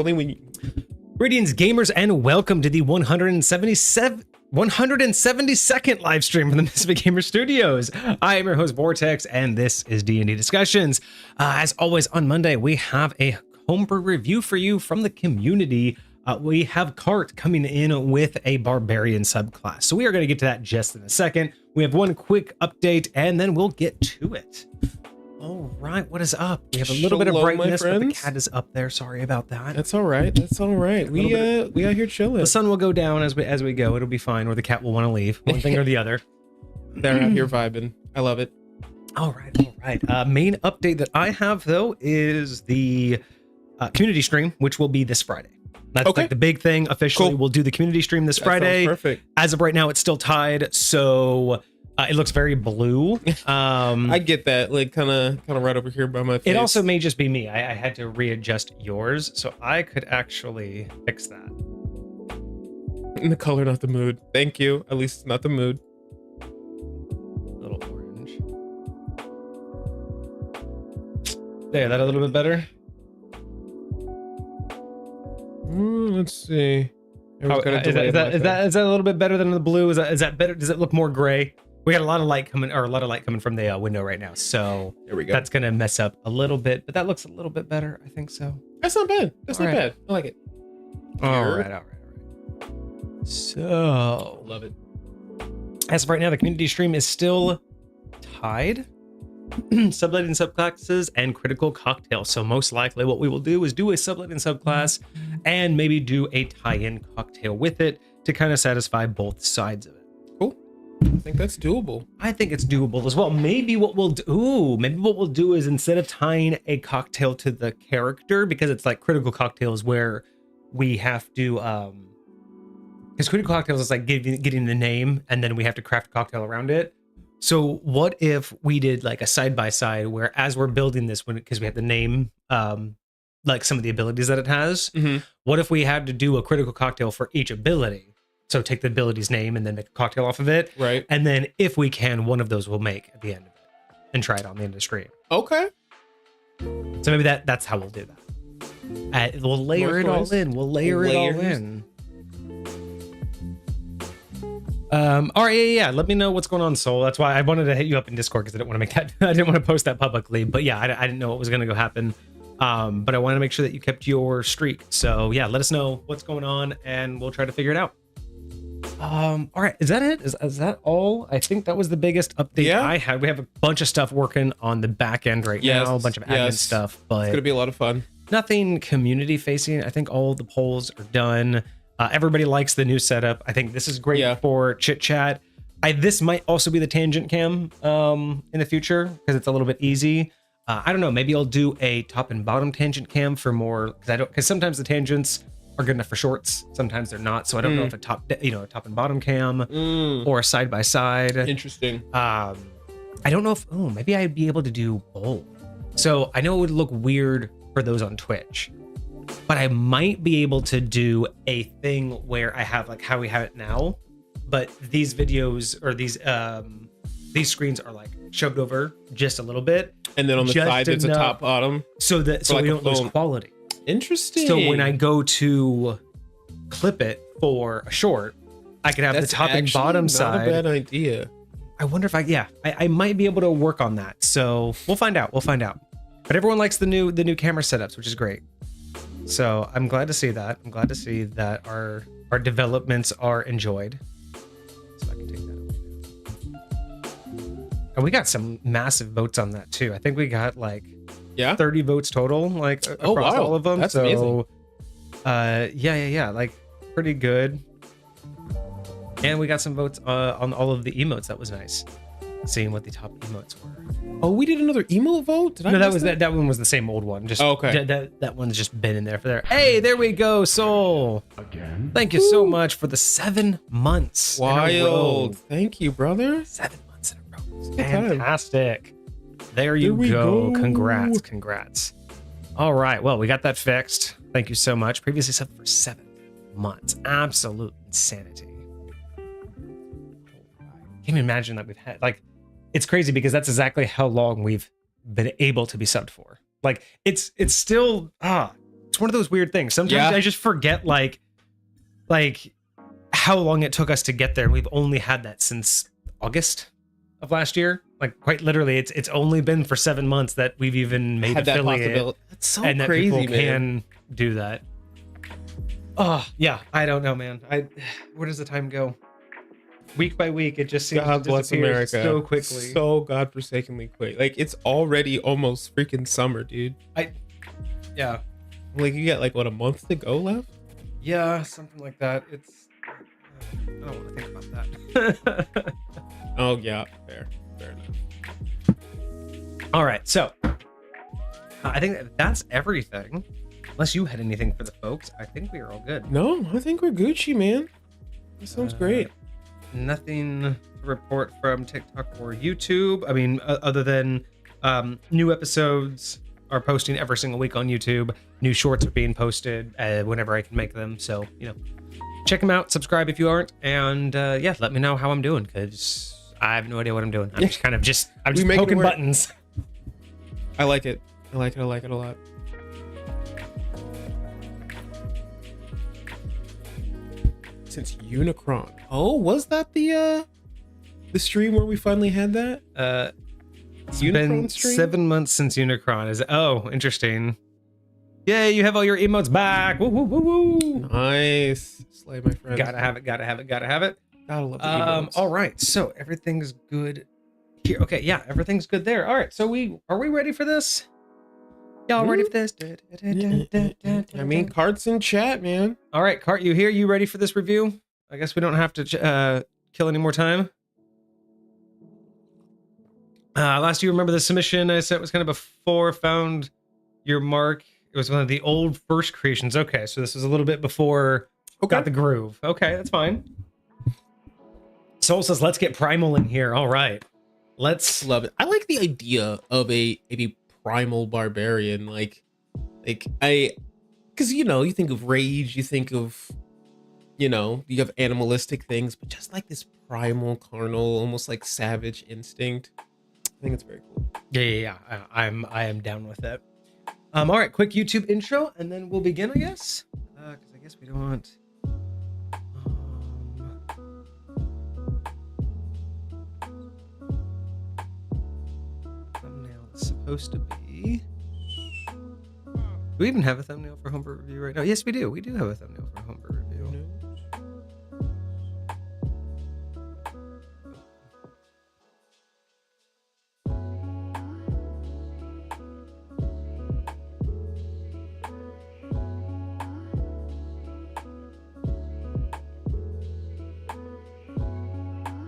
Only when you... Greetings, gamers, and welcome to the 172nd live stream from the Misfit Gamer Studios. I am your host, Vortex, and this is D&D Discussions. As always, on Monday, we have a homebrew review for you from the community. We have Cart coming in with a barbarian subclass, so we are going to get to that just in a second. We have one quick update, and then we'll get to it. All right, what is up? We have a little bit of brightness, but the cat is up there. Sorry about that. That's all right. That's all right. We out here chilling. The sun will go down as we go. It'll be fine, or the cat will want to leave. One thing or the other. They're out here vibing. I love it. All right, all right. Main update that I have though is the community stream, which will be this Friday. That's like the big thing. Officially, cool. We'll do the community stream this Friday. Perfect. As of right now, it's still tied, so it looks very blue. I get that, like kind of right over here by my face. It also may just be me. I had to readjust yours, so I could actually fix that. In the color, not the mood. Thank you. At least it's not the mood. A little orange. There, that a little bit better. Let's see. Is that a little bit better than the blue? Is that better? Does it look more gray? We got a lot of light coming from the window right now, so there we go. That's gonna mess up a little bit, but that looks a little bit better. I think so. That's not bad. That's not bad. I like it. All right. So love it. As of right now, the community stream is still tied. Subletting subclasses and critical cocktail. So most likely what we will do is do a subletting subclass and maybe do a tie-in cocktail with it to kind of satisfy both sides of it. Cool. I think that's doable. I think it's doable as well. Maybe what we'll do is instead of tying a cocktail to the character, because it's like critical cocktails where we have to because critical cocktails is like getting the name and then we have to craft a cocktail around it. So what if we did like a side-by-side where as we're building this one, because we have the name, like some of the abilities that it has, what if we had to do a critical cocktail for each ability? So take the ability's name and then make a cocktail off of it. Right. And then if we can, one of those we'll make at the end of it and try it on the end of the stream. Okay. So maybe that's how we'll do that. We'll layer it all in. We'll layer it all in. All right, yeah. Let me know what's going on, Soul. That's why I wanted to hit you up in Discord because I didn't want to make that. I didn't want to post that publicly. But yeah, I didn't know what was going to go happen. But I wanted to make sure that you kept your streak. So yeah, let us know what's going on, and we'll try to figure it out. All right, is that it? Is that all? I think that was the biggest update I had. We have a bunch of stuff working on the back end right now, a bunch of admin stuff, but it's gonna be a lot of fun. Nothing community facing. I think all the polls are done. Everybody likes the new setup. I think this is great for chit chat. This might also be the tangent cam in the future because it's a little bit easy. I don't know. Maybe I'll do a top and bottom tangent cam for more because sometimes the tangents are good enough for shorts. Sometimes they're not. So I don't know if a top and bottom cam or a side by side. Interesting. I don't know if maybe I'd be able to do both. So I know it would look weird for those on Twitch. But I might be able to do a thing where I have like how we have it now, but these videos or these screens are like shoved over just a little bit, and then on the side it's a top bottom, so that we don't lose quality. Interesting. So when I go to clip it for a short, I could have the top and bottom side. Not a bad idea. I wonder if I might be able to work on that. So we'll find out. But everyone likes the new camera setups, which is great. So I'm glad to see that. I'm glad to see that our developments are enjoyed. So I can take that away. And we got some massive votes on that too. I think we got like 30 votes total, like across all of them. That's amazing. Yeah, like pretty good. And we got some votes on all of the emotes. That was nice. Seeing what the top emotes were. Oh, we did another emote vote? No, that one was the same old one. Just that one's just been in there for there. Hey, there we go, Soul. Again. Thank you so much for the 7 months. Wild. Thank you, brother. 7 months in a row. Fantastic. There you go. Congrats. All right. Well, we got that fixed. Thank you so much. Previously set for 7 months. Absolute insanity. Can't even imagine that we've had it's crazy because that's exactly how long we've been able to be subbed for. Like it's still It's one of those weird things. Sometimes Yeah. I just forget like how long it took us to get there. We've only had that since August of last year. Like quite literally, it's only been for 7 months that we've even made Had that affiliate, possibility. That's so and that crazy, people man. can do that. Oh yeah, I don't know, man. Where does the time go? Week by week, it just seems God to bless disappear America so quickly. so godforsakenly quick. Like it's already almost freaking summer, dude. Yeah, Like you got like what, a month to go left? yeah, something like that. It's I don't want to think about that. Oh yeah, fair enough. All right, so I think that's everything. Unless you had anything for the folks, I think we are all good. No, I think we're Gucci, man. That sounds great. Nothing to report from TikTok or YouTube. I mean, other than new episodes are posting every single week on YouTube. New shorts are being posted whenever I can make them. So, check them out. Subscribe if you aren't. And yeah, let me know how I'm doing, because I have no idea what I'm doing. I'm just I'm just poking buttons. I like it. I like it a lot. Since Unicron. Oh, was that the stream where we finally had that? It's Unicron been stream? 7 months since Unicron. Oh, interesting. Yay, you have all your emotes back. Woo, woo, woo, woo. Nice. Slay my friend. Gotta have it. Gotta have it. Gotta love the emotes. All right, so everything's good here. Okay, yeah, everything's good there. All right, so are we ready for this? Y'all ready for this? I mean, cards in chat, man. All right, Cart, you here? You ready for this review? I guess we don't have to kill any more time. Last you remember the submission I said was kind of before Found Your Mark. It was one of the old first creations. Okay, so this was a little bit before Got the Groove. Okay, that's fine. Soul says, let's get Primal in here. All right. Let's Love it. I like the idea of a primal barbarian. Because you think of rage, you think of you have animalistic things, but just like this primal, carnal, almost like savage instinct. I think it's very cool. Yeah. I am down with it. All right, quick YouTube intro, and then we'll begin, I guess. Because I guess we don't want. Thumbnail is supposed to be. Do we even have a thumbnail for Homebrew Review right now? Yes, we do. We do have a thumbnail for Homebrew Review.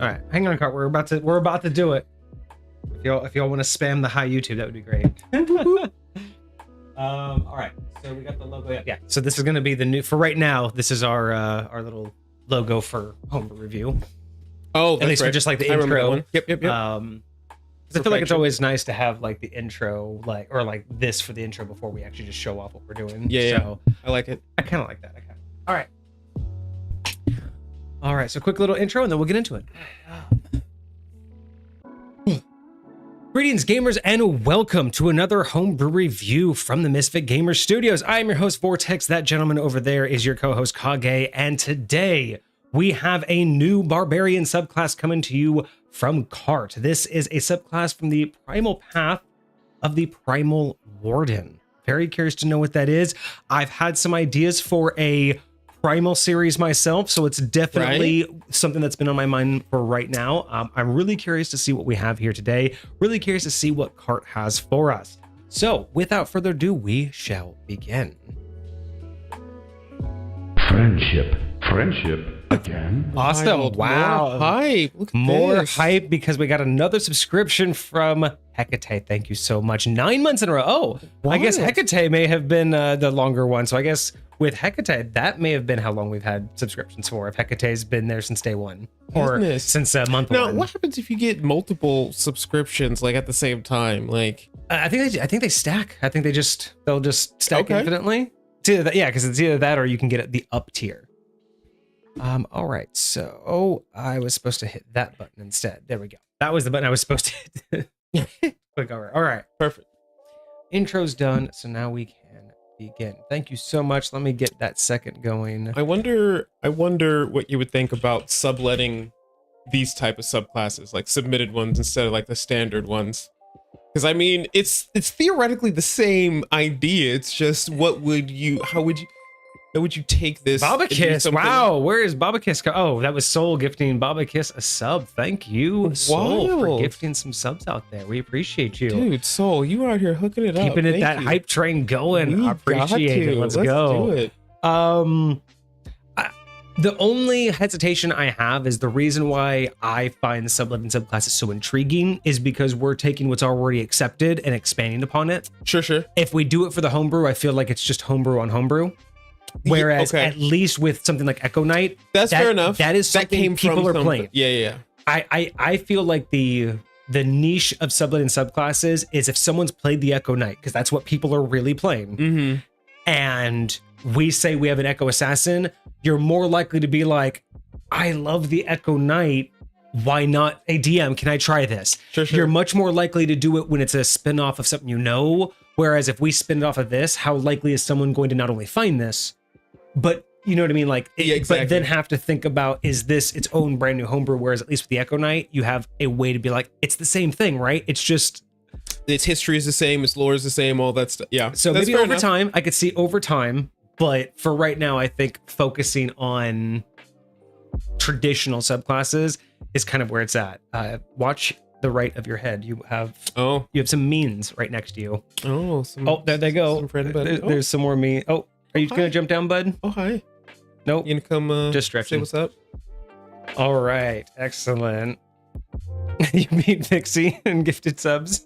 All right, hang on, Cart. We're about to do it. If y'all want to spam the hi YouTube, that would be great. All right, so we got the logo. Yeah. So this is gonna be the new for right now. This is our little logo for Homebrew Review. Oh, at least for just like the intro. Yep. I feel like it's always nice to have like the intro, like this for the intro before we actually just show off what we're doing. Yeah. So I like it. I kind of like that. All right. So quick little intro, and then we'll get into it. Greetings, gamers, and welcome to another Homebrew Review from the Misfit Gamers Studios. I am your host, Vortex. That gentleman over there is your co-host, Kage, and today we have a new barbarian subclass coming to you from Cart. This is a subclass from the primal path of the Primal Warden. Very curious to know what that is. I've had some ideas for a Primal series myself, so it's definitely something that's been on my mind for right now. I'm really curious to see what we have here today. Really curious to see what Cart has for us. So, without further ado, we shall begin. Friendship again. Awesome! Wild. Wow, More hype. Look at more this. hype because we got another subscription from Hecate. Thank you so much. 9 months in a row. Oh, I guess Wild. Hecate may have been the longer one. So I guess with Hecate, that may have been how long we've had subscriptions for. If Hecate's been there since day one or Goodness. since month Now, one. what happens if you get multiple subscriptions like at the same time? Like, I think they stack. I think they'll just stack Okay. infinitely. It's either that, yeah, because it's either that or you can get the up tier. All right, so I was supposed to hit that button instead. There we go. That was the button I was supposed to hit. Click over. All right, perfect. intro's done, so now we can begin. Thank you so much. Let me get that second going. I wonder what you would think about subletting these type of subclasses, like submitted ones instead of like the standard ones. Because I mean, it's theoretically the same idea. It's just how would you take this? Baba Kiss, wow, where is Baba Kiss? Oh, that was Soul gifting Baba Kiss a sub. Thank you, Soul, for gifting some subs out there. We appreciate you. Dude, Soul, you out here hooking it up. Keeping it that hype train going. I appreciate it. Let's go. Do it. The only hesitation I have is the reason why I find the sublet and subclasses so intriguing is because we're taking what's already accepted and expanding upon it. Sure. If we do it for the homebrew, I feel like it's just homebrew on homebrew. Whereas at least with something like Echo Knight, that's fair enough. That is something people are playing. Yeah. I feel like the niche of sublet and subclasses is if someone's played the Echo Knight, because that's what people are really playing. Mm-hmm. And we say we have an Echo Assassin, you're more likely to be like, I love the Echo Knight. Why not a DM? Can I try this? Sure. You're much more likely to do it when it's a spin-off of something you know. Whereas if we spin it off of this, how likely is someone going to not only find this, but you know what I mean? Like, exactly. But then have to think about, is this its own brand new homebrew? Whereas at least with the Echo Knight, you have a way to be like, it's the same thing, right? It's just... its history is the same, its lore is the same, all that stuff. Yeah. So maybe over time, I could see over time, but for right now, I think focusing on traditional subclasses is kind of where it's at. Watch the right of your head. You have some means right next to you. There they go. There's some more mean. Oh, are you gonna jump down, bud? Oh, hi. Nope. You gonna come just stretching. Say what's up? All right, excellent. You beat Pixie and gifted subs.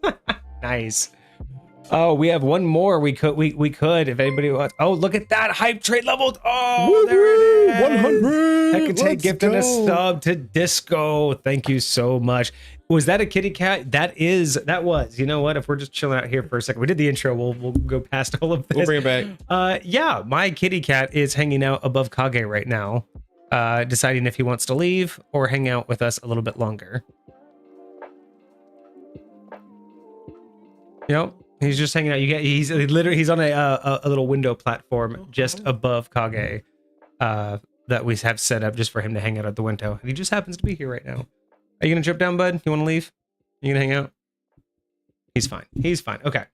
Nice. Oh, we have one more. We could if anybody wants. Oh, look at that hype trade leveled. Oh, woo-hoo! There it is. 100. Hecate gifted a sub to Disco. Thank you so much. Was that a kitty cat? That was. You know what? If we're just chilling out here for a second, we did the intro. We'll go past all of this. We'll bring it back. Yeah, my kitty cat is hanging out above Kage right now, deciding if he wants to leave or hang out with us a little bit longer. Yep, he's just hanging out. He's on a little window platform just above Kage that we have set up just for him to hang out at the window. And he just happens to be here right now. Are you gonna jump down, bud? You want to leave? You gonna hang out? He's fine. Okay.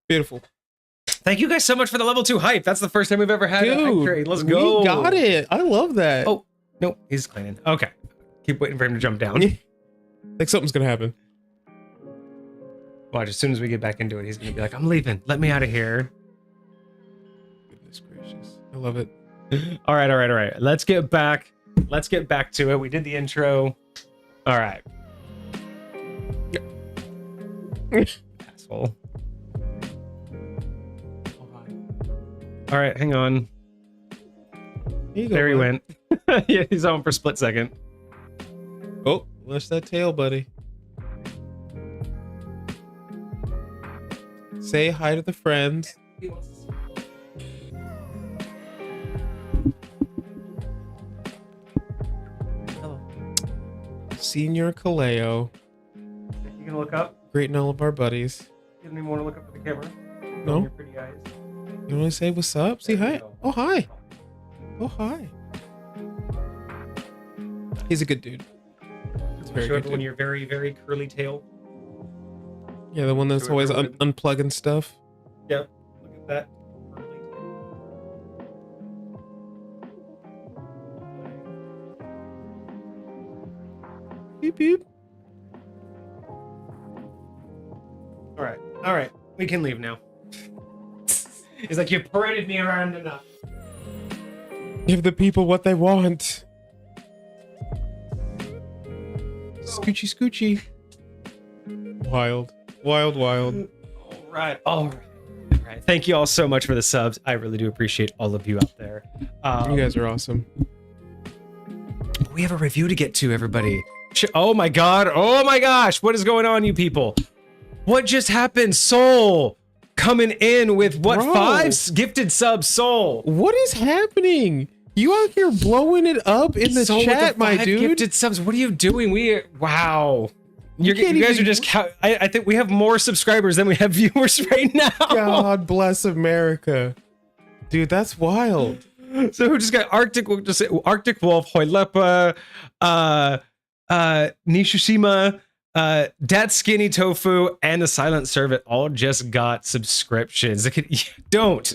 Beautiful. Thank you guys so much for the level 2 hype. That's the first time we've ever had a hype trade. Let's go. We got it. I love that. Oh, no, he's cleaning. Okay. Keep waiting for him to jump down. Like something's gonna happen. Watch, as soon as we get back into it, he's gonna be like, I'm leaving. Let me out of here. Goodness gracious. I love it. All right. Let's get back to it. We did the intro. All right. Asshole. All right, hang on. There he went. Yeah, he's on for a split second. Oh, lash that tail, buddy. Say hi to the friends. Hello. Senior Kaleo. You gonna look up? Greeting all of our buddies. You don't even want to look up at the camera? No. Your pretty eyes. You want to say what's up? Say hi. Oh, hi. Oh, hi. He's a good dude. He's very good dude. When you're very, very curly tail. Yeah, the one that's always unplugging stuff. Yep. Look at that. Beep, beep. All right. We can leave now. He's like, you paraded me around enough. Give the people what they want. Scoochie, scoochie. Wild. All right. Thank you all so much for the subs. I really do appreciate all of you out there. You guys are awesome. We have a review to get to, everybody. Oh my gosh, what is going on, you people? What just happened? Soul coming in with what? Bro. 5 gifted subs. Soul, what is happening? You out here blowing it up in the chat, my dude. Gifted subs. What are you doing? Wow. You guys are just. I think we have more subscribers than we have viewers right now. God bless America, dude. That's wild. So who just got Arctic? We'll just say Arctic Wolf, Hoilepa, Nishishima, Dat Skinny Tofu, and the Silent Servant all just got subscriptions. Don't,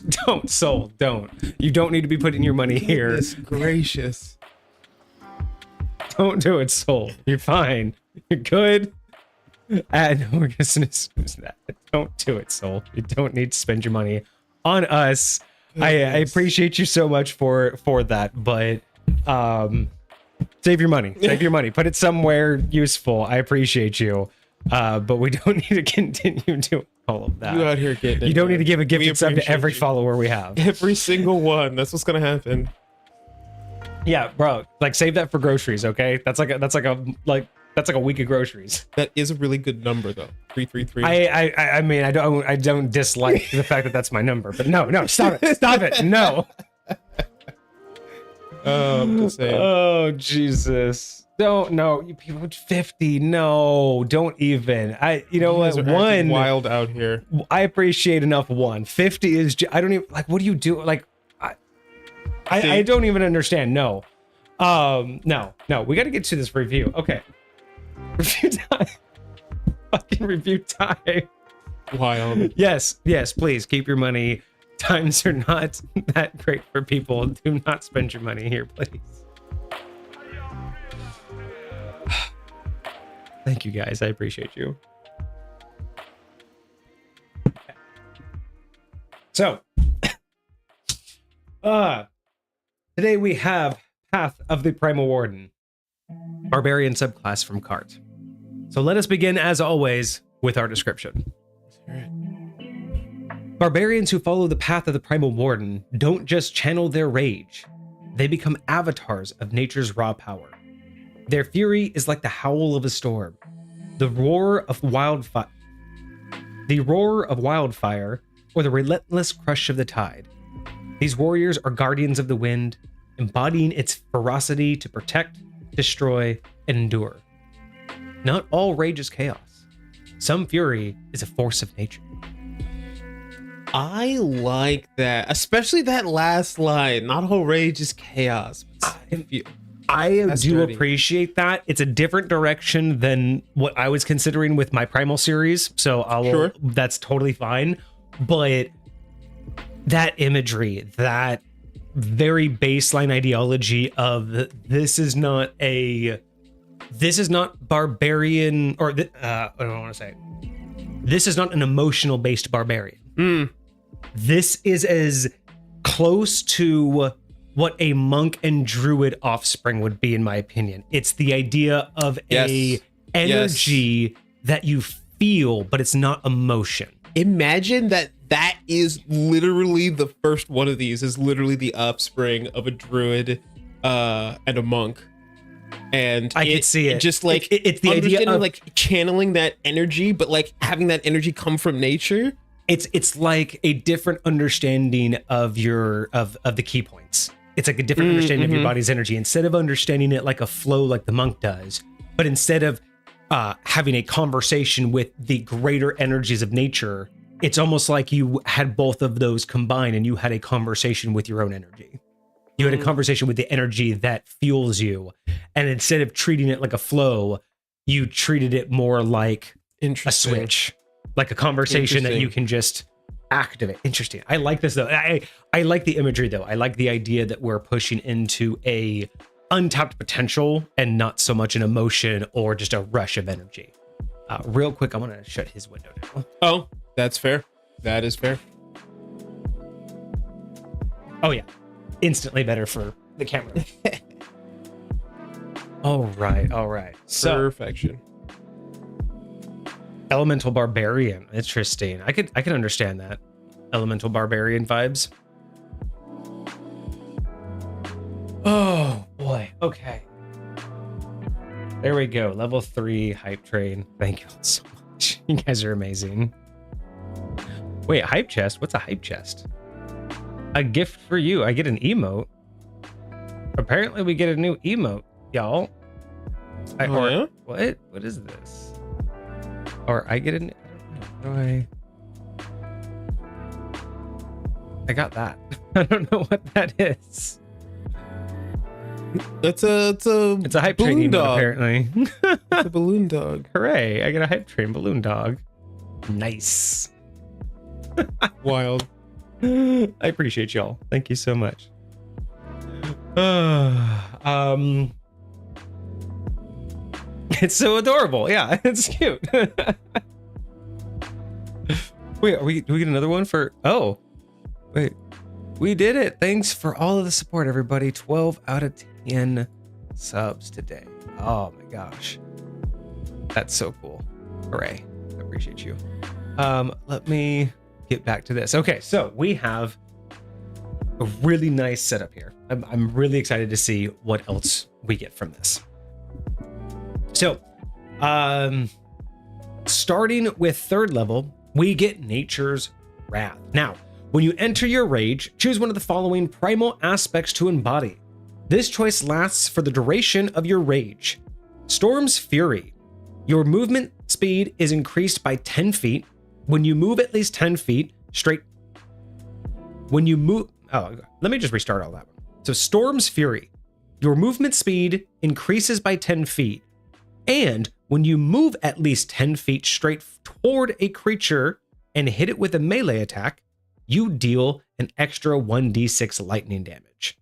Soul, don't. You don't need to be putting your money here. Goodness gracious. Don't do it, Soul. You're fine. You're good. And we're just gonna snooze that. Don't do it, Soul. You don't need to spend your money on us. I appreciate you so much for that, but save your money. Save your money. Put it somewhere useful. I appreciate you. But we don't need to continue doing all of that. You out here getting it. You don't need to give a gifted sub to appreciate every you. follower we have. Every single one. That's what's gonna happen. Yeah, bro. Like save that for groceries, okay? That's like a week of groceries. That is a really good number though. 333. I mean, I don't dislike the fact that that's my number, but no, stop it, no. I'm just saying. Oh Jesus! Don't no, you people 50. No, don't even. You know what? One wild out here. I appreciate enough. 50 is. I don't even like. What do you do? Like, I don't even understand. No, no. We got to get to this review. Okay. Review time. Fucking review time. Wild. Yes, please keep your money. Times are not that great for people. Do not spend your money here, please. Thank you guys. I appreciate you. So, today we have Path of the Primal Warden, barbarian subclass from Cart. So let us begin, as always, with our description. Barbarians who follow the path of the Primal Warden don't just channel their rage. They become avatars of nature's raw power. Their fury is like the howl of a storm, the roar of wildfire, or the relentless crush of the tide. These warriors are guardians of the wind, embodying its ferocity to protect, destroy, and endure. Not all rage is chaos. Some fury is a force of nature. I like that, especially that last line. Not all rage is chaos. I do appreciate that. It's a different direction than what I was considering with my Primal series, so that's totally fine. But that imagery, that very baseline ideology of this is not barbarian, or I don't want to say, this is not an emotional based barbarian. This is as close to what a monk and druid offspring would be, in my opinion. It's the idea of a energy that you feel, but it's not emotion. Imagine that is literally the first one of these is literally the offspring of a druid and a monk. And I can see it. Just like it's the idea of like channeling that energy, but like having that energy come from nature. It's like a different understanding of your of the key points. It's like a different understanding of your body's energy. Instead of understanding it like a flow like the monk does, but instead of having a conversation with the greater energies of nature, it's almost like you had both of those combined and you had a conversation with your own energy. You had a conversation with the energy that fuels you. And instead of treating it like a flow, you treated it more like a switch. Like a conversation that you can just activate. Interesting. I like this though. I like the imagery though. I like the idea that we're pushing into a untapped potential and not so much an emotion or just a rush of energy. Real quick, I want to shut his window now. Oh, that's fair. That is fair. Oh yeah. Instantly better for the camera. All right. So, Perfection. Elemental barbarian. Interesting. I can understand that. Elemental barbarian vibes. Oh boy. Okay. There we go. Level 3 hype train. Thank you all so much. You guys are amazing. Wait, hype chest? What's a hype chest? A gift for you. I get an emote. Apparently we get a new emote, y'all. Yeah? What is this? Or I get an. How do I got that. I don't know what that is. It's a hype train balloon emote, dog. apparently. It's a balloon dog. Hooray! I get a hype train balloon dog. Nice. Wild. I appreciate y'all. Thank you so much. It's so adorable. Yeah, it's cute. Wait, do we get another one for? Oh, wait, we did it. Thanks for all of the support, everybody. 12 out of 10 subs today. Oh my gosh, that's so cool. Hooray! I appreciate you. Let me get back to this. Okay, so we have a really nice setup here. I'm really excited to see what else we get from this. So, starting with 3rd level, we get Nature's Wrath. Now, when you enter your rage, choose one of the following primal aspects to embody. This choice lasts for the duration of your rage. Storm's Fury. Your movement speed is increased by 10 feet. When you move at least 10 feet straight. When you move, let me just restart all that one. So Storm's Fury. Your movement speed increases by 10 feet. And when you move at least 10 feet straight toward a creature and hit it with a melee attack, you deal an extra 1d6 lightning damage.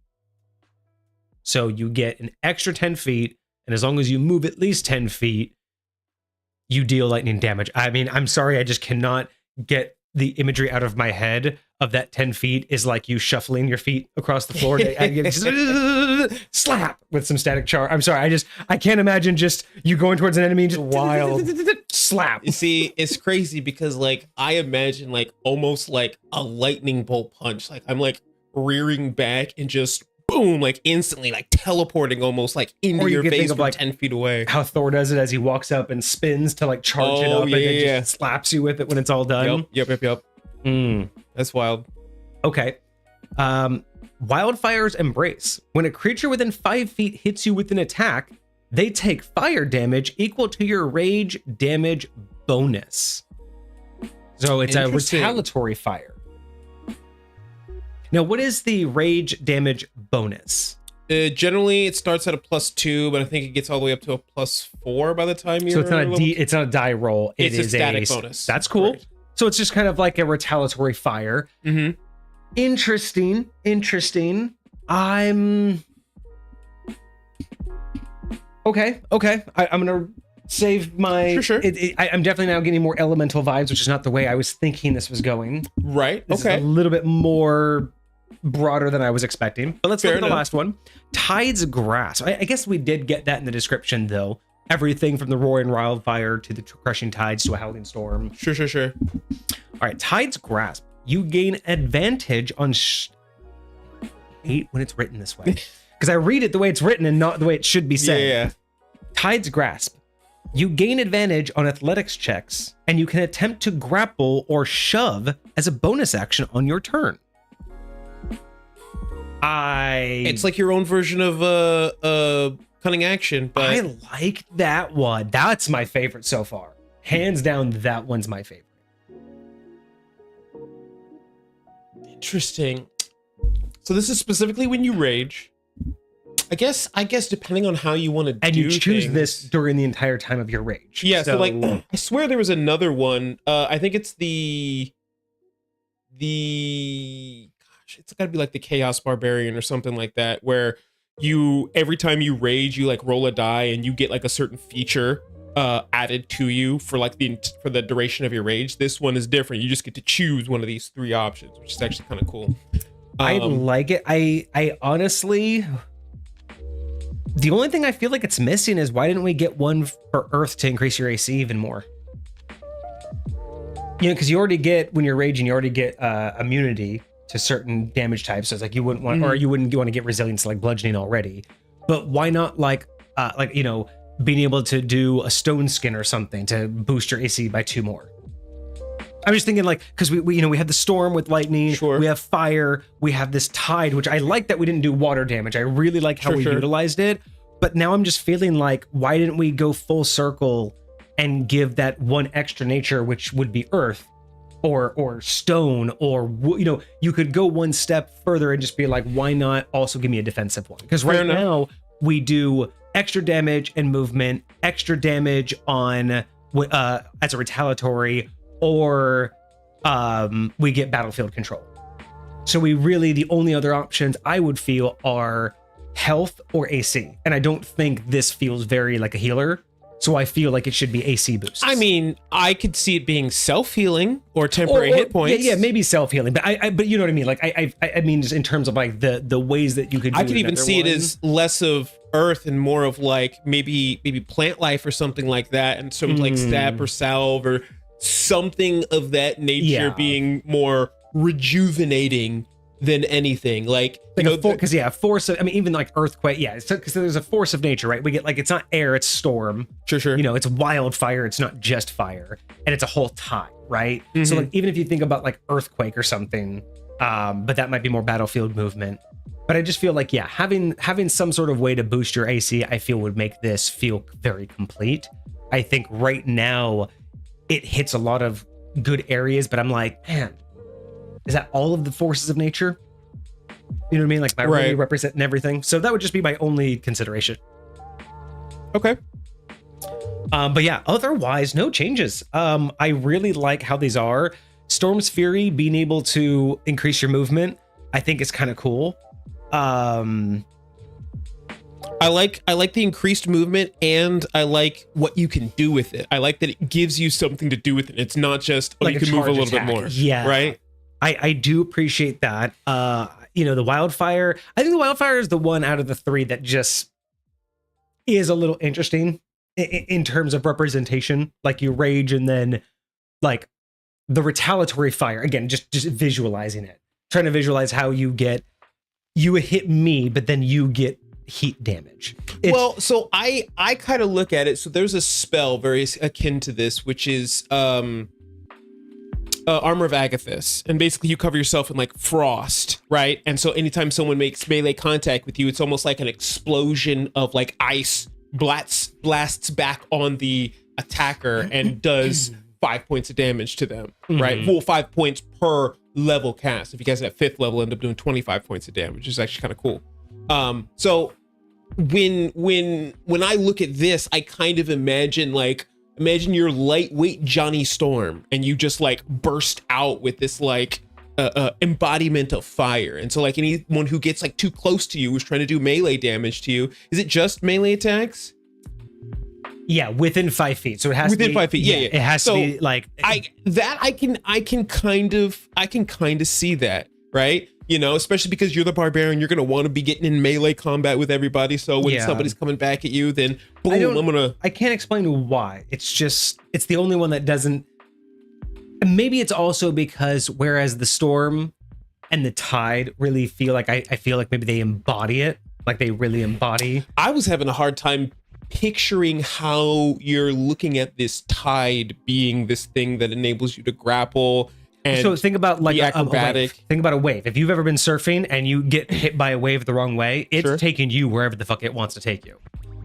So you get an extra 10 feet, and as long as you move at least 10 feet, you deal lightning damage. I mean, I'm sorry, I just cannot get the imagery out of my head of that 10 feet is like you shuffling your feet across the floor. Slap with some static charge. I'm sorry, I can't imagine just you going towards an enemy and just wild slap. You see, it's crazy because like I imagine like almost like a lightning bolt punch. Like I'm like rearing back and just boom, like instantly, like teleporting almost like into your face from like 10 feet away. How Thor does it as he walks up and spins to like charge it up and then just slaps you with it when it's all done. Yep. That's wild. Okay. Wildfire's Embrace. When a creature within 5 feet hits you with an attack, they take fire damage equal to your rage damage bonus. So it's a retaliatory fire. Now, what is the rage damage bonus? Generally, it starts at a +2, but I think it gets all the way up to a +4 by the time you're. So it's not a die roll. It's a static bonus. That's cool. Right. So it's just kind of like a retaliatory fire. Mm-hmm. Interesting. I'm okay. I'm gonna save my. Sure. I'm definitely now getting more elemental vibes, which is not the way I was thinking this was going. Right. This is a little bit more broader than I was expecting. But let's look at the last one. Tide's Grasp. I guess we did get that in the description, though. Everything from the roaring wildfire to the crushing tides to a howling storm. Sure. All right, Tide's Grasp. You gain advantage on. I hate when it's written this way because I read it the way it's written and not the way it should be said. Yeah. Tide's Grasp. You gain advantage on athletics checks, and you can attempt to grapple or shove as a bonus action on your turn. It's like your own version of cunning action, but I like that one. That's my favorite so far. Hands down, that one's my favorite. Interesting. So this is specifically when you rage. I guess depending on how you want to do and you choose things. this during the entire time of your rage. Yeah, so like I swear there was another one. I think it's the gosh, it's got to be like the Chaos Barbarian or something like that, where you every time you rage, you like roll a die and you get like a certain feature added to you for like for the duration of your rage. This one is different. You just get to choose one of these 3 options, which is actually kind of cool. I like it. I honestly, the only thing I feel like it's missing is why didn't we get one for Earth to increase your AC even more? You know, because you already get, when you're raging, you already get immunity to certain damage types. So it's like you wouldn't want, or you wouldn't want to get resilience to like bludgeoning already. But why not like you know, being able to do a stone skin or something to boost your AC by 2 more? I'm just thinking like, because we you know, we have the storm with lightning, we have fire, we have this tide, which I like that we didn't do water damage. I really like how we utilized it. But now I'm just feeling like, why didn't we go full circle and give that one extra nature, which would be earth or stone, or you could go one step further and just be like, why not also give me a defensive one? Because right now we do extra damage and movement, extra damage on as a retaliatory, or we get battlefield control. So the only other options I would feel are health or AC. And I don't think this feels very like a healer. So I feel like it should be AC boosts. I mean, I could see it being self-healing or temporary hit points. Yeah, maybe self-healing. But but you know what I mean? Like I mean, just in terms of like the ways that you could do I could even see it as less of earth and more of like maybe plant life or something like that, and some like stab or salve or something of that nature being more rejuvenating than anything. Like because force of, I mean, even like earthquake, because there's a force of nature, right? We get like, it's not air, it's storm. Sure. It's wildfire, it's not just fire, and it's a whole tide, right? So like, even if you think about like earthquake or something, but that might be more battlefield movement. But I just feel like having some sort of way to boost your AC, I feel would make this feel very complete. I think right now it hits a lot of good areas, but I'm like, man, is that all of the forces of nature? You know what I mean? Like, by really representing everything. So that would just be my only consideration. Okay. But yeah, otherwise, no changes. I really like how these are. Storm's Fury, being able to increase your movement, I think is kind of cool. I like the increased movement, and I like what you can do with it. I like that it gives you something to do with it. It's not just, like you can move a little attack. bit more. Yeah. Right? I do appreciate that. The wildfire, I think the wildfire is the one out of the three that just is a little interesting in terms of representation. Like, you rage, and then like the retaliatory fire, again, just visualizing it, trying to visualize how you hit me, but then you get heat damage. So I kind of look at it. So there's a spell very akin to this, which is Armor of Agathis, and basically you cover yourself in like frost, right? And so anytime someone makes melee contact with you, it's almost like an explosion of like ice blasts back on the attacker and does 5 points of damage to them, right? Well, 5 points per level cast. If you guys at 5th level end up doing 25 points of damage, which is actually kind of cool. So when I look at this, I kind of imagine you're lightweight Johnny Storm, and you just like burst out with this like embodiment of fire. And so like anyone who gets like too close to you, who's trying to do melee damage to you, is it just melee attacks? Yeah, within 5 feet. So it has within to be 5 feet. Yeah. It has to be like I can kind of see that, right? Especially because you're the barbarian, you're gonna want to be getting in melee combat with everybody. So when somebody's coming back at you, then boom, I can't explain why. It's the only one that doesn't. And maybe it's also because whereas the storm and the tide really feel like I feel like maybe they embody it, like they really embody. I was having a hard time picturing how you're looking at this tide being this thing that enables you to grapple. And so think about like acrobatic. Think about a wave. If you've ever been surfing and you get hit by a wave the wrong way, it's taking you wherever the fuck it wants to take you.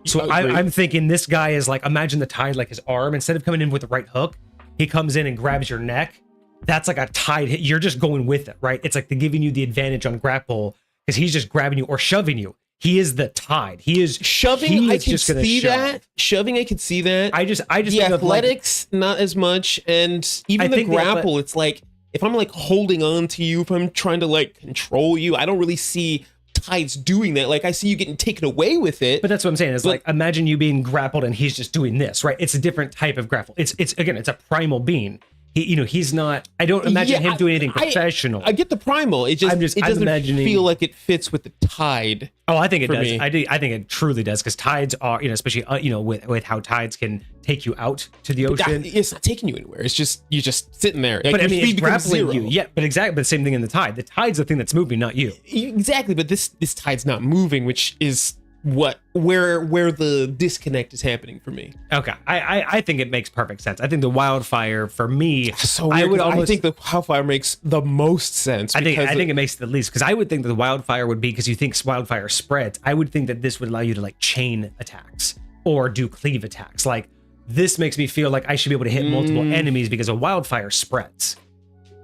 So I'm thinking this guy is like, imagine the tide like his arm. Instead of coming in with the right hook, he comes in and grabs your neck. That's like a tide hit. You're just going with it, right? It's like they're giving you the advantage on grapple because he's just grabbing you or shoving you. He is the tide. He is shoving. I can see that. Shoving, I can see that. I just the athletics, not as much, and even the grapple. It's like if I'm like holding on to you, if I'm trying to like control you, I don't really see tides doing that. Like I see you getting taken away with it. But that's what I'm saying. Is like imagine you being grappled and he's just doing this, right? It's a different type of grapple. It's again, it's a primal being. He's not. I don't imagine him doing anything professional. I get the primal. It doesn't feel like it fits with the tide. Oh, I think it does. I think it truly does, because tides are, especially with how tides can take you out to the ocean. It's not taking you anywhere. It's just you're just sitting there. Like, but I mean, it's grappling you. Yeah, but exactly. But the same thing in the tide. The tide's the thing that's moving, not you. Exactly. But this tide's not moving, which is where the disconnect is happening for me. Okay, I think it makes perfect sense. I think the wildfire for me, so I think the wildfire makes the most sense. I think it makes the least, because I would think that the wildfire would be, because you think wildfire spreads. I would think that this would allow you to like chain attacks or do cleave attacks. Like This makes me feel like I should be able to hit multiple enemies because a wildfire spreads.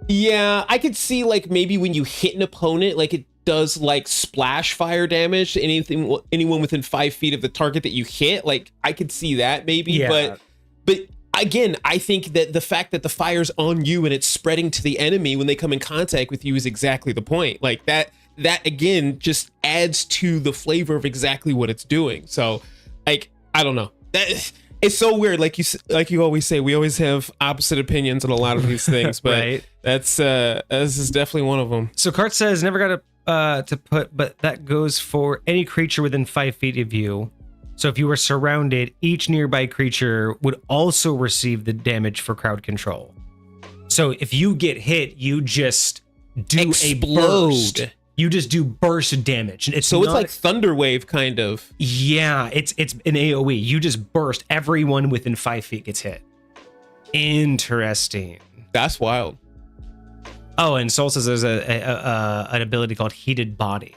Yeah, I could see like maybe when you hit an opponent, like it does like splash fire damage to anyone within 5 feet of the target that you hit. Like I could see that maybe, Yeah. but again, I think that the fact that the fire's on you and it's spreading to the enemy when they come in contact with you is exactly the point. Like that again just adds to the flavor of exactly what it's doing. So like I don't know. It's so weird. Like you always say, we always have opposite opinions on a lot of these things, but Right. this is definitely one of them. So Cart says never got to put, but that goes for any creature within 5 feet of you. So if you were surrounded, each nearby creature would also receive the damage for crowd control. So if you get hit, you just do Explode. a burst. You just do burst damage. It's So it's like Thunder Wave kind of. Yeah, it's an AoE. You just burst. Everyone within 5 feet gets hit. Interesting. That's wild. Oh, and Soul says there's an ability called Heated Body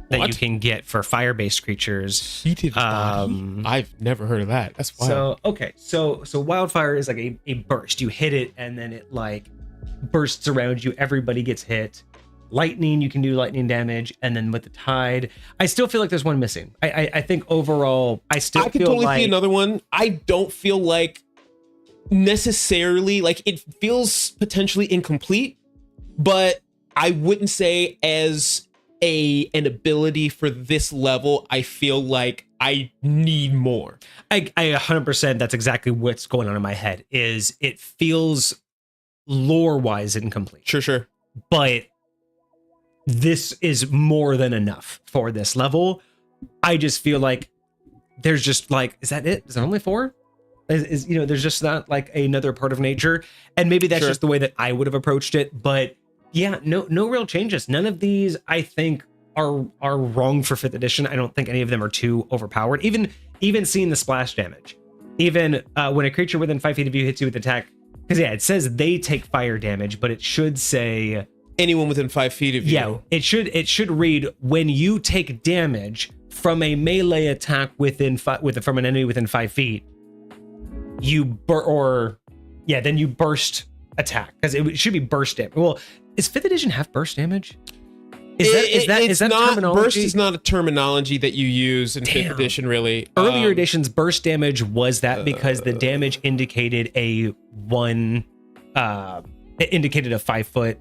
that What? you can get for fire-based creatures. Heated body? I've never heard of that. That's wild. So okay, so wildfire is like a burst. You hit it and then it like bursts around you. Everybody gets hit. Lightning, you can do lightning damage, and then with the tide, I still feel like there's one missing. I think overall, I I could feel totally like see another one. I don't feel like necessarily like it feels potentially incomplete, but I wouldn't say as an ability for this level. I feel like I need more. I 100%. That's exactly what's going on in my head. Is it feels lore wise incomplete, Sure. but this is more than enough for this level. I just feel like there's just like, is that it? Is there only 4? Is there's just not like another part of nature, and maybe that's Sure. just the way that I would have approached it. But yeah, no real changes. None of these I think are wrong for 5th edition. I don't think any of them are too overpowered. Even seeing the splash damage, even when a creature within 5 feet of you hits you with attack, because yeah, it says they take fire damage, but it should say Anyone within 5 feet of you. yeah, it should read when you take damage from a melee attack from an enemy within 5 feet, then you burst attack, because it should be burst damage. Well, is 5th edition have burst damage? Is that not terminology? burst is not a terminology that you use in 5th edition really. Earlier editions, burst damage was that because the damage indicated it indicated a 5 foot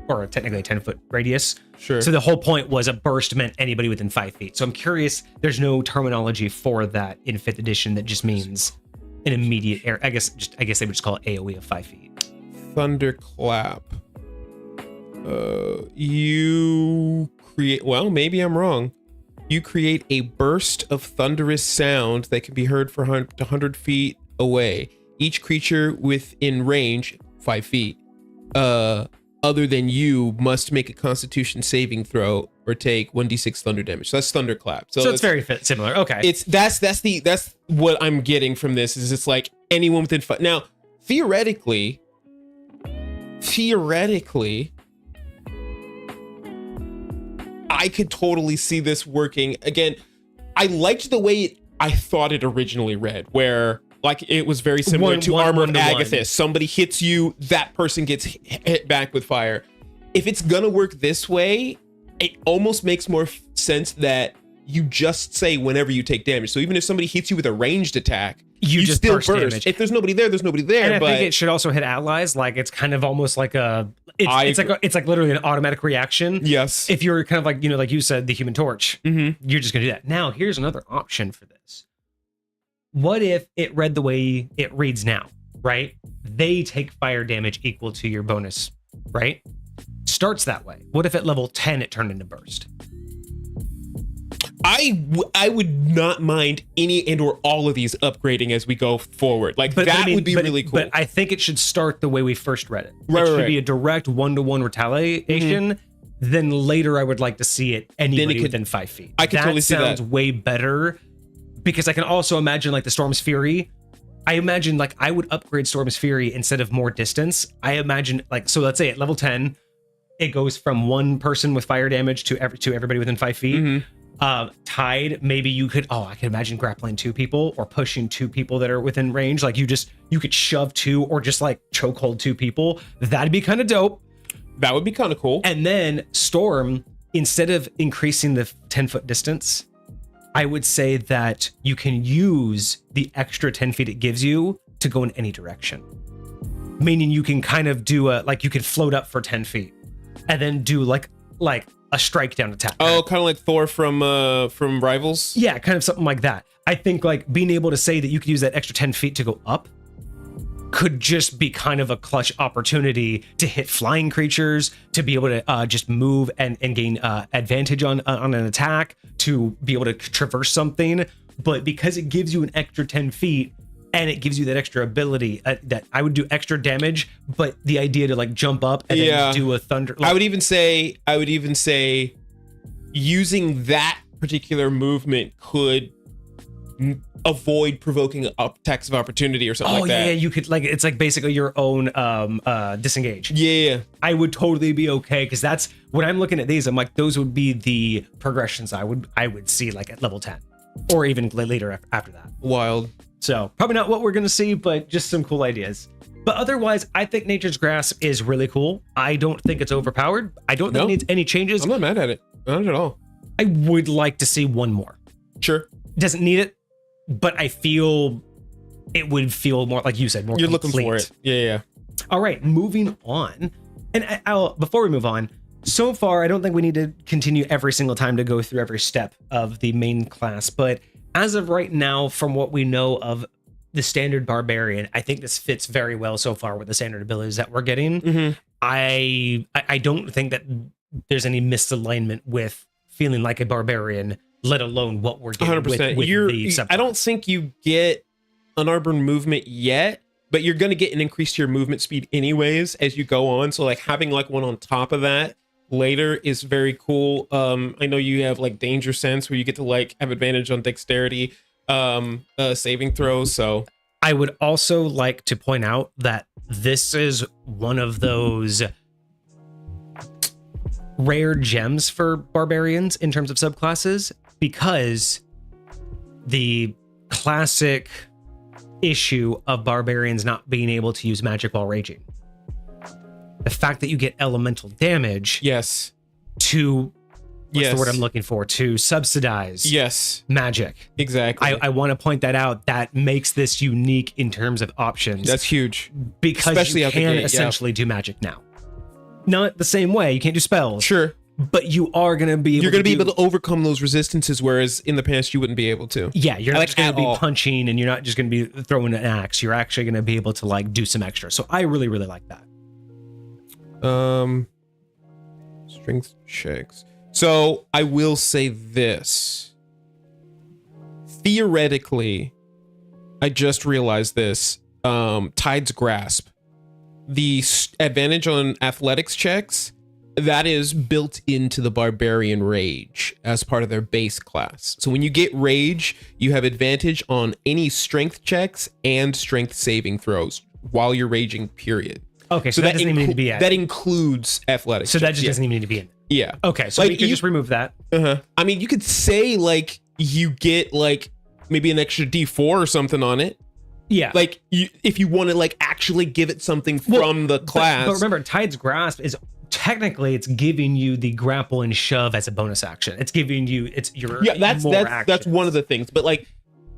or technically a 10-foot radius. Sure. So the whole point was a burst meant anybody within 5 feet. So I'm curious, there's no terminology for that in 5th edition that just means an immediate air. I guess they would just call it AoE of 5 feet. Thunderclap. You create, well, maybe I'm wrong. You create a burst of thunderous sound that can be heard for 100 feet away. Each creature within range, 5 feet, other than you must make a Constitution saving throw or take 1d6 thunder damage. So that's Thunderclap. So it's very similar. Okay. That's what I'm getting from this. Is it's like anyone within 5. Now, theoretically, I could totally see this working. Again, I liked the way I thought it originally read, where like it was very similar to Armor of Agathis. Somebody hits you, that person gets hit back with fire. If it's gonna work this way, it almost makes more sense that you just say whenever you take damage. So even if somebody hits you with a ranged attack, you just still burst burst. damage. If there's nobody there, there's nobody there. And I but think it should also hit allies. Like it's kind of almost like it's like literally an automatic reaction. yes, If you're kind of like, like you said, the Human Torch, you're just gonna do that. Now, here's another option for this. What if it read the way it reads now, right? They take fire damage equal to your bonus, right? Starts that way. What if at level 10 it turned into burst? I would not mind any and or all of these upgrading as we go forward. Like would be really cool. But I think it should start the way we first read it. Right, it should right. be a direct one-to-one retaliation. Then later I would like to see it anybody within 5 feet. I could totally see that. Sounds way better, because I can also imagine like the Storm's Fury. I imagine like I would upgrade Storm's Fury instead of more distance. I imagine like, so let's say at level 10, it goes from one person with fire damage to everybody within 5 feet. Tide, maybe you could, I can imagine grappling 2 people or pushing 2 people that are within range. Like you could shove 2 or just like chokehold 2 people. That'd be kind of dope. That would be kind of cool. And then Storm, instead of increasing the 10-foot distance, I would say that you can use the extra 10 feet it gives you to go in any direction. Meaning you can kind of do you can float up for 10 feet and then do like a strike down attack. Oh, kind of like Thor from Rivals? Yeah, kind of something like that. I think like being able to say that you could use that extra 10 feet to go up could just be kind of a clutch opportunity to hit flying creatures, to be able to just move and gain advantage on an attack, to be able to traverse something. But because it gives you an extra 10 feet and it gives you that extra ability, that I would do extra damage, but the idea to like jump up and then do a thunder. I would even say using that particular movement could avoid provoking attacks of opportunity or something like that. Yeah, you could it's like basically your own disengage. Yeah. I would totally be okay, because that's when I'm looking at these, I'm like, those would be the progressions I would see like at level 10 or even later after that. Wild. So probably not what we're gonna see, but just some cool ideas. But otherwise, I think Nature's Grasp is really cool. I don't think it's overpowered. I don't think it needs any changes. I'm not mad at it. Not at all. I would like to see one more. Sure. Doesn't need it, but I feel it would feel more, like you said, more You're complete. looking for it. Yeah. All right, moving on. And before we move on, so far, I don't think we need to continue every single time to go through every step of the main class. But as of right now, from what we know of the standard barbarian, I think this fits very well so far with the standard abilities that we're getting. Mm-hmm. I don't think that there's any misalignment with feeling like a barbarian, let alone what we're getting 100%. with the subclass. I don't think you get unarmored movement yet, but you're going to get an increase to your movement speed anyways as you go on. So like having like one on top of that later is very cool. I know you have like danger sense where you get to like have advantage on dexterity saving throws. So I would also like to point out that this is one of those rare gems for barbarians in terms of subclasses, because the classic issue of barbarians not being able to use magic while raging, the fact that you get elemental damage yes, to what's yes, the word I'm looking for, to subsidize yes, magic. exactly. I want to point that out. That makes this unique in terms of options. That's huge, because especially you out the can gate, essentially do magic now. Not the same way. You can't do spells. Sure, But you are going to be able you're going to be do- able to overcome those resistances, whereas in the past you wouldn't be able to. Yeah, you're not Like, just going at to be all. punching, and you're not just going to be throwing an axe. You're actually going to be able to like do some extra. So I really, really like that. Strength checks. So I will say this. Theoretically, I just realized this. Tide's Grasp. The advantage on athletics checks, that is built into the Barbarian Rage as part of their base class. So when you get Rage, you have advantage on any strength checks and strength saving throws while you're raging, period. Okay, so that doesn't even need to be at. That includes athletics. So that checks, just doesn't even need to be in. yeah. Okay, so Like, we can you- just remove that. I mean, you could say like you get like maybe an extra D4 or something on it. Yeah. Like if you want to like actually give it something from the class. But remember, Tide's Grasp is technically it's giving you the grapple and shove as a bonus action. It's giving you your that's more that's actions. one of the things. But like,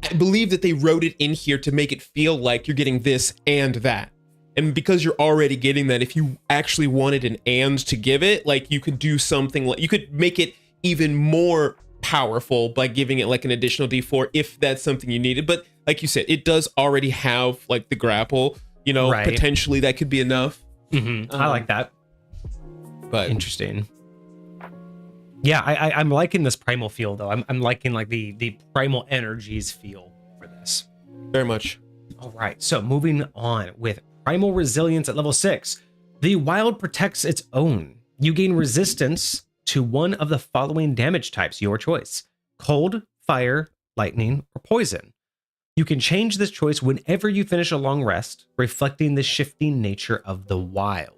I believe that they wrote it in here to make it feel like you're getting this and that. And because you're already getting that, if you actually wanted an and to give it, like you could do something like you could make it even more powerful by giving it like an additional D4 if that's something you needed. But like you said, it does already have like the grapple, you know, Right. potentially that could be enough. I like that. But Interesting. Yeah, I'm liking this primal feel though. I'm liking like the primal energies feel for this. very much. All right, so moving on with Primal Resilience at level 6. The wild protects its own. You gain resistance to one of the following damage types, your choice: cold, fire, lightning, or poison. You can change this choice whenever you finish a long rest, reflecting the shifting nature of the wild.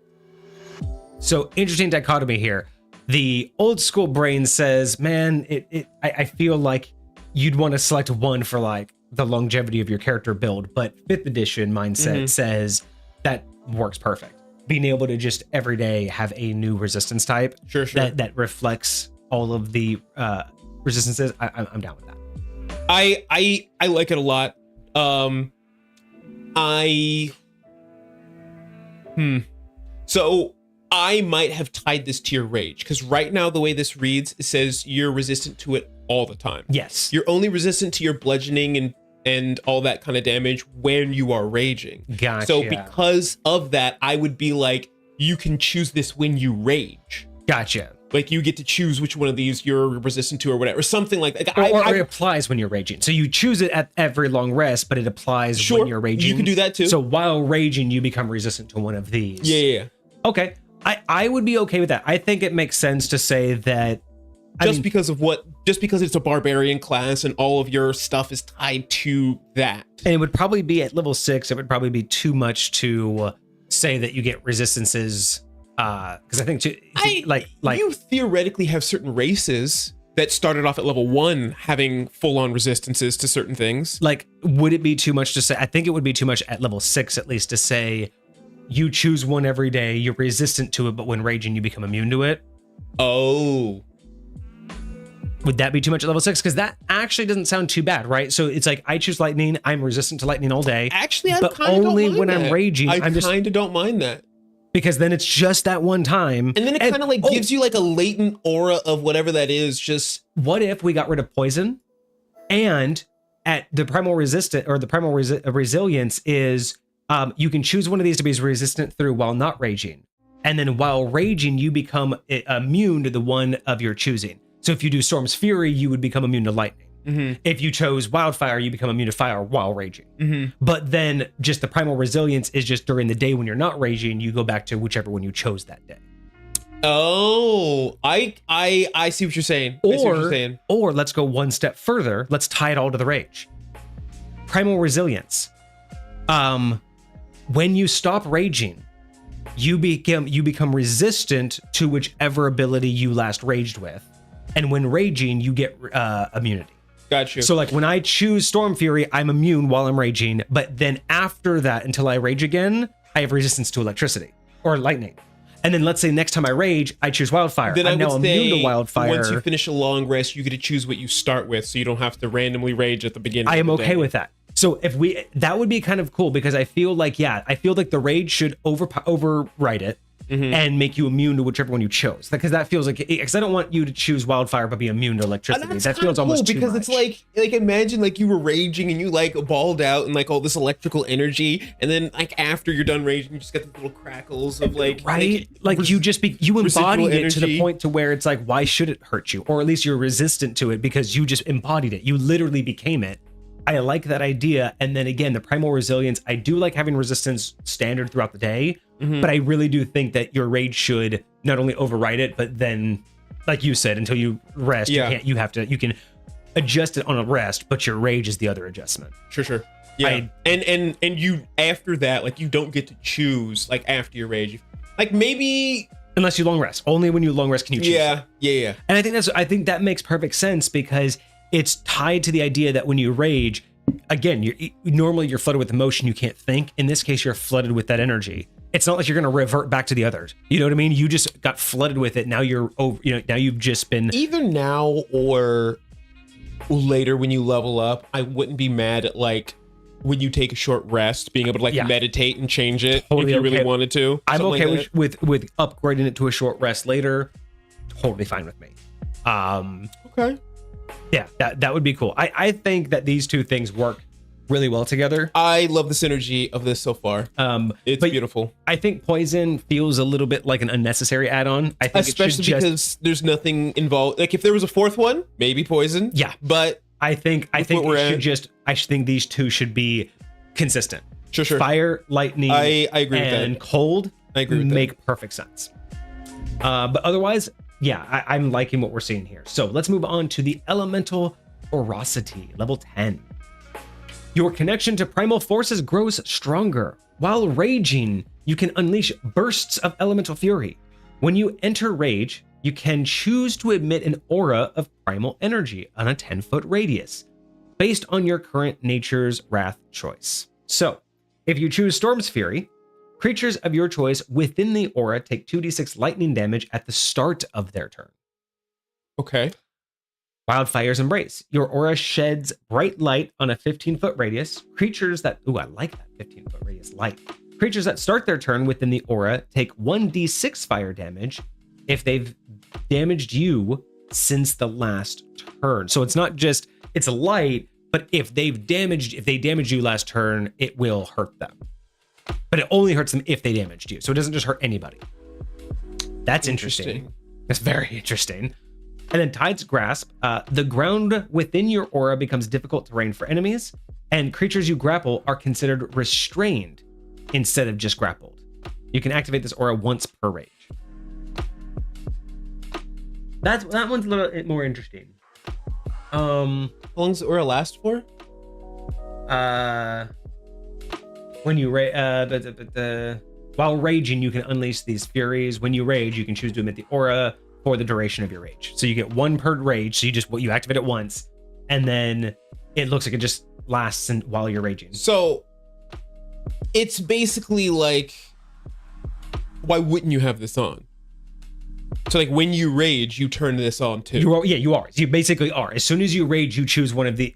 So interesting dichotomy here. The old school brain says, man, I feel like you'd want to select one for like the longevity of your character build, but 5th edition mindset says that works perfect. Being able to just every day have a new resistance type that reflects all of the resistances. I'm down with that. I like it a lot. So I might have tied this to your rage, because right now the way this reads, it says you're resistant to it all the time. Yes. You're only resistant to your bludgeoning and all that kind of damage when you are raging. Gotcha. So because of that, I would be like, you can choose this when you rage. Gotcha. Like you get to choose which one of these you're resistant to or whatever, something like that. Or it applies when you're raging. So you choose it at every long rest, but it applies when you're raging. You can do that too. So while raging, you become resistant to one of these. Yeah. Okay. I would be okay with that. I think it makes sense to say that because it's a barbarian class and all of your stuff is tied to that. And it would probably be at level 6, it would probably be too much to say that you get resistances. Because I think you theoretically have certain races that started off at level 1 having full-on resistances to certain things. Like, would it be too much to say? I think it would be too much at level 6 at least to say you choose one every day, you're resistant to it, but when raging you become immune to it. Oh. Would that be too much at level 6? Because that actually doesn't sound too bad, right? So it's like I choose lightning, I'm resistant to lightning all day. Actually, but only when that. I'm raging. I kind of don't mind that. Because then it's just that one time. And then it kind of like gives you like a latent aura of whatever that is. Just what if we got rid of poison and at the primal resistant or the primal resilience is you can choose one of these to be resistant through while not raging. And then while raging, you become immune to the one of your choosing. So if you do Storm's Fury, you would become immune to lightning. If you chose Wildfire, you become immune to fire while raging. But then just the primal resilience is just during the day when you're not raging, you go back to whichever one you chose that day. Oh, I see what you're saying. Or let's go one step further. Let's tie it all to the rage. Primal resilience. When you stop raging, you become resistant to whichever ability you last raged with. And when raging, you get immunity. Got you. So like when I choose Storm Fury, I'm immune while I'm raging. But then after that, until I rage again, I have resistance to electricity or lightning. And then let's say next time I rage, I choose Wildfire. Then I'm now immune to Wildfire. Once you finish a long rest, you get to choose what you start with, so you don't have to randomly rage at the beginning. I am okay with that. So that would be kind of cool because I feel like the rage should override it. And make you immune to whichever one you chose, because that feels like, because I don't want you to choose Wildfire but be immune to electricity. That feels almost too because much. It's like imagine like you were raging and you like balled out and like all this electrical energy, and then like after you're done raging, you just get the little crackles of like you embodied it to the point to where it's like, why should it hurt you? Or at least you're resistant to it because you just embodied it. You literally became it. I like that idea. And then again, the primal resilience, I do like having resistance standard throughout the day, but I really do think that your rage should not only override it, but then, like you said, until you rest, you can adjust it on a rest, but your rage is the other adjustment. Sure. Yeah. And you, after that, like you don't get to choose like after your rage, like maybe unless you long rest. Only when you long rest can you choose. Yeah. And I think that makes perfect sense because it's tied to the idea that when you rage, again, normally you're flooded with emotion, you can't think. In this case, you're flooded with that energy. It's not like you're going to revert back to the others. You know what I mean? You just got flooded with it. Now you're over. Now you've just been either now or later when you level up. I wouldn't be mad at like when you take a short rest, being able to like meditate and change it if you really wanted to. I'm okay with upgrading it to a short rest later. Totally fine with me. Okay. Yeah, that would be cool. I think that these two things work really well together. I love the synergy of this so far. It's beautiful. I think poison feels a little bit like an unnecessary add-on. I think especially because there's nothing involved. Like if there was a fourth one, maybe poison. Yeah, but I think these two should be consistent. Sure. Fire, lightning, I agree with that. And cold. I agree with that. Make perfect sense. But otherwise, yeah, I'm liking what we're seeing here. So let's move on to the elemental ferocity, level 10. Your connection to primal forces grows stronger. While raging, you can unleash bursts of elemental fury. When you enter rage, you can choose to emit an aura of primal energy on a 10-foot radius, based on your current Nature's Wrath choice. So, if you choose Storm's Fury, creatures of your choice within the aura take 2d6 lightning damage at the start of their turn. Okay. Wildfire's Embrace. Your aura sheds bright light on a 15-foot radius. Creatures that... Ooh, I like that 15-foot radius light. Creatures that start their turn within the aura take 1d6 fire damage if they've damaged you since the last turn. So it's not just... It's light, but if they damaged you last turn, it will hurt them. But it only hurts them if they damaged you. So it doesn't just hurt anybody. That's interesting. That's very interesting. And then Tide's Grasp, the ground within your aura becomes difficult terrain for enemies, and creatures you grapple are considered restrained instead of just grappled. You can activate this aura once per rage. That one's a little bit more interesting. How long does the aura last for? When you while raging, you can unleash these furies. When you rage, you can choose to emit the aura for the duration of your rage. So you get one per rage. So you activate it once, and then it looks like it just lasts while you're raging. So it's basically like, why wouldn't you have this on? So like when you rage, you turn this on too. You are. You basically are. As soon as you rage, you choose one of the.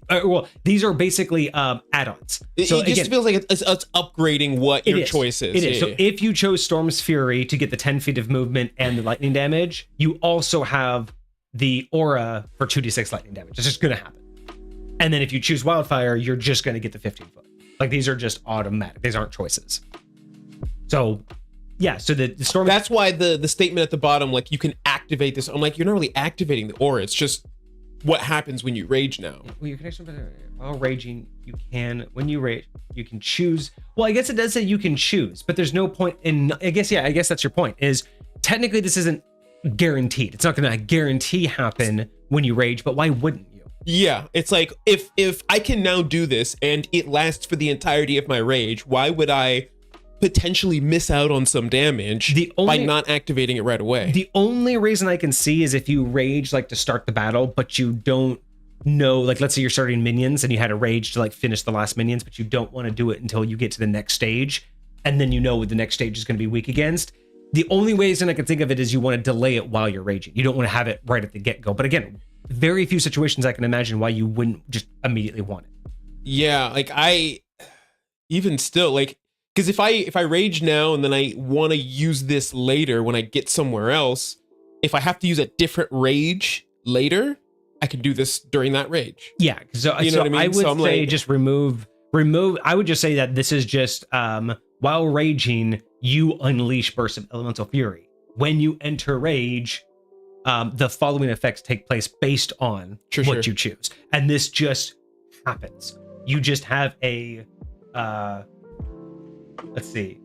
These are basically add-ons. So it just feels like it's upgrading what your choice is. It is. So if you chose Storm's Fury to get the 10 feet of movement and the lightning damage, you also have the aura for 2d6 lightning damage. It's just going to happen. And then if you choose Wildfire, you're just going to get the 15 foot. Like these are just automatic. These aren't choices. So. Yeah, so the storm. That's why the statement at the bottom, like you can activate this. I'm like, you're not really activating the aura. It's just what happens when you rage now. Well, your connection while raging, when you rage, you can choose. Well, I guess it does say you can choose, but there's no point in. I guess that's your point. Is technically this isn't guaranteed. It's not going to guarantee happen when you rage, but why wouldn't you? Yeah, it's like if I can now do this and it lasts for the entirety of my rage, why would I potentially miss out on some damage by not activating it right away? The only reason I can see is if you rage like to start the battle, but you don't know, like let's say you're starting minions and you had a rage to like finish the last minions, but you don't want to do it until you get to the next stage, and then you know what the next stage is going to be weak against. The only reason I can think of it is you want to delay it while you're raging. You don't want to have it right at the get-go. But again, very few situations I can imagine why you wouldn't just immediately want it. Yeah, like even still, like, because if I rage now and then I want to use this later when I get somewhere else, if I have to use a different rage later, I can do this during that rage. Yeah, so you know what I mean? I would say just remove. I would just say that this is just while raging, you unleash bursts of elemental fury. When you enter rage, the following effects take place based on what you choose, and this just happens. You just have a. Let's see,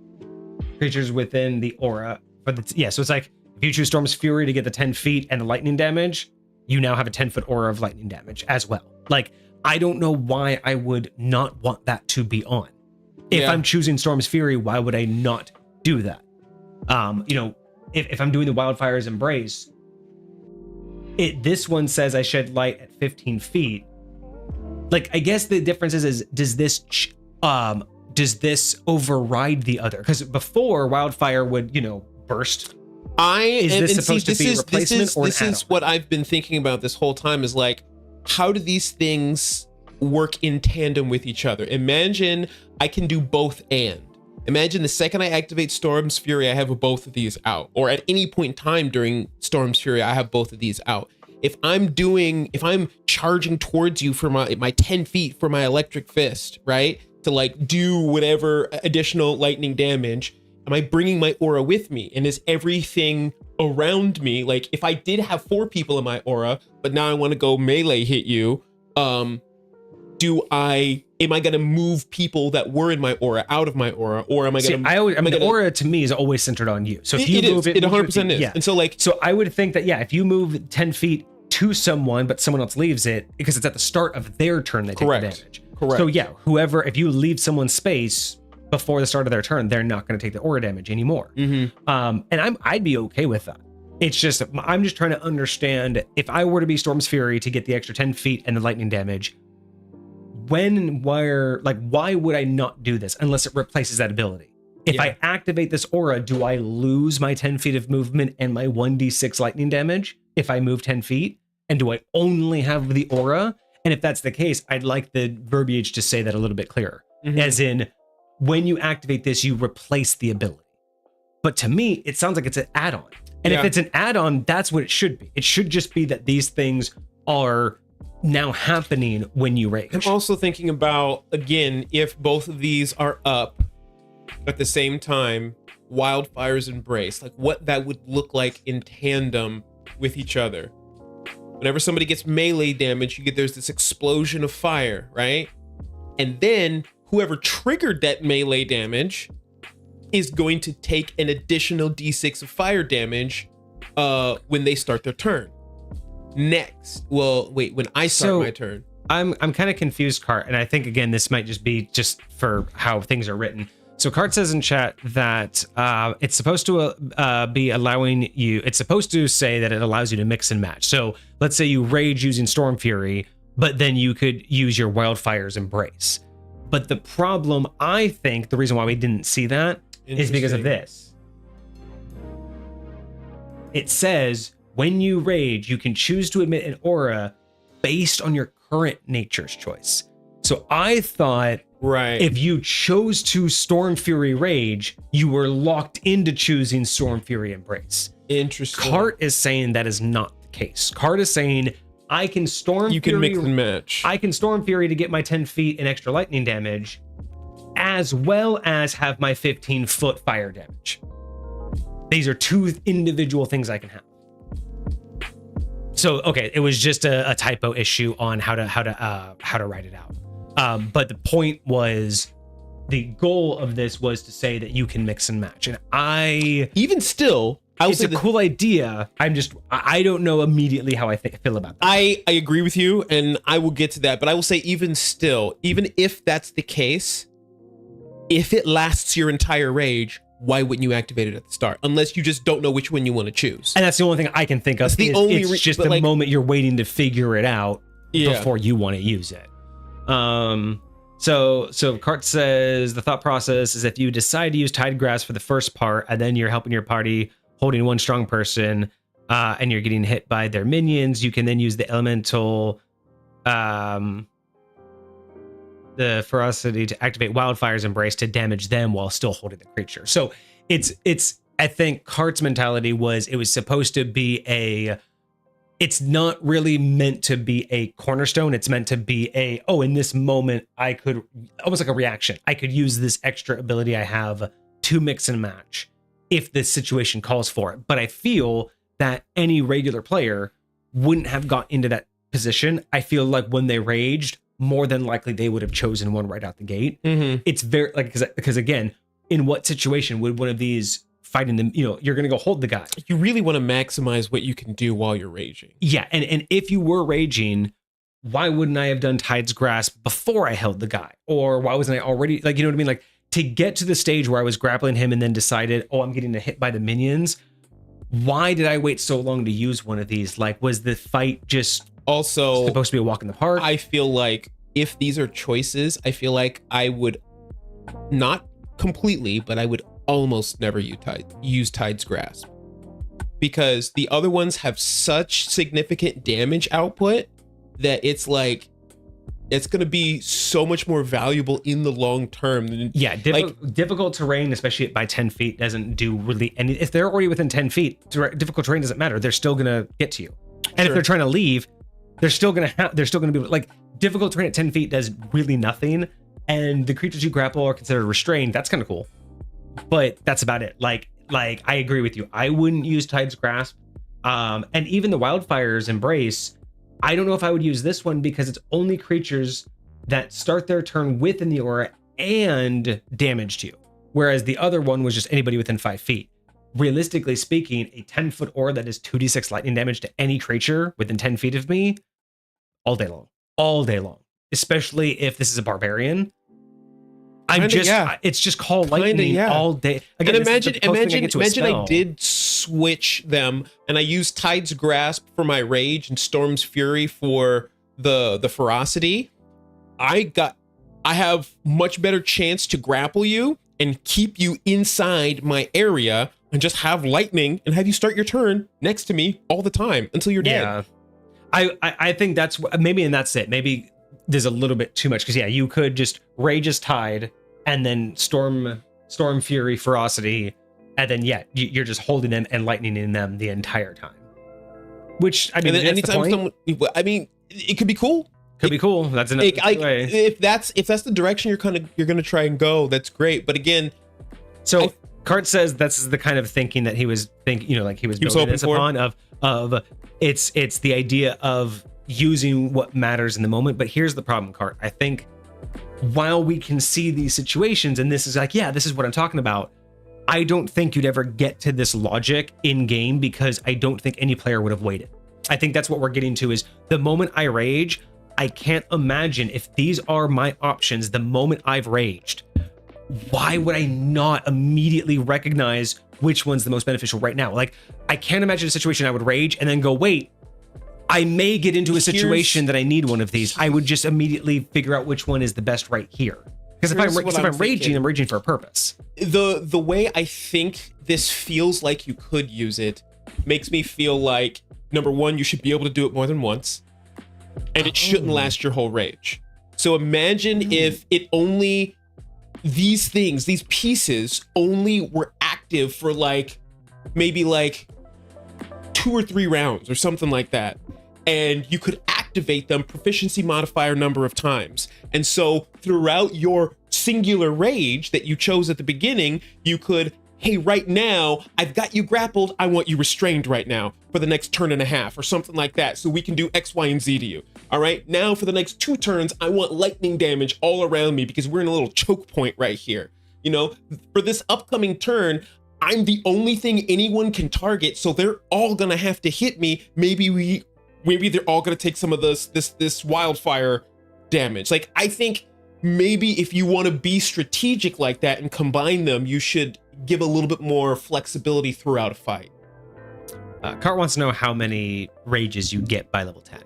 creatures within the aura for the so it's like if you choose Storm's Fury to get the 10 feet and the lightning damage, you now have a 10-foot aura of lightning damage as well. Like, I don't know why I would not want that to be on. If I'm choosing Storm's Fury, why would I not do that? If I'm doing the Wildfire's Embrace, this one says I shed light at 15 feet. Like, I guess the difference is does this override the other? Because before, Wildfire would, burst. This is what I've been thinking about this whole time, is like, how do these things work in tandem with each other? Imagine I can do both and. Imagine the second I activate Storm's Fury, I have both of these out. Or at any point in time during Storm's Fury, I have both of these out. If I'm charging towards you for my 10 feet for my electric fist, right? To like do whatever additional lightning damage, am I bringing my aura with me? And is everything around me, like if I did have 4 people in my aura, but now I want to go melee hit you, am I gonna move people that were in my aura out of my aura, or am I gonna? The aura to me is always centered on you. So if you move it 100% is. Yeah. And so I would think that if you move 10 feet to someone, but someone else leaves it because it's at the start of their turn, they take the damage. Correct. So if you leave someone's space before the start of their turn, they're not going to take the aura damage anymore. Mm-hmm. And I'd be okay with that. It's just, I'm just trying to understand, if I were to be Storm's Fury to get the extra 10 feet and the lightning damage, when and where, like, why would I not do this unless it replaces that ability? If I activate this aura, do I lose my 10 feet of movement and my 1d6 lightning damage if I move 10 feet? And do I only have the aura? And if that's the case, I'd like the verbiage to say that a little bit clearer. As in, when you activate this, you replace the ability. But to me, it sounds like it's an add-on. And if it's an add-on, that's what it should be. It should just be that these things are now happening when you rage. I'm also thinking about, again, if both of these are up at the same time, Wildfire's Embrace, like what that would look like in tandem with each other. Whenever somebody gets melee damage, there's this explosion of fire, right? And then whoever triggered that melee damage is going to take an additional d6 of fire damage when they start their turn. Next, when I start my turn. I'm kind of confused, Cart, and I think again this might just be just for how things are written. So Cart says in chat that it's supposed to be allowing you. It's supposed to say that it allows you to mix and match. So let's say you rage using Storm Fury, but then you could use your Wildfire's Embrace. But the problem, I think, the reason why we didn't see that is because of this. It says when you rage, you can choose to emit an aura based on your current nature's choice. So I thought, if you chose to Storm Fury Rage, you were locked into choosing Storm Fury Embrace. Interesting. Cart is saying that is not the case. Cart is saying, I can Storm Fury. You can mix and match. I can Storm Fury to get my 10 feet and extra lightning damage, as well as have my 15-foot fire damage. These are two individual things I can have. So, okay, it was just a typo issue on how to write it out. But the point was, the goal of this was to say that you can mix and match. And it's a cool idea. I don't know immediately how I feel about that. I agree with you, and I will get to that. But I will say, even if that's the case, if it lasts your entire rage, why wouldn't you activate it at the start? Unless you just don't know which one you want to choose. And that's the only thing I can think of. It's just the moment you're waiting to figure it out before you want to use it. So Cart says the thought process is if you decide to use Tide Grasp for the first part, and then you're helping your party holding one strong person, and you're getting hit by their minions, you can then use the elemental, the ferocity to activate Wildfire's Embrace to damage them while still holding the creature. So it's I think Cart's mentality was, it was supposed to be it's not really meant to be a cornerstone. It's meant to be in this moment, I could, almost like a reaction. I could use this extra ability I have to mix and match if the situation calls for it. But I feel that any regular player wouldn't have got into that position. I feel like when they raged, more than likely they would have chosen one right out the gate. It's very, like, because again, in what situation would one of these fighting them, you're going to go hold the guy. You really want to maximize what you can do while you're raging. Yeah, and if you were raging, why wouldn't I have done Tide's Grasp before I held the guy? Or why wasn't I already, like, you know what I mean? Like, to get to the stage where I was grappling him and then decided, I'm getting hit by the minions, why did I wait so long to use one of these? Like, was the fight just also supposed to be a walk in the park? I feel like if these are choices, I feel like I would, not completely, but I would almost never use Tide's Grasp, because the other ones have such significant damage output that it's like, it's going to be so much more valuable in the long term than, difficult terrain, especially by 10 feet, doesn't do really any. If they're already within 10 feet, difficult terrain doesn't matter. They're still going to get to you. And if they're trying to leave, they're still going to be like, difficult terrain at 10 feet does really nothing. And the creatures you grapple are considered restrained. That's kind of cool. But that's about it. Like I agree with you. I wouldn't use Tide's Grasp. And even the Wildfire's Embrace, I don't know if I would use this one because it's only creatures that start their turn within the aura and damaged you. Whereas the other one was just anybody within 5 feet. Realistically speaking, a 10-foot aura that is 2d6 lightning damage to any creature within 10 feet of me, all day long. Especially if this is a barbarian. It's just call lightning all day. Again, and imagine I did switch them, and I use Tide's Grasp for my rage and Storm's Fury for the ferocity, I have much better chance to grapple you and keep you inside my area and just have lightning and have you start your turn next to me all the time until you're dead. Yeah. I think that's maybe, and that's it. Maybe there's a little bit too much because you could just Rage as Tide and then Storm Fury, Ferocity, and then you're just holding them and lightning them the entire time. Which I mean, and then anytime someone, it could be cool. Could be cool. That's another way. If that's the direction you're gonna try and go, that's great. But again, so Cart says that's the kind of thinking that he was building this upon of it's the idea of using what matters in the moment. But here's the problem, Cart. I think while we can see these situations, and this is this is what I'm talking about, I don't think you'd ever get to this logic in game because I don't think any player would have waited. I think that's what we're getting to is the moment I rage, I can't imagine if these are my options the moment I've raged, why would I not immediately recognize which one's the most beneficial right now? Like, I can't imagine a situation I would rage and then go, wait, I may get into a situation that I need one of these. I would just immediately figure out which one is the best right here. Because if I'm raging, I'm raging for a purpose. The way I think this feels like you could use it makes me feel like, number one, you should be able to do it more than once, and it shouldn't last your whole rage. So imagine if it only, these pieces only were active for maybe 2 or 3 rounds or something like that. And you could activate them proficiency modifier number of times. And so throughout your singular rage that you chose at the beginning, you could, hey, right now, I've got you grappled. I want you restrained right now for the next turn and a half or something like that. So we can do X, Y, and Z to you. All right. Now for the next 2 turns, I want lightning damage all around me because we're in a little choke point right here. For this upcoming turn, I'm the only thing anyone can target. So they're all going to have to hit me. Maybe they're all going to take some of this wildfire damage. I think maybe if you want to be strategic like that and combine them, you should give a little bit more flexibility throughout a fight. Cart wants to know how many rages you get by level 10.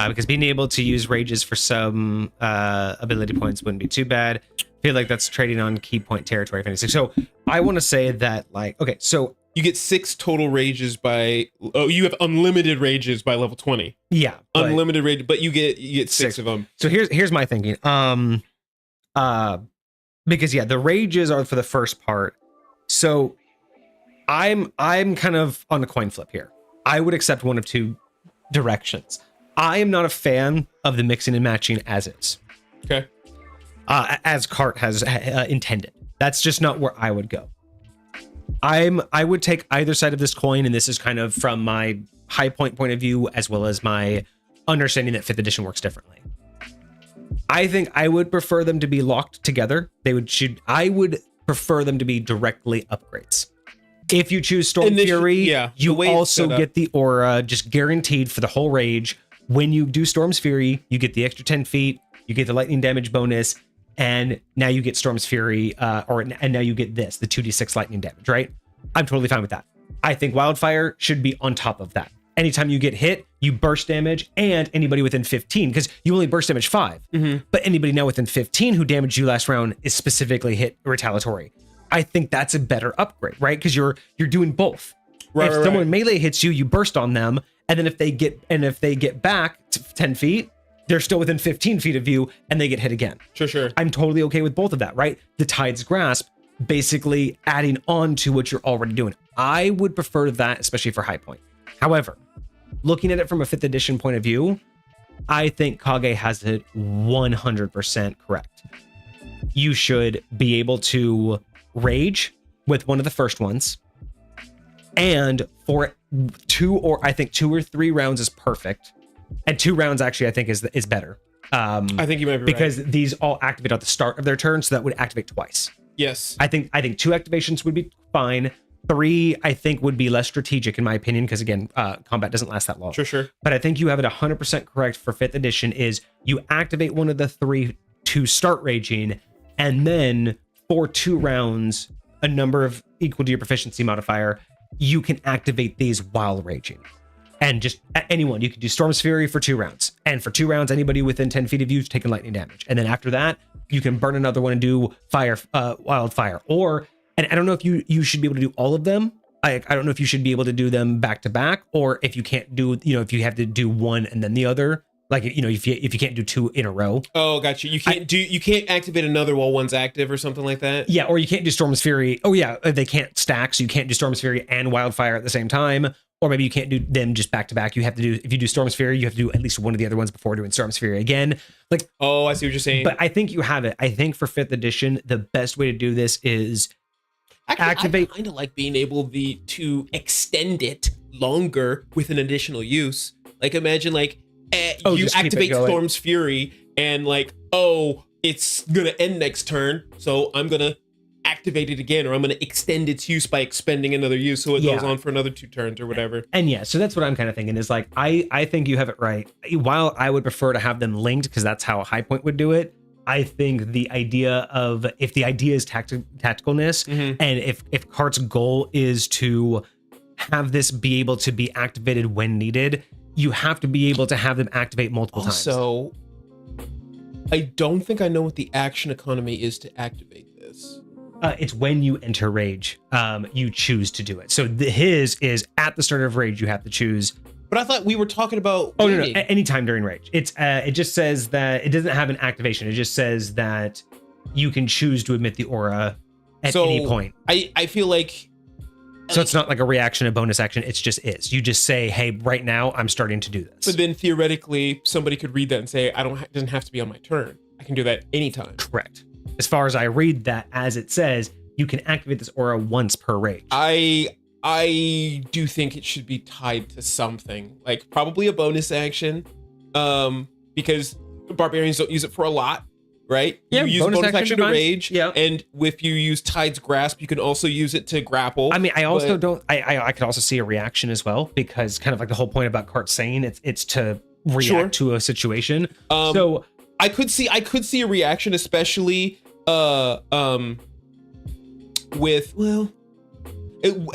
Because being able to use rages for some ability points wouldn't be too bad. I feel like that's trading on key point territory. So I want to say that so you get 6 total rages you have unlimited rages by level 20. Yeah. Unlimited rage, but you get 6 of them. So here's my thinking. Because the rages are for the first part. So I'm kind of on a coin flip here. I would accept one of 2 directions. I am not a fan of the mixing and matching as is. Okay. As Cart has intended. That's just not where I would go. I would take either side of this coin, and this is kind of from my high point of view, as well as my understanding that 5th edition works differently. I think I would prefer them to be locked together. I would prefer them to be directly upgrades. If you choose Storm Fury, you also get the aura just guaranteed for the whole rage. When you do Storm's Fury, you get the extra 10 feet, you get the lightning damage bonus, and now you get Storm's Fury, and now you get the 2d6 lightning damage, right? I'm totally fine with that. I think Wildfire should be on top of that. Anytime you get hit, you burst damage, and anybody within 15, because you only burst damage 5. Mm-hmm. But anybody now within 15 who damaged you last round is specifically hit retaliatory. I think that's a better upgrade, right? Because you're doing both. If someone melee hits you, you burst on them, and then if they get back to 10 feet, they're still within 15 feet of you, and they get hit again. Sure. I'm totally okay with both of that, right? The Tide's Grasp, basically adding on to what you're already doing. I would prefer that, especially for high point. However, looking at it from a 5th edition point of view, I think Kage has it 100% correct. You should be able to rage with one of the first ones, and for 2 or 3 rounds is perfect, and 2 rounds actually I think is better. I think you might be because these all activate at the start of their turn, so that would activate twice. Yes, I think 2 activations would be fine. 3 I think would be less strategic in my opinion, because again, combat doesn't last that long. Sure. But I think you have it 100% correct for 5th edition. Is you activate one of the 3 to start raging, and then for 2 rounds, a number of equal to your proficiency modifier, you can activate these while raging. And just anyone, you can do Storm's Fury for 2 rounds. And for 2 rounds, anybody within 10 feet of you is taking lightning damage. And then after that, you can burn another one and do wildfire. Or, and I don't know if you should be able to do all of them. I don't know if you should be able to do them back to back, or if you can't do, if you have to do one and then the other. Like, if you can't do 2 in a row. Oh, gotcha. You can't activate another while one's active or something like that? Yeah, or you can't do Storm's Fury. Oh yeah, they can't stack, so you can't do Storm's Fury and Wildfire at the same time. Or maybe you can't do them just back to back. You have to do, if you do Storm's Fury, you have to do at least one of the other ones before doing Storm's Fury again. Like, oh, I see what you're saying. But I think you have it. I think for 5th edition, the best way to do this is activate. I kind of like being able to extend it longer with an additional use. Like, imagine you activate Storm's Fury and it's gonna end next turn, so I'm gonna activate it again, or I'm gonna extend its use by expending another use, so it goes on for another 2 turns or whatever. And yeah, so that's what I'm kind of thinking is like, I think you have it right. While I would prefer to have them linked because that's how a High Point would do it, I think the idea of, if the idea is tacticalness, and if Kart's goal is to have this be able to be activated when needed, you have to be able to have them activate multiple times. So I don't think I know what the action economy is to activate this. It's when you enter rage, you choose to do it. So his is at the start of rage, you have to choose. But I thought we were talking about waiting. No, anytime during rage. It just says that it doesn't have an activation. It just says that you can choose to emit the aura at any point. I feel like, so it's not like a reaction, a bonus action. It's just is. You just say, hey, right now I'm starting to do this. But then theoretically, somebody could read that and say, it doesn't have to be on my turn. I can do that anytime. Correct. As far as I read that, as it says, you can activate this aura once per rage. I do think it should be tied to something, like probably a bonus action, because barbarians don't use it for a lot. Right? Yeah, you use bonus action to rage. Yeah. And if you use Tide's Grasp, you can also use it to grapple. I mean, I also don't, I could also see a reaction as well, because kind of like the whole point about Kart saying it's to react to a situation. So I could see a reaction, especially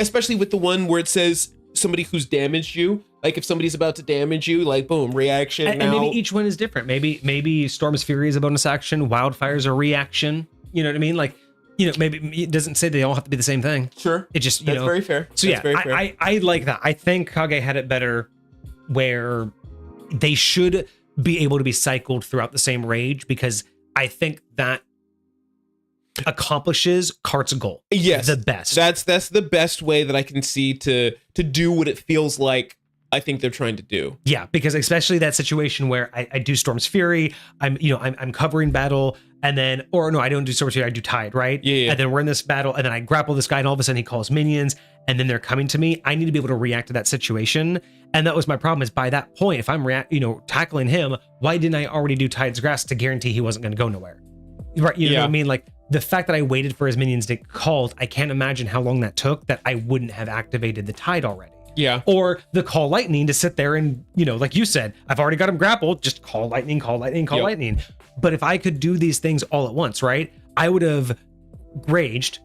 especially with the one where it says somebody who's damaged you. Like if somebody's about to damage you, like boom, reaction. And maybe each one is different. Maybe Storm's Fury is a bonus action, Wildfire's a reaction. You know what I mean? Like, maybe it doesn't say they all have to be the same thing. Sure. It just, that's very fair. So that's very fair. I like that. I think Kage had it better where they should be able to be cycled throughout the same rage, because I think that accomplishes Kart's goal. Yes. The best. That's the best way that I can see to do what it feels like I think they're trying to do. Yeah, because especially that situation where I do Storm's Fury, I'm covering battle, and then, or no, I don't do Storm's Fury, I do Tide, right? Yeah. And then we're in this battle, and then I grapple this guy, and all of a sudden he calls minions, and then they're coming to me. I need to be able to react to that situation. And that was my problem, is by that point, if I'm tackling him, why didn't I already do Tide's Grasp to guarantee he wasn't going to go nowhere? Right? You know what I mean? Like, the fact that I waited for his minions to call, I can't imagine how long that took that I wouldn't have activated the Tide already. Yeah. Or the call lightning to sit there and, like you said, I've already got him grappled, just call lightning, call lightning, call lightning. But if I could do these things all at once, right, I would have raged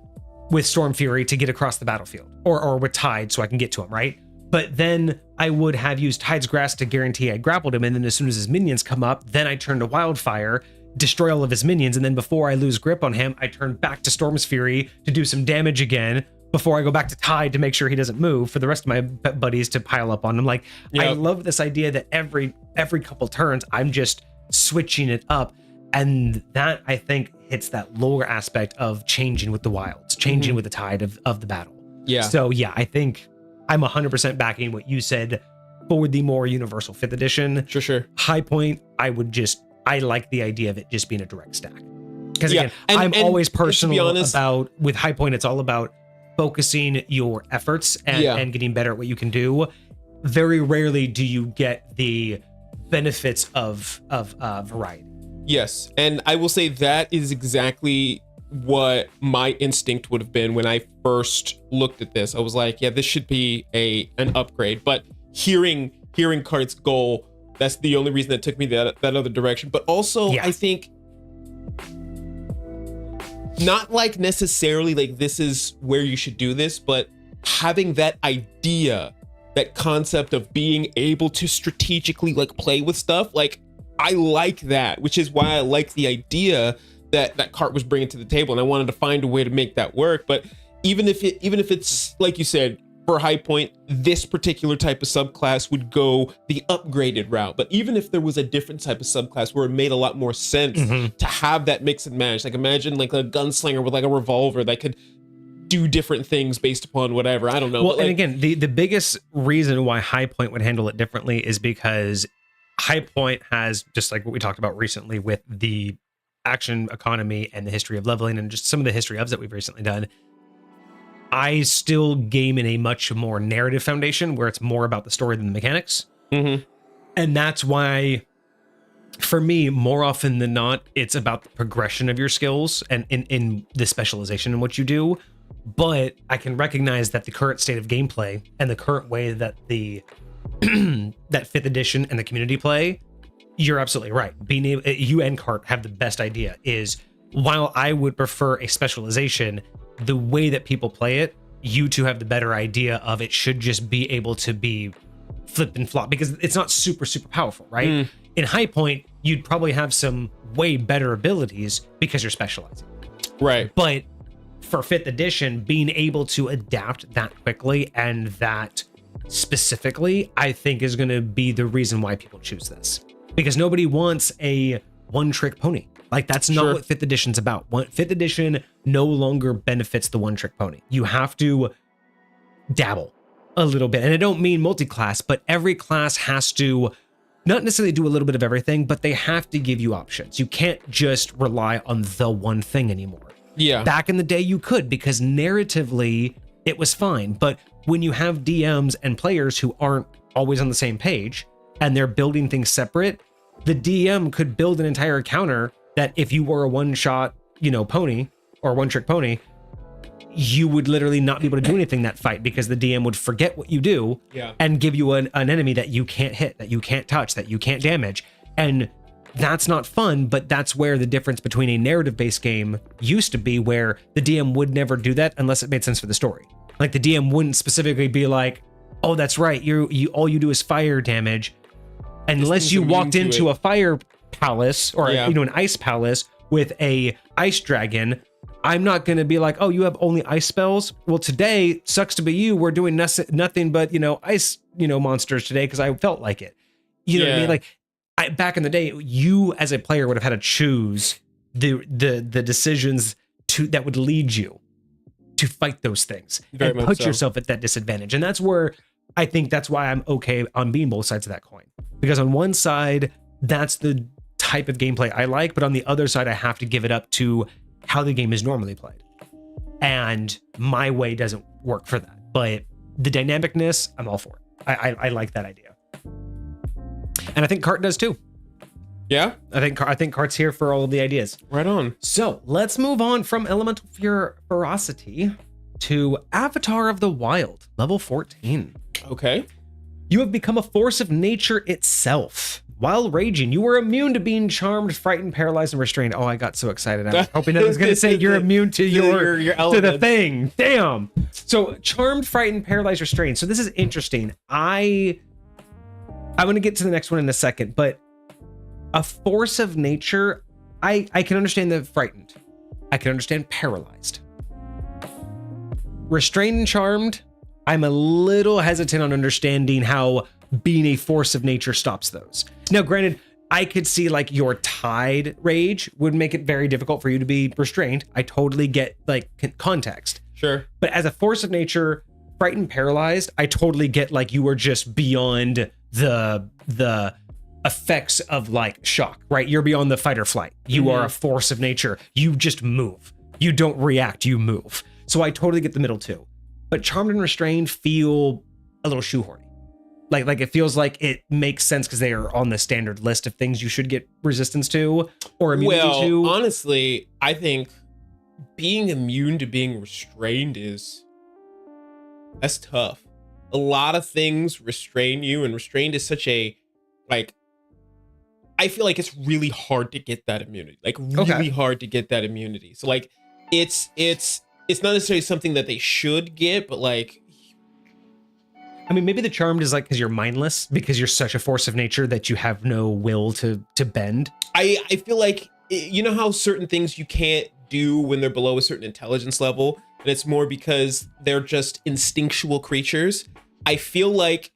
with Storm Fury to get across the battlefield, or with Tide so I can get to him, right? But then I would have used Tide's Grasp to guarantee I grappled him, and then as soon as his minions come up, then I turn to Wildfire, destroy all of his minions, and then before I lose grip on him, I turn back to Storm's Fury to do some damage again, before I go back to Tide to make sure he doesn't move, for the rest of my buddies to pile up on him. Like, I love this idea that every couple turns, I'm just switching it up. And that, I think, hits that lower aspect of changing with the wilds, changing with the tide of the battle. Yeah. So yeah, I think I'm 100% backing what you said for the more universal 5th edition. Sure. High Point, I like the idea of it just being a direct stack. Because again, I'm always personal about, with High Point, it's all about focusing your efforts and getting better at what you can do. Very rarely do you get the benefits of variety. Yes, and I will say that is exactly what my instinct would have been when I first looked at this. I was like, yeah, this should be an upgrade. But hearing Kart's goal, that's the only reason that took me that other direction. But also, I think, not like necessarily like this is where you should do this, but having that idea, that concept of being able to strategically like play with stuff, like I like that, which is why I like the idea that Cart was bringing to the table, and I wanted to find a way to make that work. But even if it's like you said, for High Point, this particular type of subclass would go the upgraded route. But even if there was a different type of subclass where it made a lot more sense to have that mix and match, like imagine like a gunslinger with like a revolver that could do different things based upon whatever. I don't know. Well, like, and again, the biggest reason why High Point would handle it differently is because High Point has, just like what we talked about recently with the action economy and the history of leveling and just some of the history ofs that we've recently done, I still game in a much more narrative foundation where it's more about the story than the mechanics. And that's why, for me, more often than not, it's about the progression of your skills and in the specialization in what you do. But I can recognize that the current state of gameplay and the current way that the that 5th edition and the community play, you're absolutely right. Being able, you and Cart have the best idea, is while I would prefer a specialization, the way that people play it, you two have the better idea of it should just be able to be flipped and flop because it's not super powerful, right? In High Point, you'd probably have some way better abilities because you're specializing. right. But for 5th edition, being able to adapt that quickly and that specifically, I think is going to be the reason why people choose this. Because nobody wants a one-trick pony. Like, that's not what 5th edition's about. 5th edition no longer benefits the one-trick pony. You have to dabble a little bit. And I don't mean multi-class, but every class has to not necessarily do a little bit of everything, but they have to give you options. You can't just rely on the one thing anymore. Yeah. Back in the day, you could, because narratively, it was fine. But when you have DMs and players who aren't always on the same page, and they're building things separate, the DM could build an entire counter that if you were a one-shot, pony or one-trick pony, you would literally not be able to do anything that fight because the DM would forget what you do and give you an enemy that you can't hit, that you can't touch, that you can't damage. And that's not fun, but that's where the difference between a narrative-based game used to be, where the DM would never do that unless it made sense for the story. Like, the DM wouldn't specifically be like, oh, that's right, you all you do is fire damage. Unless you walked into a fire palace or an ice palace with a ice dragon, I'm not going to be like, oh, you have only ice spells. Well, today sucks to be you. We're doing nothing but ice monsters today because I felt like it. You know what I mean? Like, back in the day, you as a player would have had to choose the decisions that would lead you to fight those things and put yourself at that disadvantage. And that's where I think that's why I'm okay on being both sides of that coin. Because on one side, that's the type of gameplay I like, but on the other side, I have to give it up to how the game is normally played. And my way doesn't work for that. But the dynamicness, I'm all for it. I like that idea. And I think Cart does too. Yeah? I think Cart's here for all of the ideas. Right on. So let's move on from Elemental Ferocity to Avatar of the Wild, level 14. Okay. You have become a force of nature itself. While raging, you were immune to being charmed, frightened, paralyzed, and restrained. Oh, I got so excited. I was hoping I was going to say you're immune to your to the thing. Damn. So charmed, frightened, paralyzed, restrained. So this is interesting. I'm going to get to the next one in a second, but a force of nature, I can understand the frightened. I can understand paralyzed. Restrained and charmed, I'm a little hesitant on understanding how being a force of nature stops those. Now, granted, I could see like your tide rage would make it very difficult for you to be restrained. I totally get like context. Sure. But as a force of nature, frightened, paralyzed, I totally get like you are just beyond the effects of like shock, right? You're beyond the fight or flight. You are a force of nature. You just move. You don't react, you move. So I totally get the middle too. But charmed and restrained feel a little shoehorny. Like it feels like it makes sense because they are on the standard list of things you should get resistance to or immunity to. Well, honestly, I think being immune to being restrained that's tough. A lot of things restrain you, and restrained is such a I feel like it's really hard to get that immunity. Hard to get that immunity. So like it's not necessarily something that they should get, but like I mean, maybe the charmed is like because you're mindless, because you're such a force of nature that you have no will to bend. I feel like, you know how certain things you can't do when they're below a certain intelligence level, and it's more because they're just instinctual creatures. I feel like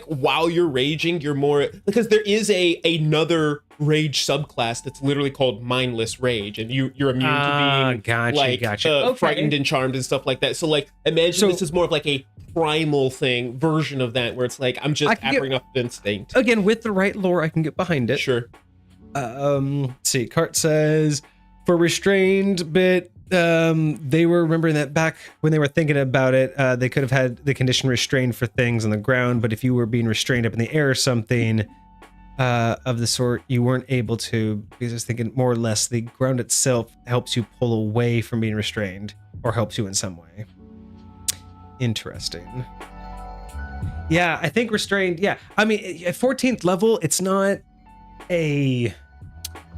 while you're raging, you're more, because there is another rage subclass that's literally called mindless rage, and you're immune to being Okay. frightened and charmed and stuff like that. So like, imagine this is more of like a primal thing version of that, where it's like I'm just acting up instinct. Again, with the right lore, I can get behind it. Sure. Let's see. Cart says for restrained bit, they were remembering that back when they were thinking about it, they could have had the condition restrained for things on the ground, but if you were being restrained up in the air or something of the sort, you weren't able to, because I was thinking more or less the ground itself helps you pull away from being restrained or helps you in some way. Interesting. Yeah, I think restrained. Yeah, I mean, at 14th level, it's not a,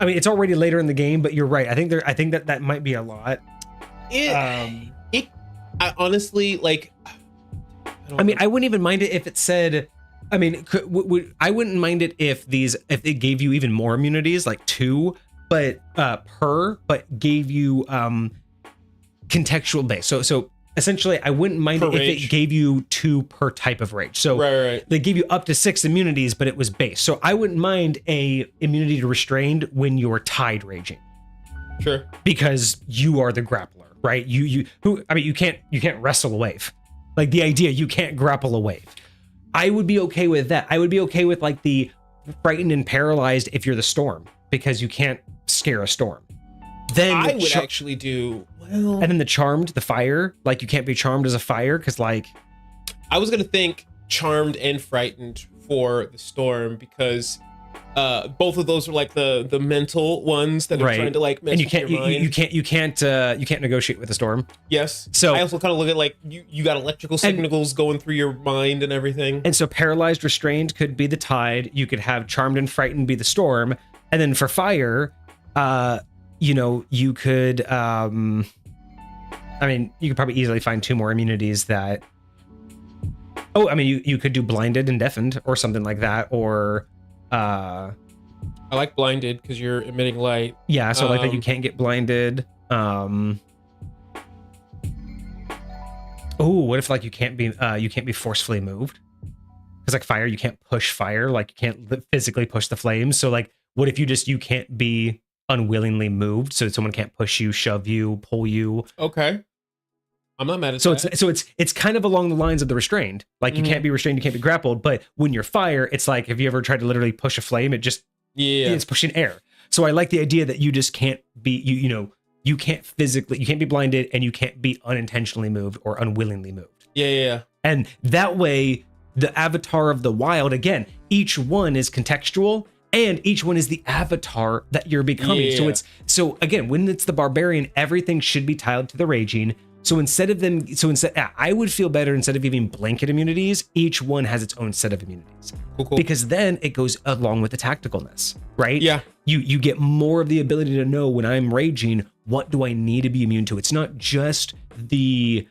I mean, it's already later in the game, but you're right. I think that might be a lot. I honestly, like, I mean, I wouldn't even mind it if it said, I mean, I wouldn't mind it if it gave you even more immunities, like 2, but but gave you contextual base. So essentially, I wouldn't mind it if it gave you 2 per type of rage. So they give you up to 6 immunities, but it was base. So I wouldn't mind a immunity to restrained when you're tied raging. Sure. Because you are the grappler, right? You can't wrestle a wave. Like the idea, you can't grapple a wave. I would be okay with that. I would be okay with like the frightened and paralyzed if you're the storm, because you can't scare a storm. Then I would actually do well. And then the charmed, the fire, like you can't be charmed as a fire, because like I was gonna think charmed and frightened for the storm, because both of those are like the mental ones that are trying to like mess and with your mind. you can't negotiate with the storm. Yes. So I also kind of look at like you got electrical signals going through your mind and everything. And so paralyzed, restrained could be the tide. You could have charmed and frightened be the storm, and then for fire, you could I mean, you could probably easily find 2 more immunities that, I mean, you could do blinded and deafened or something like that, or I like blinded because you're emitting light. Yeah, so like that you can't get blinded. What if like you can't be forcefully moved? Because like fire, you can't push fire, like you can't physically push the flames. So like, what if you can't be unwillingly moved, so that someone can't push you, shove you, pull you? Okay. I'm not mad at that. It's kind of along the lines of the restrained. Like you can't be restrained, you can't be grappled, but when you're fire, it's like, have you ever tried to literally push a flame? It's pushing air. So I like the idea that you just can't be, you can't be blinded, and you can't be unintentionally moved or unwillingly moved. Yeah. And that way, the avatar of the wild, again, each one is contextual, and each one is the avatar that you're becoming. Yeah. So again, when it's the barbarian, everything should be tied to the raging. So instead, I would feel better instead of giving blanket immunities, each one has its own set of immunities. Cool. Because then it goes along with the tacticalness, right? Yeah. You get more of the ability to know when I'm raging, what do I need to be immune to? It's not just the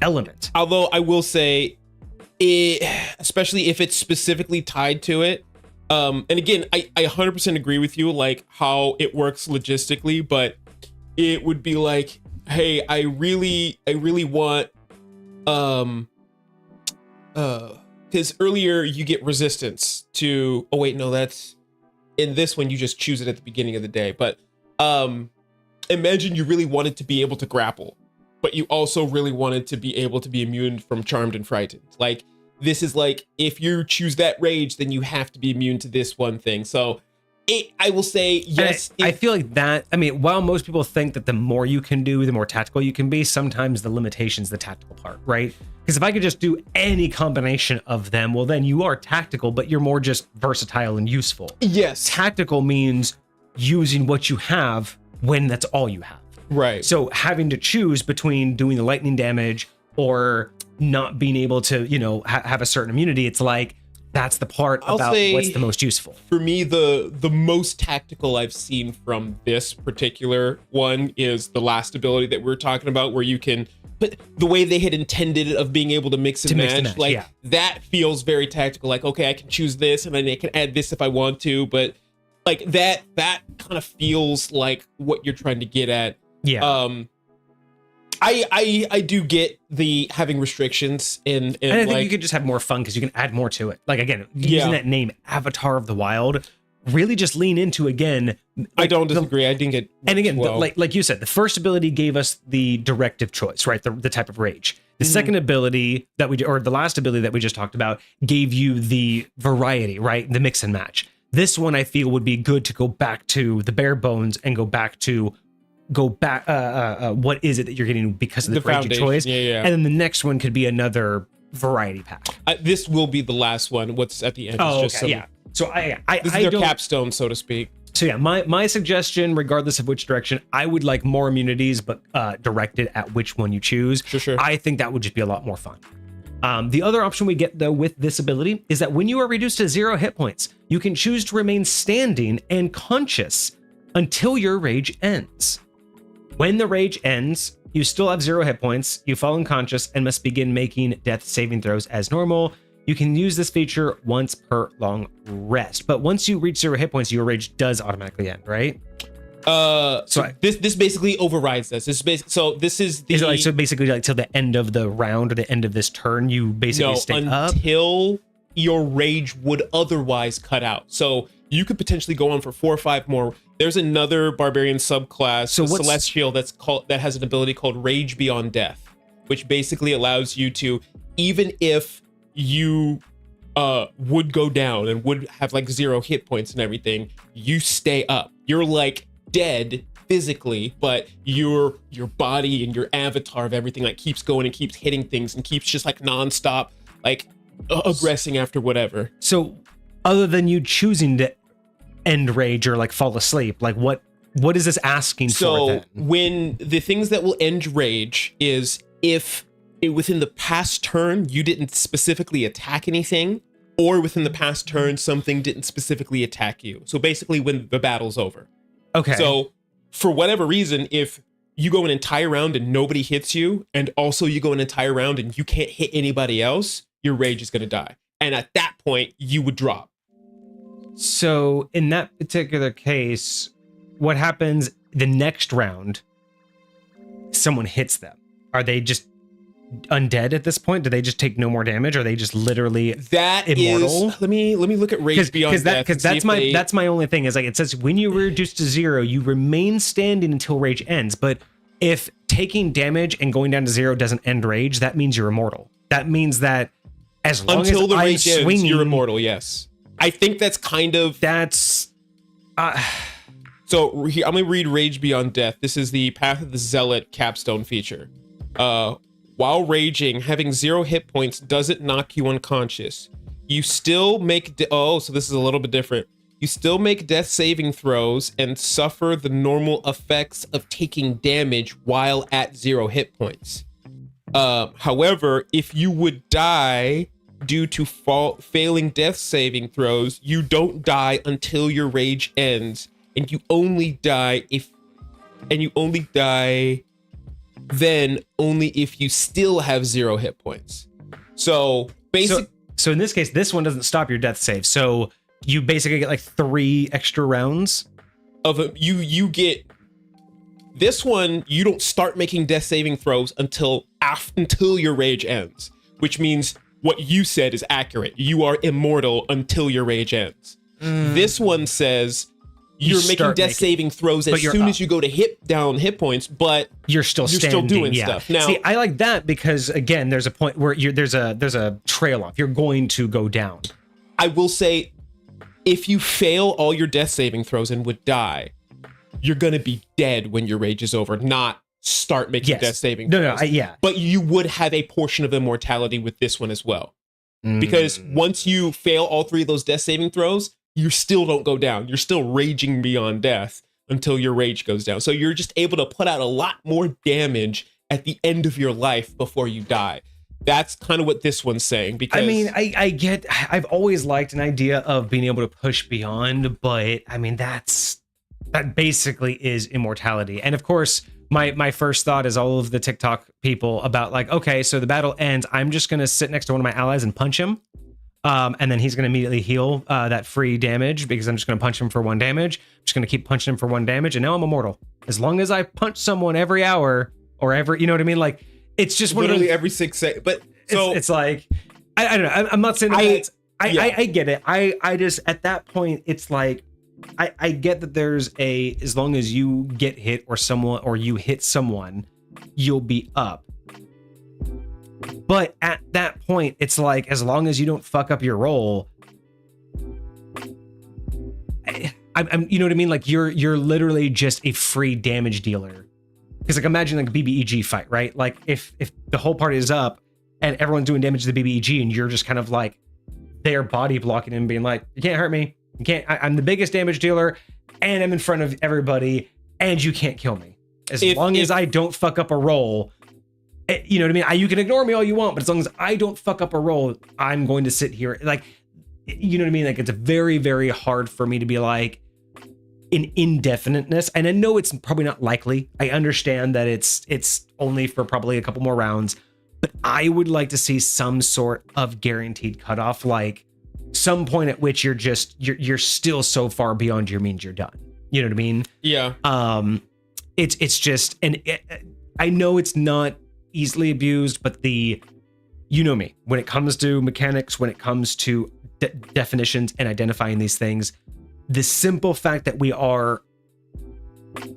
element. Although I will say, especially if it's specifically tied to it, and again, I 100% agree with you, like how it works logistically, but it would be like, hey, I really want, because earlier you get resistance to, that's in this one, you just choose it at the beginning of the day. But imagine you really wanted to be able to grapple, but you also really wanted to be able to be immune from charmed and frightened. Like, this is like, if you choose that rage, then you have to be immune to this one thing. So I will say, yes. I feel like that, I mean, while most people think that the more you can do, the more tactical you can be, sometimes the limitation's the tactical part, right? Because if I could just do any combination of them, well, then you are tactical, but you're more just versatile and useful. Yes. Tactical means using what you have when that's all you have. Right. So having to choose between doing the lightning damage or not being able to, have a certain immunity, it's like, that's the part about what's the most useful. For me, the most tactical I've seen from this particular one is the last ability that we're talking about, where you can but the way they had intended it of being able to mix and match, like yeah. that feels very tactical. Like, okay, I can choose this and then I can add this if I want to, but like that kind of feels like what you're trying to get at. Yeah. I do get the having restrictions and I think like, you could just have more fun because you can add more to it. Like again, Yeah. using that name, Avatar of the Wild, really just lean into again. I don't disagree. I think it. And again, well. like you said, the first ability gave us the directive choice, right? The type of rage. The second ability that or the last ability that we just talked about gave you the variety, right? The mix and match. This one I feel would be good to go back to the bare bones and go back. What is it that you're getting because of the rage choice? Yeah. And then the next one could be another variety pack. This will be the last one. What's at the end? Oh, is just okay, yeah. So this is their capstone, so to speak. So yeah, my suggestion, regardless of which direction, I would like more immunities, but directed at which one you choose. Sure. I think that would just be a lot more fun. The other option we get though with this ability is that when you are reduced to 0 hit points, you can choose to remain standing and conscious until your rage ends. When the rage ends, you still have 0 hit points, you fall unconscious and must begin making death saving throws as normal. You can use this feature once per long rest, but once you reach 0 hit points, your rage does automatically end, right? This basically overrides this. This is the. Is it like, so basically like till the end of the round or the end of this turn, you basically stay up? Until your rage would otherwise cut out. So you could potentially go on for 4 or 5 more. There's another barbarian subclass, Celestial, that has an ability called Rage Beyond Death, which basically allows you to, even if you would go down and would have like 0 hit points and everything, you stay up. You're like dead physically, but your body and your avatar of everything like keeps going and keeps hitting things and keeps just like nonstop like aggressing after whatever. So other than you choosing to end rage or like fall asleep, like what is this asking for then? When the things that will end rage is if within the past turn you didn't specifically attack anything, or within the past turn something didn't specifically attack you. So basically when the battle's over. Okay. So for whatever reason, if you go an entire round and nobody hits you, and also you go an entire round and you can't hit anybody else, your rage is going to die. And at that point you would drop. So in that particular case, what happens the next round? Someone hits them. Are they just undead at this point? Do they just take no more damage? Are they just literally immortal? Let me look at Rage Beyond Death. Because that's my only thing is like it says when you reduce to 0, you remain standing until rage ends. But if taking damage and going down to 0 doesn't end rage, that memeans you're immortal. That means that as long until as the I'm rage ends, swinging, you're immortal. Yes. I think that's kind of... So here, I'm going to read Rage Beyond Death. This is the Path of the Zealot capstone feature. While raging, having 0 hit points doesn't knock you unconscious. You still make... so this is a little bit different. You still make death saving throws and suffer the normal effects of taking damage while at 0 hit points. However, if you would die... due to failing death saving throws, you don't die until your rage ends, and you only die if you still have 0 hit points. So in this case, this one doesn't stop your death save. So you basically get like 3 extra rounds of you get this one. You don't start making death saving throws until your rage ends, which means what you said is accurate. You are immortal until your rage ends. This one says you're making death saving throws as soon as you go to hit points, but you're still doing stuff. Now, see, I like that because again, there's a point where there's a trail off. You're going to go down. I will say, if you fail all your death saving throws and would die, you're gonna be dead when your rage is over. Not start making death saving throws. But you would have a portion of immortality with this one as well. Because once you fail all 3 of those death saving throws, you still don't go down. You're still raging beyond death until your rage goes down. So you're just able to put out a lot more damage at the end of your life before you die. That's kind of what this one's saying. Because I mean, I've always liked an idea of being able to push beyond, but I mean, that basically is immortality. And of course, my first thought is all of the TikTok people about like, okay, so the battle ends. I'm just going to sit next to one of my allies and punch him. And then he's going to immediately heal that free damage because I'm just going to punch him for 1 damage. I'm just going to keep punching him for 1 damage. And now I'm immortal. As long as I punch someone every hour or every, you know what I mean? Like, it's just literally every 6 seconds. But so it's like, I don't know. I'm not saying that I get it. I just, at that point, it's like, I get that there's as long as you get hit or you hit someone, you'll be up. But at that point, it's like, as long as you don't fuck up your roll, I'm you know what I mean? Like you're literally just a free damage dealer. Because like imagine like a BBEG fight, right? Like if the whole party is up and everyone's doing damage to the BBEG and you're just kind of like they're body blocking him, being like, you can't hurt me. You can't. I'm the biggest damage dealer, and I'm in front of everybody, and you can't kill me. As long as I don't fuck up a roll. You know what I mean? You can ignore me all you want, but as long as I don't fuck up a roll, I'm going to sit here. Like, you know what I mean? Like, it's very, very hard for me to be like an indefiniteness. And I know it's probably not likely. I understand that it's only for probably a couple more rounds, but I would like to see some sort of guaranteed cutoff, like some point at which you're still so far beyond your means you're done. You know what I mean? Yeah. It's just, and I know it's not easily abused, but you know me, when it comes to mechanics, when it comes to definitions and identifying these things, the simple fact that we are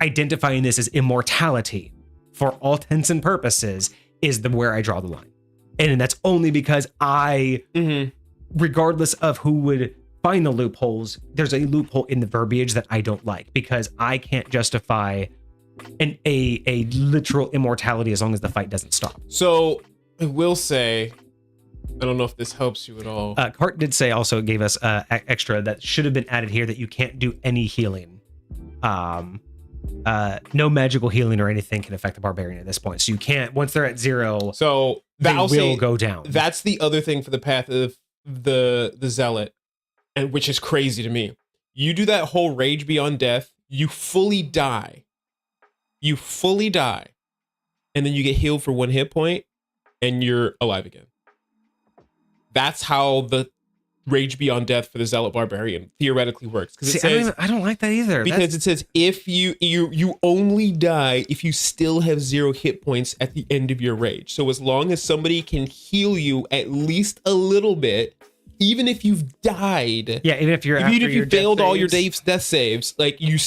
identifying this as immortality for all intents and purposes is where I draw the line. And that's only because regardless of who would find the loopholes, there's a loophole in the verbiage that I don't like, because I can't justify a literal immortality as long as the fight doesn't stop. So I will say, I don't know if this helps you at all. Cart did say, also gave us extra that should have been added here, that you can't do any healing. No magical healing or anything can affect the barbarian at this point. So you can't, once they're at 0, so they will go down. That's the other thing for the path of the zealot, and which is crazy to me. You do that whole rage beyond death, you fully die. And then you get healed for 1 hit point and you're alive again. That's how the rage beyond death for the zealot barbarian theoretically works. Because it says, I don't like that either. Because it says if you only die if you still have 0 hit points at the end of your rage. So as long as somebody can heal you at least a little bit, even if you've died, even if you failed all your death saves, like you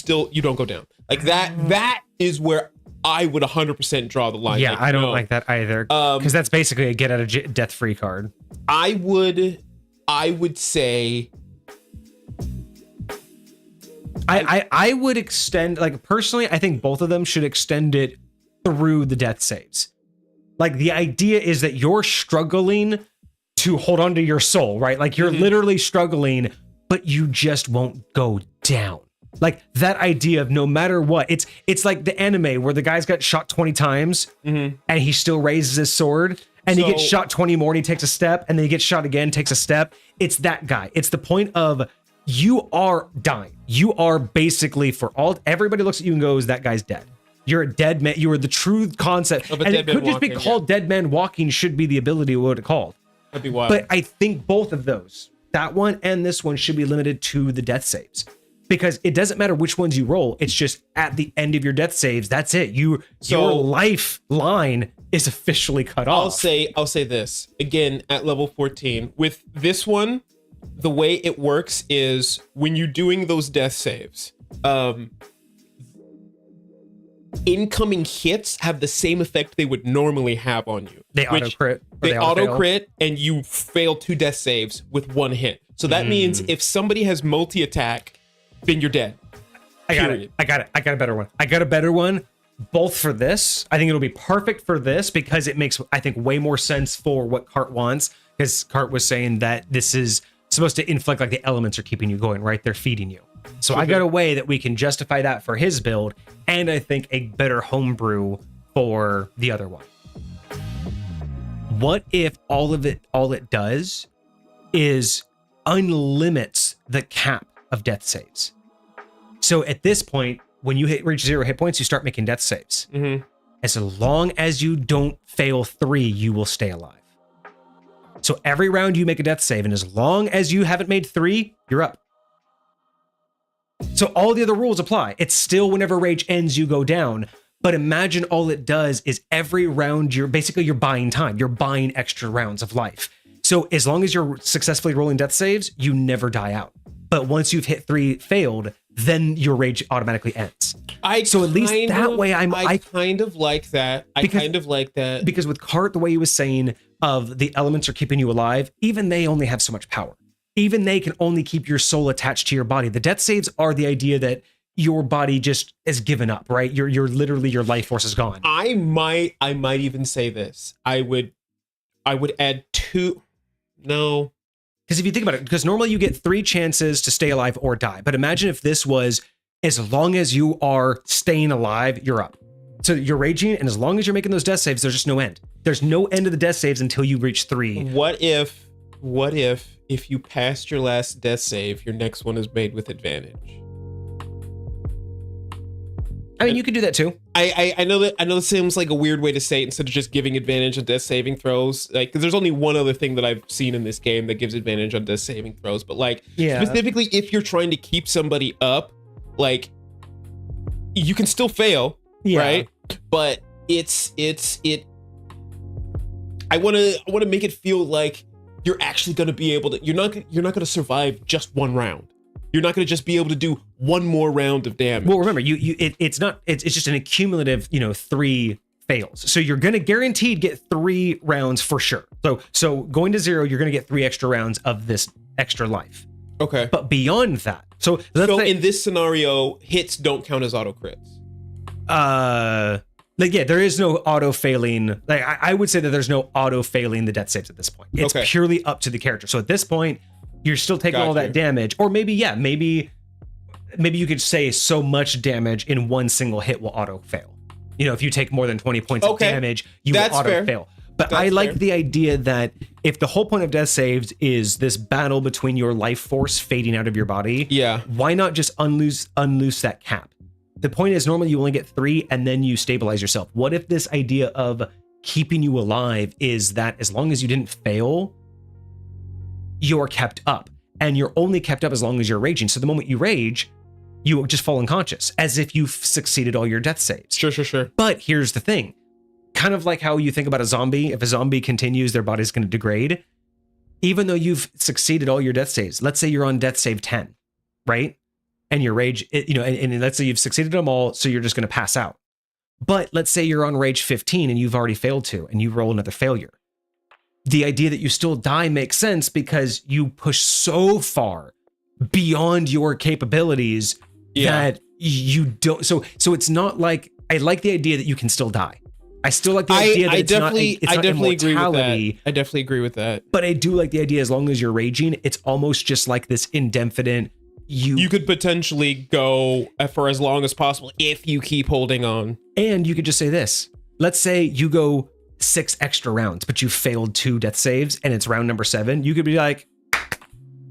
don't go down. Like that is where I would 100% draw the line. Yeah, like, I don't like that either, because that's basically a get out of death free card. I would say I would extend, like, personally, I think both of them should extend it through the death saves. Like, the idea is that you're struggling to hold on to your soul, right? Like, you're literally struggling, but you just won't go down. Like, that idea of no matter what, it's like the anime where the guy's got shot 20 times and he still raises his sword, and he gets shot 20 more and he takes a step, and then he gets shot again, takes a step. It's that guy. It's the point of, you are dying. You are basically, everybody looks at you and goes, that guy's dead. You're a dead man. You are the true concept. And it could just be called dead man walking, should be the ability of what it's called. That'd be wild. But I think both of those, that one and this one, should be limited to the death saves. Because it doesn't matter which ones you roll. It's just at the end of your death saves, that's it. Your lifeline is officially cut off. I'll say this again at level 14. With this one, the way it works is when you're doing those death saves, incoming hits have the same effect they would normally have on you. They auto crit. They auto crit, and you fail 2 death saves with 1 hit. So that means if somebody has multi attack, then you're dead. I got it. I got a better one. Both for this. I think it'll be perfect for this because it makes, I think, way more sense for what Cart wants. Because Cart was saying that this is supposed to inflict, like, the elements are keeping you going, right? They're feeding you. So I got a way that we can justify that for his build, and I think a better homebrew for the other one. What if all it does is unlimits the cap of death saves? So at this point, when you reach 0 hit points, you start making death saves. Mm-hmm. As long as you don't fail 3, you will stay alive. So every round you make a death save, and as long as you haven't made 3, you're up. So all the other rules apply. It's still whenever rage ends, you go down. But imagine all it does is every round you're buying time. You're buying extra rounds of life. So as long as you're successfully rolling death saves, you never die out. But once you've hit 3 failed, then your rage automatically ends. I kind of like that. Because with Cart, the way he was saying of the elements are keeping you alive, even they only have so much power. Even they can only keep your soul attached to your body. The death saves are the idea that your body just is given up, right? You're literally, your life force is gone. I might even say this. I would add 2. No. Because if you think about it, because normally you get 3 chances to stay alive or die. But imagine if this was, as long as you are staying alive, you're up. So you're raging, and as long as you're making those death saves, there's just no end. There's no end of the death saves until you reach 3. What if you passed your last death save, your next one is made with advantage? I mean, you could do that too. I know that seems like a weird way to say it, instead of just giving advantage on death saving throws. Like, because there's only one other thing that I've seen in this game that gives advantage on death saving throws. But like, specifically, if you're trying to keep somebody up, like, you can still fail, right? But I want to make it feel like you're actually going to be able to. You're not going to survive just one round. You're not going to just be able to do one more round of damage. Well, remember, it's just an accumulative, 3 fails. So you're going to guaranteed get 3 rounds for sure. So going to 0, you're going to get 3 extra rounds of this extra life. Okay. But beyond that, so in this scenario, hits don't count as auto crits. There is no auto failing. Like, I would say that there's no auto failing the death saves at this point. It's purely up to the character. So at this point, you're still taking all that damage, or maybe you could say so much damage in one single hit will auto fail. If you take more than 20 points of damage, you will auto fail. But I like the idea that if the whole point of death saves is this battle between your life force fading out of your body, why not just unloose that cap? The point is, normally you only get 3 and then you stabilize yourself. What if this idea of keeping you alive is that as long as you didn't fail, you're kept up, and you're only kept up as long as you're raging. So the moment you rage, you just fall unconscious as if you've succeeded all your death saves. Sure. But here's the thing, kind of like how you think about a zombie. If a zombie continues, their body's going to degrade. Even though you've succeeded all your death saves, let's say you're on death save 10, right? And your rage, and let's say you've succeeded them all, so you're just going to pass out. But let's say you're on rage 15 and you've already failed 2, and you roll another failure. The idea that you still die makes sense because you push so far beyond your capabilities that you don't. So it's not like, I like the idea that you can still die. I still like the idea that it's not immortality. I definitely agree with that. But I do like the idea, as long as you're raging, it's almost just like this indefinite. You could potentially go for as long as possible if you keep holding on. And you could just say this. Let's say you go 6 extra rounds, but you failed 2 death saves and it's round number 7. You could be like,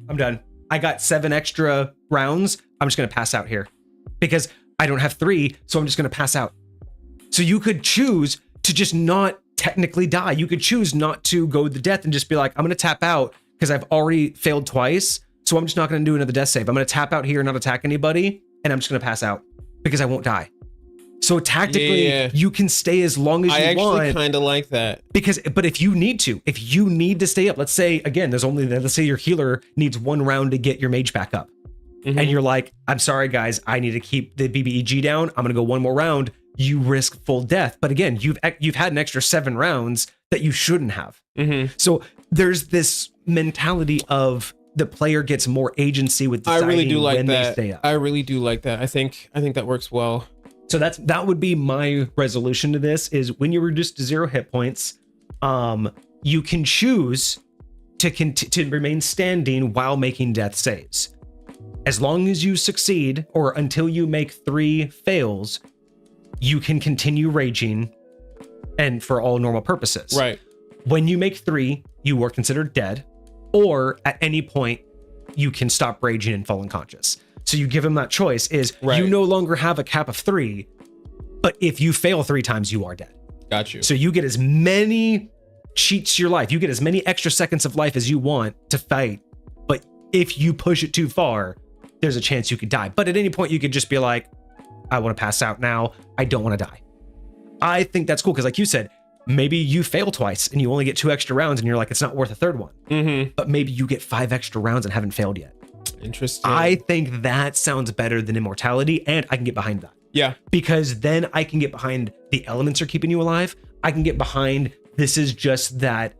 I'm done. I got 7 extra rounds. I'm just going to pass out here because I don't have 3. So I'm just going to pass out. So you could choose to just not technically die. You could choose not to go to death and just be like, I'm going to tap out because I've already failed twice. So I'm just not going to do another death save. I'm going to tap out here and not attack anybody. And I'm just going to pass out because I won't die. So tactically, you can stay as long as you want. I actually kind of like that. But if you need to stay up, let's say, again, let's say your healer needs 1 round to get your mage back up. Mm-hmm. And you're like, I'm sorry, guys, I need to keep the BBEG down. I'm going to go 1 more round. You risk full death. But again, you've had an extra 7 rounds that you shouldn't have. Mm-hmm. So there's this mentality of the player gets more agency with deciding when they stay up. I really do like that. I think that works well. So that would be my resolution to this, is when you reduce to 0 hit points, you can choose to remain standing while making death saves. As long as you succeed, or until you make 3 fails, you can continue raging, and for all normal purposes. Right. When you make 3, you are considered dead, or at any point you can stop raging and fall unconscious. So you give him that choice is Right. you no longer have a cap of 3, but if you fail 3 times, you are dead. Got you. So you get as many cheats to your life. You get as many extra seconds of life as you want to fight. But if you push it too far, there's a chance you could die. But at any point, you could just be like, I want to pass out now. I don't want to die. I think that's cool because, like you said, maybe you fail twice and you only get 2 extra rounds and you're like, it's not worth a third one. Mm-hmm. But maybe you get 5 extra rounds and haven't failed yet. Interesting. I think that sounds better than immortality, and I can get behind that. Yeah. Because then I can get behind the elements are keeping you alive. I can get behind this is just that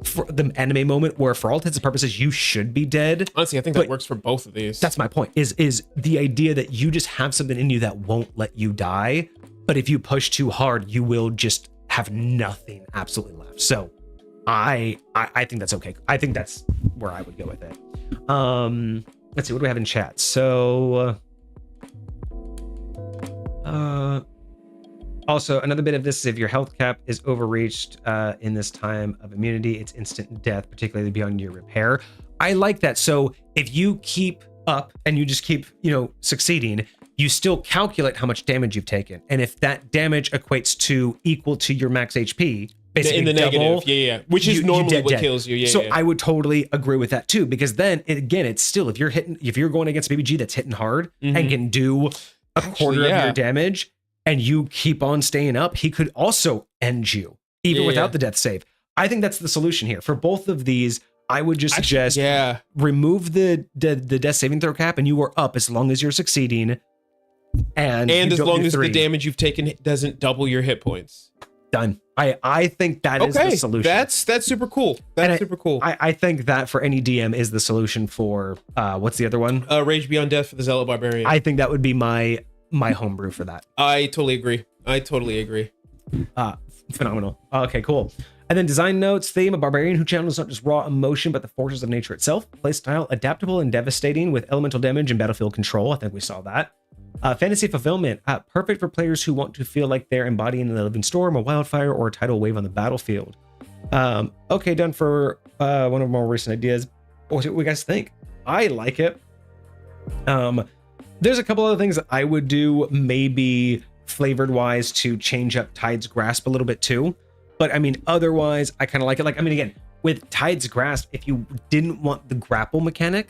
for the anime moment where for all intents and purposes you should be dead. Honestly, I think that works for both of these. That's my point. Is the idea that you just have something in you that won't let you die, but if you push too hard, you will just have nothing absolutely left. So I think that's okay. I think that's where I would go with it. Let's see, what do we have in chat? So also, another bit of this is if your health cap is overreached in this time of immunity, it's instant death, particularly beyond your repair. I like that. So if you keep up and you just keep, succeeding, you still calculate how much damage you've taken. And if that damage equates to equal to your max HP, basically in the double, negative, which is normally what kills you. So I would totally agree with that too, because then it's still, if you're going against BBG that's hitting hard and can do a quarter of your damage, and you keep on staying up, he could also end you, even without the death save. I think that's the solution here. For both of these, I would just suggest remove the death saving throw cap, and you are up as long as you're succeeding. And as long as the damage you've taken doesn't double your hit points. Done. I think that is the solution. That's super cool. Super cool. I think that for any DM is the solution for what's the other one? Rage Beyond Death for the Zealot Barbarian. I think that would be my homebrew for that. I totally agree. Phenomenal. Okay, cool. And then design notes, theme, a barbarian who channels not just raw emotion, but the forces of nature itself. Playstyle, adaptable and devastating with elemental damage and battlefield control. I think we saw that. Fantasy fulfillment, perfect for players who want to feel like they're embodying the living storm, a wildfire, or a tidal wave on the battlefield. Okay, done for one of our more recent ideas. What do you guys think? I like it. There's a couple other things that I would do, maybe flavored wise, to change up Tide's Grasp a little bit too. But I mean, otherwise, I kind of like it. Like, I mean, again, with Tide's Grasp, if you didn't want the grapple mechanic,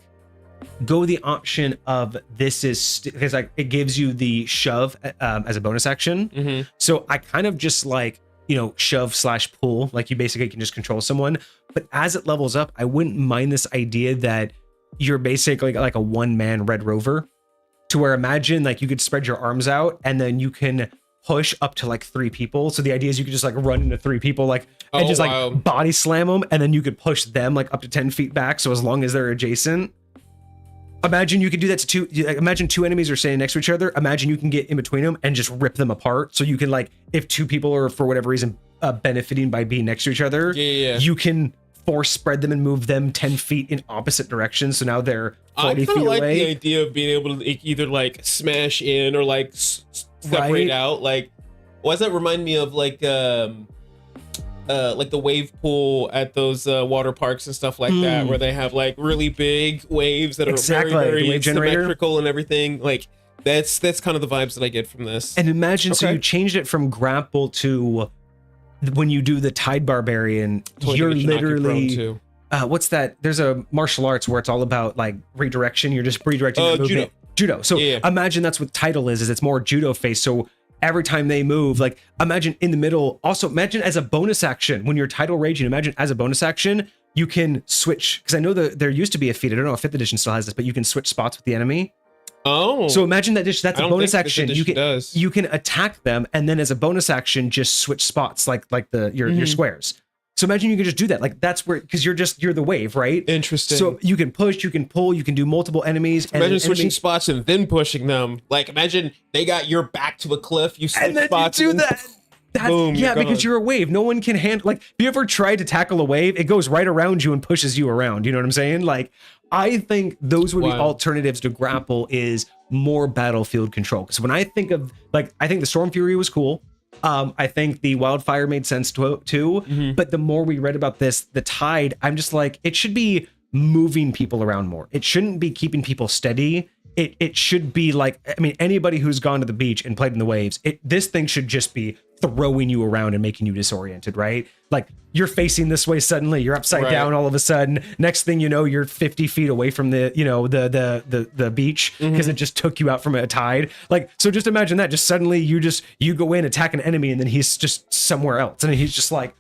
go the option of this is because like it gives you the shove as a bonus action. So I kind of just like, shove / pull, like you basically can just control someone. But as it levels up, I wouldn't mind this idea that you're basically like a one-man Red Rover, to where imagine like you could spread your arms out and then you can push up to like 3 people. So the idea is you could just like run into 3 people like and just like body slam them, and then you could push them like up to 10 feet back. So as long as they're adjacent, imagine you could do that to 2. Imagine 2 enemies are standing next to each other. Imagine you can get in between them and just rip them apart. So you can like, if 2 people are for whatever reason benefiting by being next to each other, you can force spread them and move them 10 feet in opposite directions. So now they're 40 feet away. I like the idea of being able to either like smash in or like separate out. Like, what does that remind me of? Like the wave pool at those water parks and stuff like that, where they have like really big waves that are very, very symmetrical and everything. Like that's kind of the vibes that I get from this. And imagine, so you changed it from grapple to when you do the Tide Barbarian, you're literally what's that? There's a martial arts where it's all about like redirection. You're just redirecting judo. So imagine that's what title is it's more judo face. So every time they move, like imagine in the middle. Also imagine as a bonus action when you're title raging, imagine as a bonus action you can switch, because I know that there used to be a feat, I don't know if 5th edition still has this, but you can switch spots with the enemy. So imagine that's a bonus action. You can attack them, and then as a bonus action, just switch spots like your squares. So imagine you can just do that. Like that's where, because you're the wave, right? Interesting. So you can push, you can pull, you can do multiple enemies. Imagine switching spots and then pushing them. Like imagine they got your back to a cliff, you switch spots. You do that. Boom, because you're a wave. No one can handle, like, have you ever tried to tackle a wave? It goes right around you and pushes you around. You know what I'm saying? Like, I think those would be alternatives to grapple, is more battlefield control. Because when I think of, like, I think the Storm Fury was cool. I think the Wildfire made sense too. But the more we read about this, the Tide, I'm just like, it should be moving people around more. It shouldn't be keeping people steady. it should be like, I mean, anybody who's gone to the beach and played in the waves, this thing should just be throwing you around and making you disoriented, right? Like you're facing this way suddenly, you're upside down all of a sudden. Next thing you know, you're 50 feet away from the, you know, the beach because it just took you out from a tide. Like, so just imagine that. Just suddenly you go in, attack an enemy, and then he's just somewhere else, and he's just like,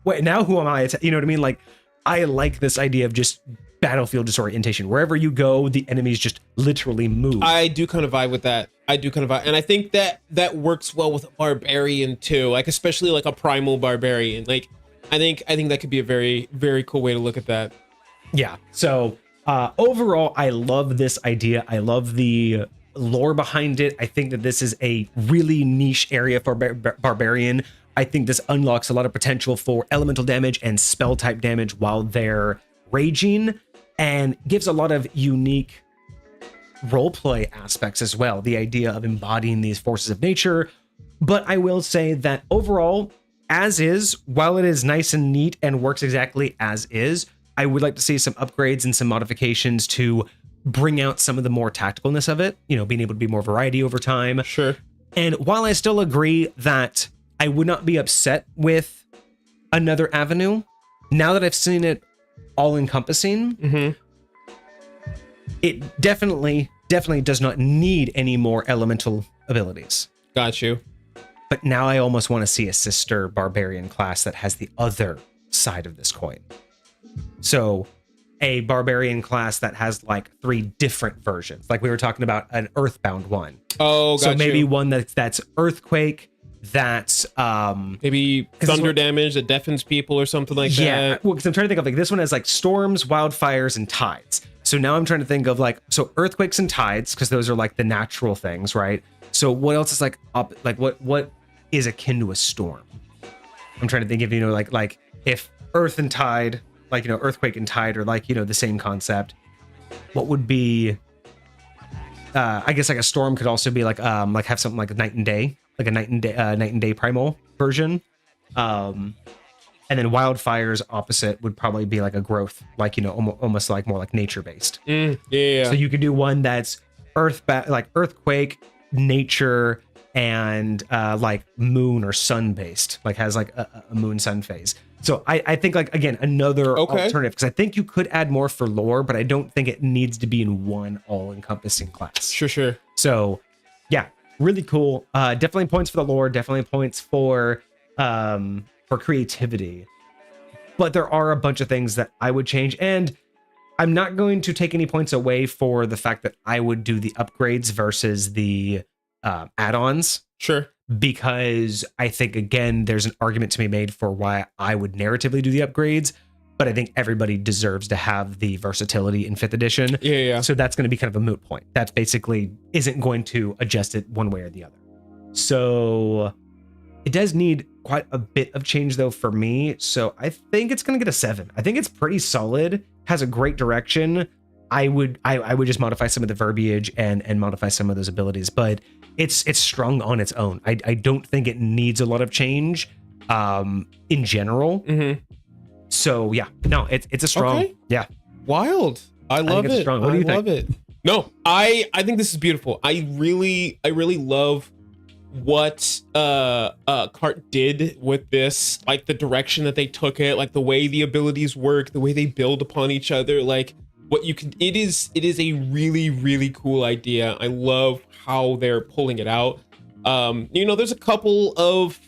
wait, now who am I? You know what I mean? Like, I like this idea of just battlefield disorientation. Wherever you go, the enemies just literally move. I do kind of vibe with that. And I think that works well with a barbarian too, like especially like a primal barbarian. Like I think that could be a very, very cool way to look at that. Yeah. So overall, I love this idea. I love the lore behind it. I think that this is a really niche area for barbarian. I think this unlocks a lot of potential for elemental damage and spell type damage while they're raging, and gives a lot of unique roleplay aspects as well. The idea of embodying these forces of nature. But I will say that overall, as is, while it is nice and neat and works exactly as is, I would like to see some upgrades and some modifications to bring out some of the more tacticalness of it, you know, being able to be more variety over time. Sure. And while I still agree that I would not be upset with another avenue, now that I've seen it all encompassing, it definitely does not need any more elemental abilities. Got you. But now I almost want to see a sister barbarian class that has the other side of this coin. So a barbarian class that has like 3 different versions, like we were talking about an earthbound one. Oh, got so maybe you. one that's earthquake, that's maybe thunder damage that deafens people or something like that. Yeah, well, because I'm trying to think of like this one has like storms, wildfires, and tides. So now I'm trying to think of like, so earthquakes and tides, because those are like the natural things, right? So what else is like what is akin to a storm? I'm trying to think of, you know, like if earth and tide, like, you know, earthquake and tide are like, you know, the same concept. What would be I guess like a storm could also be like have something like a night and day, like a night and day primal version. And then wildfires opposite would probably be like a growth, like, you know, almost like more like nature based. Yeah. So you could do one that's like earthquake, nature, and like moon or sun based, like has like a moon sun phase. So I think like, again, another alternative, because I think you could add more for lore, but I don't think it needs to be in one all encompassing class. Sure. So yeah, really cool. Definitely points for the lore, definitely points for creativity, but there are a bunch of things that I would change, and I'm not going to take any points away for the fact that I would do the upgrades versus the add-ons. Sure. Because I think, again, there's an argument to be made for why I would narratively do the upgrades, but I think everybody deserves to have the versatility in 5th edition. Yeah. So that's going to be kind of a moot point. That basically isn't going to adjust it one way or the other. So it does need quite a bit of change, though, for me. So I think it's going to get a 7. I think it's pretty solid, has a great direction. I would just modify some of the verbiage and modify some of those abilities, but it's strong on its own. I don't think it needs a lot of change in general. So yeah, no, it's a strong, yeah. Wild. I love it. Strong. What do you think? I love it. No, I think this is beautiful. I really love what Cart did with this, like the direction that they took it, like the way the abilities work, the way they build upon each other, like what you can, it is a really cool idea. I love how they're pulling it out. You know, there's a couple of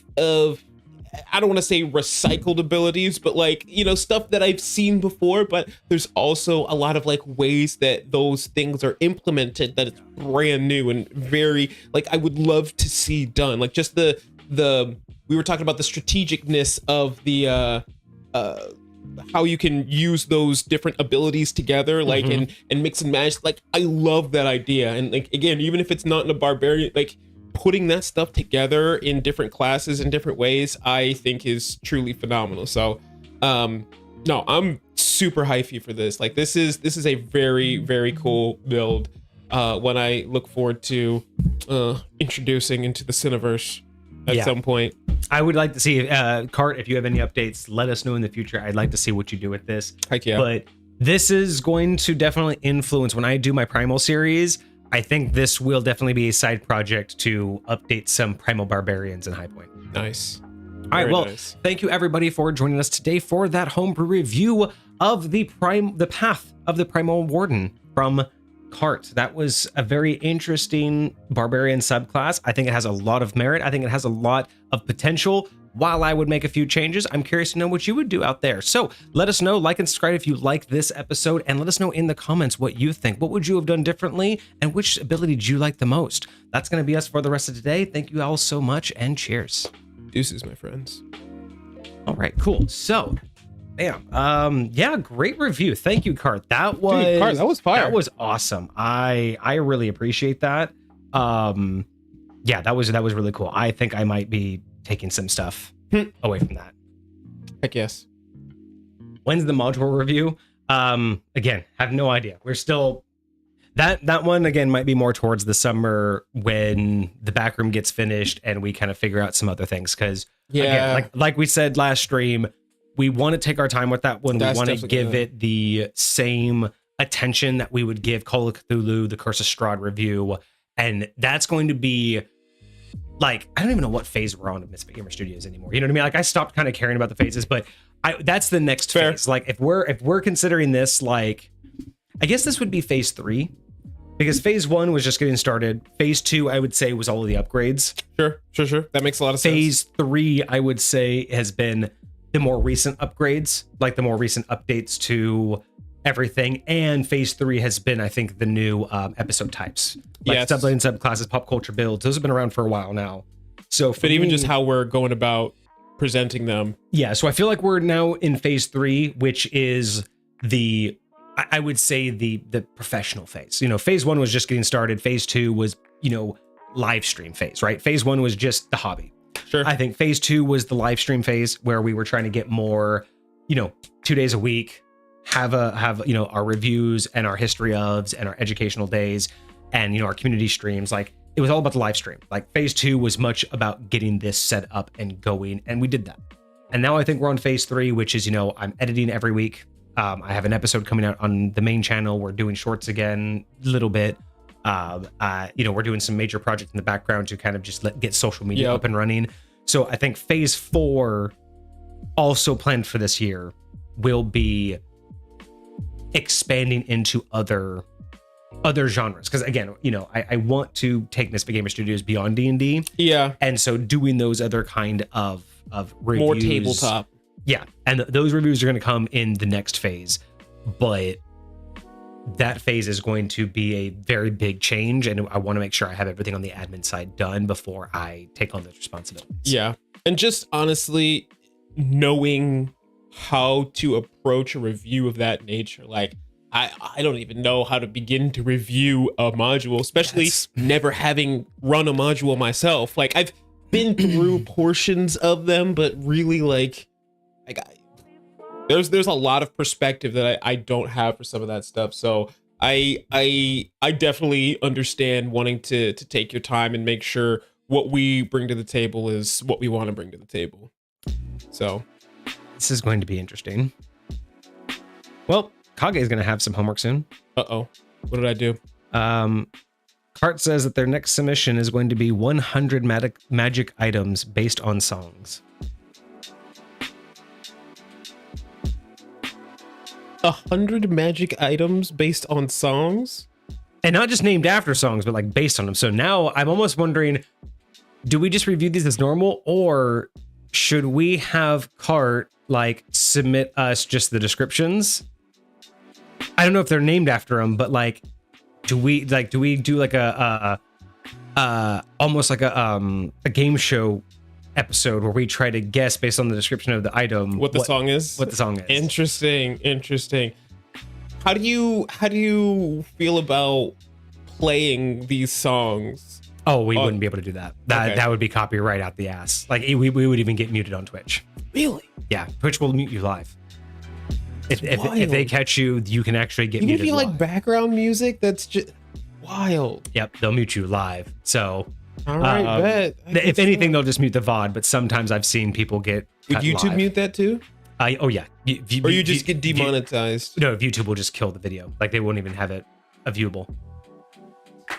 I don't want to say recycled abilities, but like, you know, stuff that I've seen before, but there's also a lot of like ways that those things are implemented that it's brand new and very, like, I would love to see done. Like just the we were talking about the strategicness of the how you can use those different abilities together, like and mix and match. Like, I love that idea. And like, again, even if it's not in a barbarian, like putting that stuff together in different classes in different ways, I think is truly phenomenal. So no, I'm super hypey for this. Like, this is a very cool build. When I look forward to introducing into the Cineverse at some point. I would like to see, Cart, if you have any updates, let us know in the future. I'd like to see what you do with this. Heck yeah. But this is going to definitely influence when I do my Primal series. I think this will definitely be a side project to update some Primal Barbarians in High Point. Nice. All right, Very well, nice. thank you everybody for joining us today for that homebrew review of the Path of the Primal Warden from Cart. That was a very interesting barbarian subclass. I think it has a lot of merit. I think it has a lot of potential. While I would make a few changes, I'm curious to know what you would do out there. So let us know, like and subscribe if you like this episode, and let us know in the comments what you think. What would you have done differently, and which ability did you like the most? That's going to be us for the rest of today. Thank you all so much, and cheers. Deuces, my friends. All right, cool. So, bam. Yeah, great review. Thank you, Cart. That was fire. That was awesome. I really appreciate that. Yeah, that was really cool. I think I might be taking some stuff away from that. Heck yes. When's the module review? Again, have no idea. We're still that one again might be more towards the summer when the back room gets finished and we kind of figure out some other things. Because again, like we said last stream, we want to take our time with that one. We want to give it the same attention that we would give Call of Cthulhu, the Curse of Strahd review, and that's going to be like, I don't even know what phase we're on of Misfit Gamer Studios anymore. You know what I mean? Like, I stopped kind of caring about the phases, but that's the next phase. Like, if we're considering this, like, I guess this would be phase 3, because phase 1 was just getting started. Phase 2, I would say, was all of the upgrades. Sure. That makes a lot of sense. Phase 3, I would say, has been the more recent upgrades, like the more recent updates to everything. And phase 3 has been, I think, the new episode types, like sublanes, subclasses, pop culture builds. Those have been around for a while now. So, but even just how we're going about presenting them. Yeah. So I feel like we're now in phase 3, which is I would say the professional phase. You know, phase 1 was just getting started. Phase 2 was, live stream phase, right? Phase 1 was just the hobby. Sure. I think phase 2 was the live stream phase where we were trying to get more, 2 days a week, have our reviews and our history ofs and our educational days and, our community streams. Like, it was all about the live stream. Like, phase 2 was much about getting this set up and going, and we did that. And now I think we're on phase 3, which is, I'm editing every week. I have an episode coming out on the main channel. We're doing shorts again, a little bit. We're doing some major projects in the background to kind of just get social media up and running. So I think phase 4, also planned for this year, will be expanding into other genres. Because again, I want to take Misfit Gamer Studios beyond D&D. Yeah. And so doing those other kind of reviews. More tabletop. Yeah. And those reviews are going to come in the next phase. But that phase is going to be a very big change, and I want to make sure I have everything on the admin side done before I take on those responsibilities. Yeah. And just honestly, knowing how to approach a review of that nature, like, I don't even know how to begin to review a module, especially never having run a module myself. Like, I've been through portions of them, but really, there's a lot of perspective that I don't have for some of that stuff. So I definitely understand wanting to take your time and make sure what we bring to the table is what we want to bring to the table. So this is going to be interesting. Well, Kage is going to have some homework soon. Uh-oh. What did I do? Cart says that their next submission is going to be 100 magic items based on songs. 100 magic items based on songs? And not just named after songs, but like based on them. So now I'm almost wondering, do we just review these as normal, or should we have Cart like submit us just the descriptions? I don't know if they're named after them, but like, do we do like a almost like a game show episode where we try to guess based on the description of the item what the song is? Interesting. How do you feel about playing these songs? Oh, we wouldn't be able to do that. That would be copyright out the ass. Like, we would even get muted on Twitch. Really? Yeah, Twitch will mute you live. If they catch you, you can actually get muted. Even if you live. like background music, that's just wild. Yep, they'll mute you live. So, all right, bet. If anything, they'll just mute the VOD. But sometimes I've seen people get. Would YouTube live. mute that too? Oh yeah. Or you just get demonetized? No, YouTube will just kill the video. Like, they won't even have it viewable.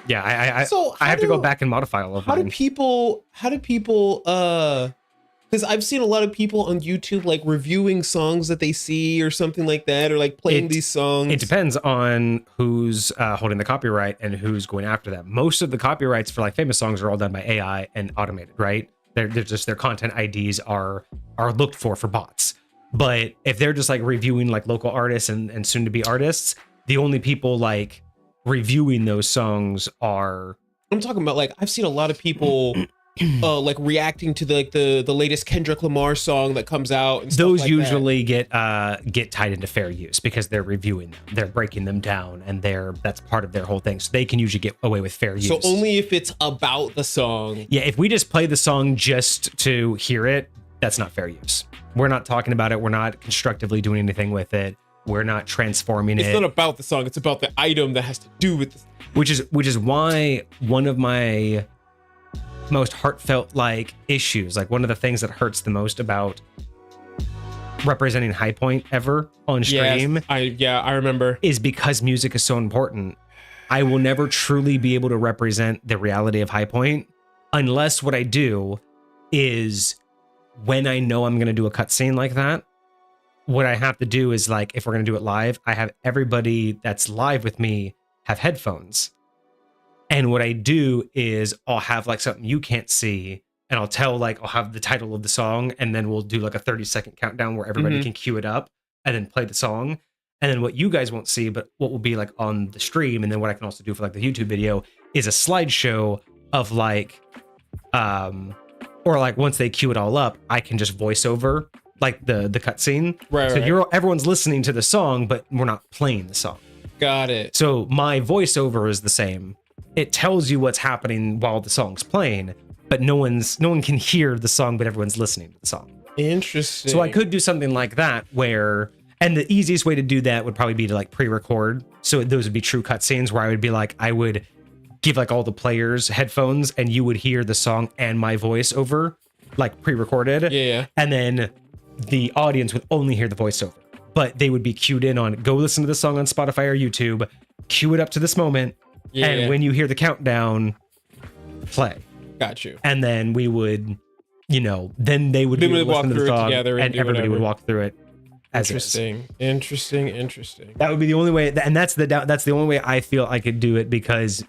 Yeah, So I have to go back and modify all of how do mine. people because I've seen a lot of people on YouTube like reviewing songs that they see or something like that, or like playing these songs. It depends on who's holding the copyright and who's going after that. Most of the copyrights for like famous songs are all done by AI and automated, right? They're just their content IDs are looked for bots. But if they're just like reviewing like local artists and soon to be artists, the only people like reviewing those songs are. I'm talking about like I've seen a lot of people like reacting to the latest Kendrick Lamar song that comes out. And those stuff like usually get tied into fair use because they're reviewing them, they're breaking them down, and that's part of their whole thing. So they can usually get away with fair use. So only if it's about the song. Yeah, if we just play the song just to hear it, that's not fair use. We're not talking about it. We're not constructively doing anything with it. We're not transforming it. It's not about the song. It's about the item that has to do with this. Which is why one of my most heartfelt like issues, like one of the things that hurts the most about representing High Point ever on stream, yes, I remember, is because music is so important. I will never truly be able to represent the reality of High Point unless what I do is, when I know I'm going to do a cutscene like that, what I have to do is, like, if we're going to do it live, I have everybody that's live with me have headphones. And what I do is I'll have like something you can't see, and I'll tell, like, I'll have the title of the song, and then we'll do like a 30-second countdown where everybody can cue it up and then play the song. And then what you guys won't see, but what will be like on the stream, and then what I can also do for like the YouTube video, is a slideshow of like, or like once they cue it all up, I can just voice over like the cutscene. Right. So everyone's listening to the song, but we're not playing the song. Got it. So my voiceover is the same. It tells you what's happening while the song's playing, but no one can hear the song, but everyone's listening to the song. Interesting. So I could do something like that where, and the easiest way to do that would probably be to like pre-record. So those would be true cutscenes where I would be like, I would give like all the players headphones, and you would hear the song and my voice over, like pre-recorded. Yeah. And then the audience would only hear the voiceover, but they would be cued in on, go listen to the song on Spotify or YouTube, cue it up to this moment. Yeah. And when you hear the countdown, play. Got you. And then we would, then they would walk listen to through the it song, together and do everybody would whatever. walk through it as is. Interesting. That would be the only way, and that's the only way I feel I could do it, because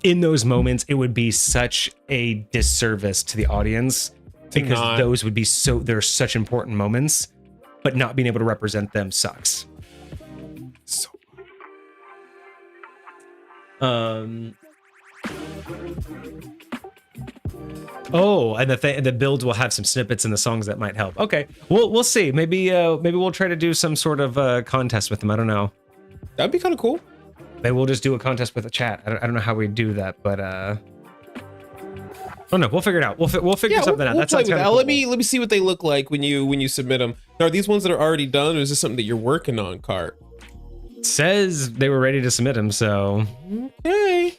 in those moments it would be such a disservice to the audience, because those would be they're such important moments, but not being able to represent them sucks. So. Oh, and the builds will have some snippets in the songs that might help. Okay, we'll see. Maybe we'll try to do some sort of contest with them. I don't know. That'd be kind of cool. Maybe we'll just do a contest with a chat. I don't know how we do that, but oh no, we'll figure it out. We'll figure something out. We'll That sounds play with kind of that. cool. Let me see what they look like when you submit them. Now, are these ones that are already done, or is this something that you're working on, Cart? It says they were ready to submit them, so Okay.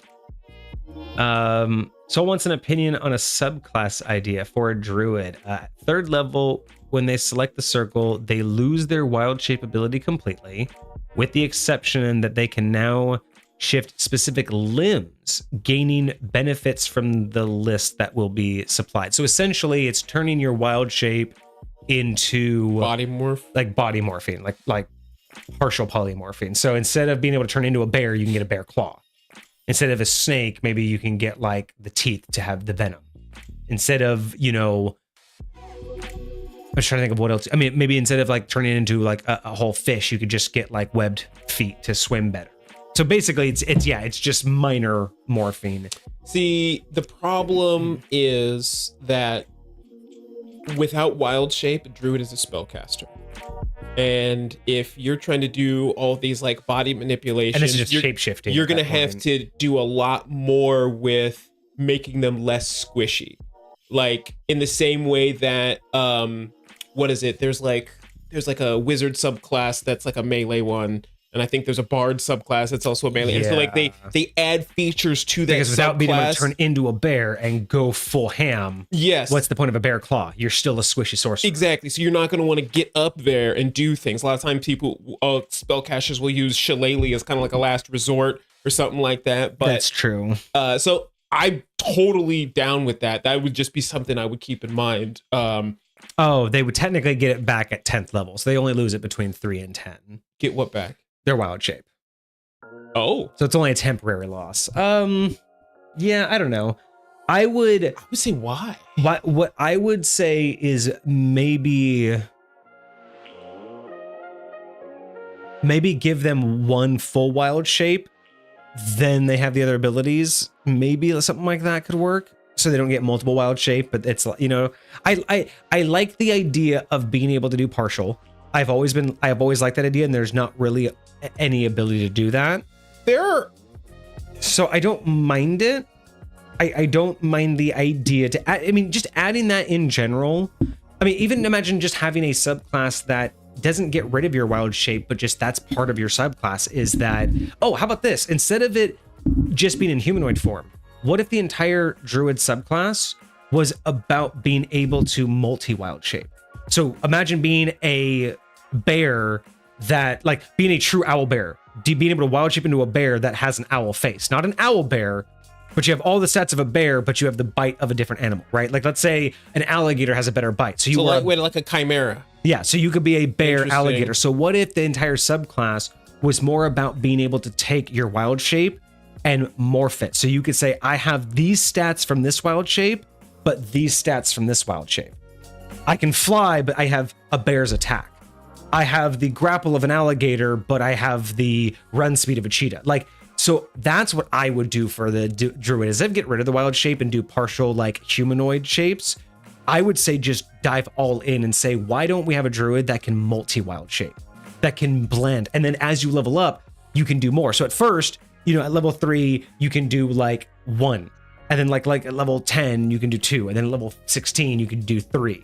Soul wants an opinion on a subclass idea for a druid. Third level, when they select the circle, they lose their wild shape ability completely, with the exception that they can now shift specific limbs, gaining benefits from the list that will be supplied. So essentially, it's turning your wild shape into Body morph. like body morphine, like partial polymorphine. So instead of being able to turn into a bear, you can get a bear claw. Instead of a snake, maybe you can get like the teeth to have the venom. Instead of, I'm trying to think of what else. I mean, maybe instead of like turning into like a whole fish, you could just get like webbed feet to swim better. So basically it's just minor morphine. See, the problem is that without wild shape, a druid is a spellcaster. And if you're trying to do all these like body manipulations, And this is just shape-shifting you're at going to that have point. to do a lot more with making them less squishy. Like in the same way that, what is it? There's like a wizard subclass that's like a melee one. And I think there's a bard subclass that's also a melee. And so like they add features to that Because without being able to subclass. turn into a bear and go full ham, Yes. what's the point of a bear claw? You're still a squishy sorcerer. Exactly. So you're not going to want to get up there and do things. A lot of times people, spellcasters will use Shillelagh as kind of like a last resort or something like that. But That's true. so I'm totally down with that. That would just be something I would keep in mind. Oh, they would technically get it back at 10th level, so they only lose it between 3 and 10. Get what back? Their wild shape. Oh, So it's only a temporary loss. Yeah, I don't know. I would say why? what I would say is maybe give them one full wild shape, then they have the other abilities. Maybe something like that could work, so they don't get multiple wild shape. But it's, you know, I like the idea of being able to do partial. I've always liked that idea, and there's not really any ability to do that. So I don't mind it. I don't mind the idea to add, I mean, just adding that in general. I mean, even imagine just having a subclass that doesn't get rid of your wild shape, but just that's part of your subclass. Is that, oh, how about this? Instead of it just being in humanoid form, what if the entire druid subclass was about being able to multi-wild shape? So imagine being a bear that, like, being a true owl bear, being able to wild shape into a bear that has an owl face, not an owl bear, but you have all the stats of a bear, but you have the bite of a different animal, right? Like, let's say an alligator has a better bite. So you like a chimera. Yeah, so you could be a bear alligator. So what if the entire subclass was more about being able to take your wild shape and morph it? So you could say, I have these stats from this wild shape, but these stats from this wild shape. I can fly, but I have a bear's attack. I have the grapple of an alligator, but I have the run speed of a cheetah. Like, so that's what I would do for the druid, is I'd get rid of the wild shape and do partial, like, humanoid shapes. I would say just dive all in and say, why don't we have a druid that can multi-wild shape, that can blend? And then as you level up, you can do more. So at first, you know, at level 3, you can do like 1. And then like at level 10, you can do 2. And then at level 16, you can do 3.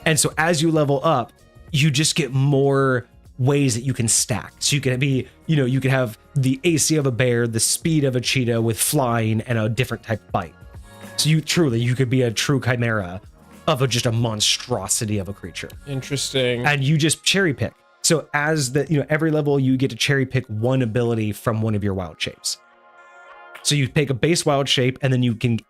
And so as you level up, you just get more ways that you can stack. So you can be, you know, you can have the AC of a bear, the speed of a cheetah with flying, and a different type of bite. So you could be a true chimera of just a monstrosity of a creature. Interesting. And you just cherry pick. So as the, you know, every level you get to cherry pick one ability from one of your wild shapes. So you pick a base wild shape, and then you can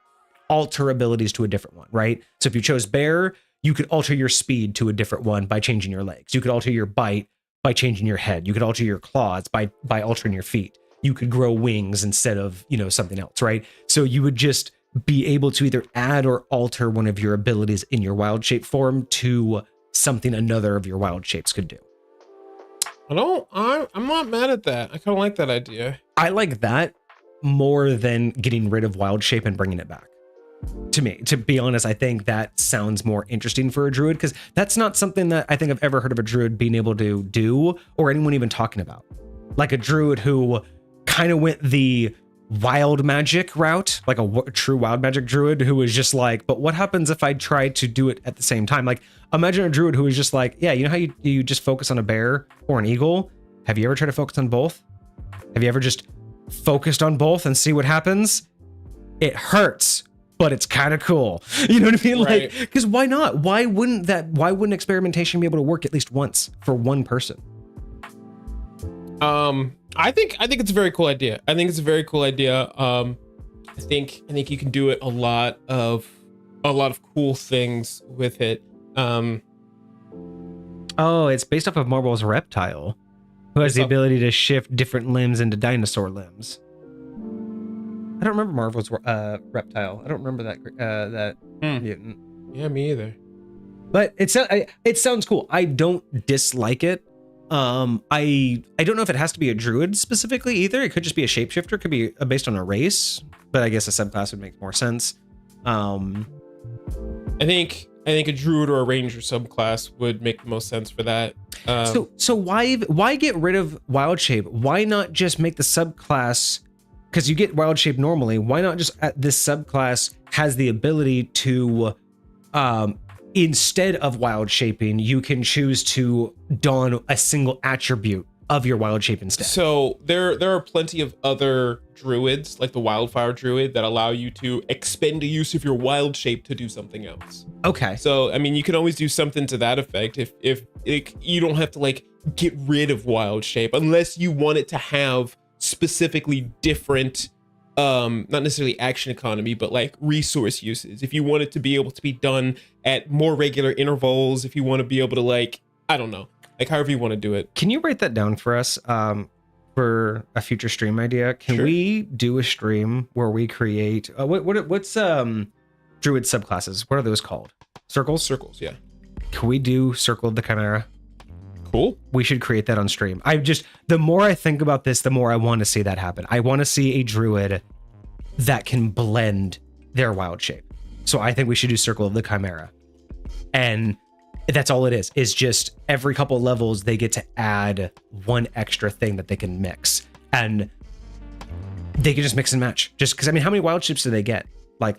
alter abilities to a different one, right? So if you chose bear, you could alter your speed to a different one by changing your legs. You could alter your bite by changing your head. You could alter your claws by altering your feet. You could grow wings instead of, you know, something else, right? So you would just be able to either add or alter one of your abilities in your wild shape form to something another of your wild shapes could do. I'm not mad at that. I kind of like that idea. I like that more than getting rid of wild shape and bringing it back. To me, to be honest, I think that sounds more interesting for a druid, because that's not something that I think I've ever heard of a druid being able to do, or anyone even talking about. Like a druid who kind of went the wild magic route, like a true wild magic druid who was just like, but what happens if I try to do it at the same time? Like, imagine a druid who was just like, yeah, you know how you just focus on a bear or an eagle? Have you ever tried to focus on both? Have you ever just focused on both and see what happens? It hurts, but it's kind of cool. You know what I mean? Right. Like, because why not? Why wouldn't experimentation be able to work at least once for one person? I think it's a very cool idea. I think you can do it a lot of cool things with it. Oh, it's based off of Marvel's Reptile, who has the ability to shift different limbs into dinosaur limbs. I don't remember Marvel's Reptile. I don't remember that mutant. Yeah, me either. But it sounds cool. I don't dislike it. I don't know if it has to be a druid specifically either. It could just be a shapeshifter. It could be based on a race, but I guess a subclass would make more sense. I think a druid or a ranger subclass would make the most sense for that. So why get rid of wild shape? Why not just make the subclass? Because you get wild shape normally. Why not just this subclass has the ability to, instead of wild shaping, you can choose to don a single attribute of your wild shape instead. So there are plenty of other druids, like the wildfire druid, that allow you to expend the use of your wild shape to do something else. Okay. So I mean, you can always do something to that effect if you don't have to like get rid of wild shape unless you want it to have specifically different, not necessarily action economy, but like resource uses. If you want it to be able to be done at more regular intervals, if you want to be able to like, I don't know, like however you want to do it. Can you write that down for us for a future stream idea? Can Sure. we do a stream where we create what's druid subclasses? What are those called? Circles? Circles, yeah. Can we do Circle of the Chimera? Cool. We should create that on stream. The more I think about this, the more I want to see that happen. I want to see a druid that can blend their wild shape. So I think we should do Circle of the Chimera. And that's all it is just every couple of levels, they get to add one extra thing that they can mix. And they can just mix and match. Just because, I mean, how many wild shapes do they get? Like,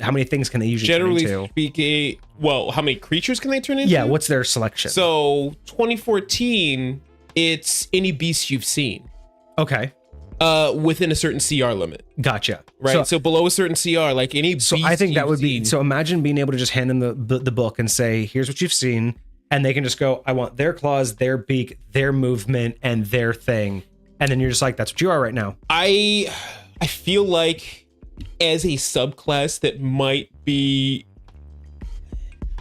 how many things can they usually Generally turn into? speaking, well, how many creatures can they turn into? Yeah, what's their selection? So 2014, it's any beast you've seen. Okay. Within a certain CR limit. Gotcha. Right. So below a certain CR, like any beast. So I think that you've would be, seen. so imagine being able to just hand them the book and say, here's what you've seen. And they can just go, I want their claws, their beak, their movement, and their thing. And then you're just like, that's what you are right now. I feel like as a subclass that might be,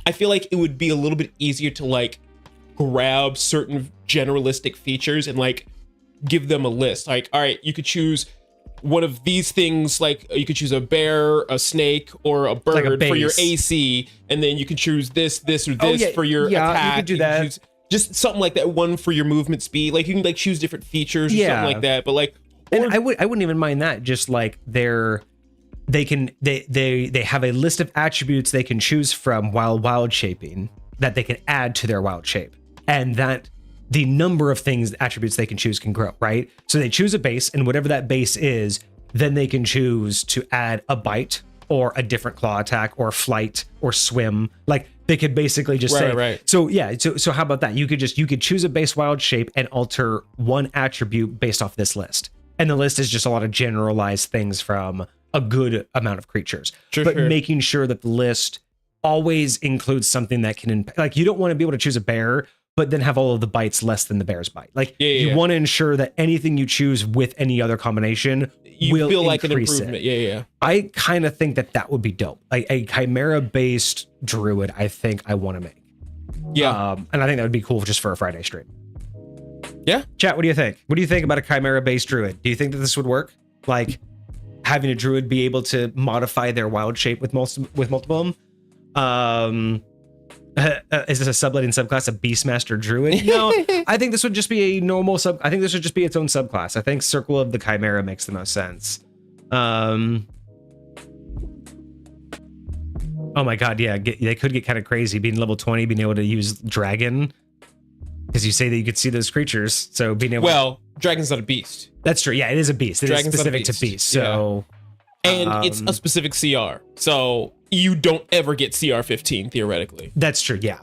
I feel like it would be a little bit easier to like grab certain generalistic features and like give them a list. Like, all right, you could choose one of these things, like you could choose a bear, a snake, or a bird Like a for your base. AC, and then you can choose this, or this for your attack. You could do that. choose just something like that. One for your movement speed. Like you can like choose different features or something like that. But like, And I wouldn't even mind that. Just like they have a list of attributes they can choose from while wild shaping that they can add to their wild shape, and that the number of things, attributes they can choose can grow, right? So they choose a base, and whatever that base is, then they can choose to add a bite or a different claw attack or flight or swim. Like they could basically just say, right. So yeah, so how about that? You could choose a base wild shape and alter one attribute based off this list. And the list is just a lot of generalized things from a good amount of creatures. But making sure that the list always includes something that can, like, you don't want to be able to choose a bear, but then have all of the bites less than the bear's bite. Like, you want to ensure that anything you choose with any other combination will feel like an improvement. Yeah. I kind of think that would be dope. Like a chimera-based druid, I think I want to make. Yeah. And I think that would be cool just for a Friday stream. Yeah. Chat, what do you think? What do you think about a chimera-based druid? Do you think that this would work? Like having a druid be able to modify their wild shape with multiple? Is this a subletting subclass, a Beastmaster Druid? No, I think this would just be a normal I think this would just be its own subclass. I think Circle of the Chimera makes the most sense. Oh my god, yeah, they could get kind of crazy being level 20, being able to use Dragon, because you say that you could see those creatures. So being able, well, Dragon's not a beast. that's true. Yeah, it is a beast. It is specific to beast. So, and it's a specific CR. So you don't ever get CR 15 theoretically. That's true. Yeah.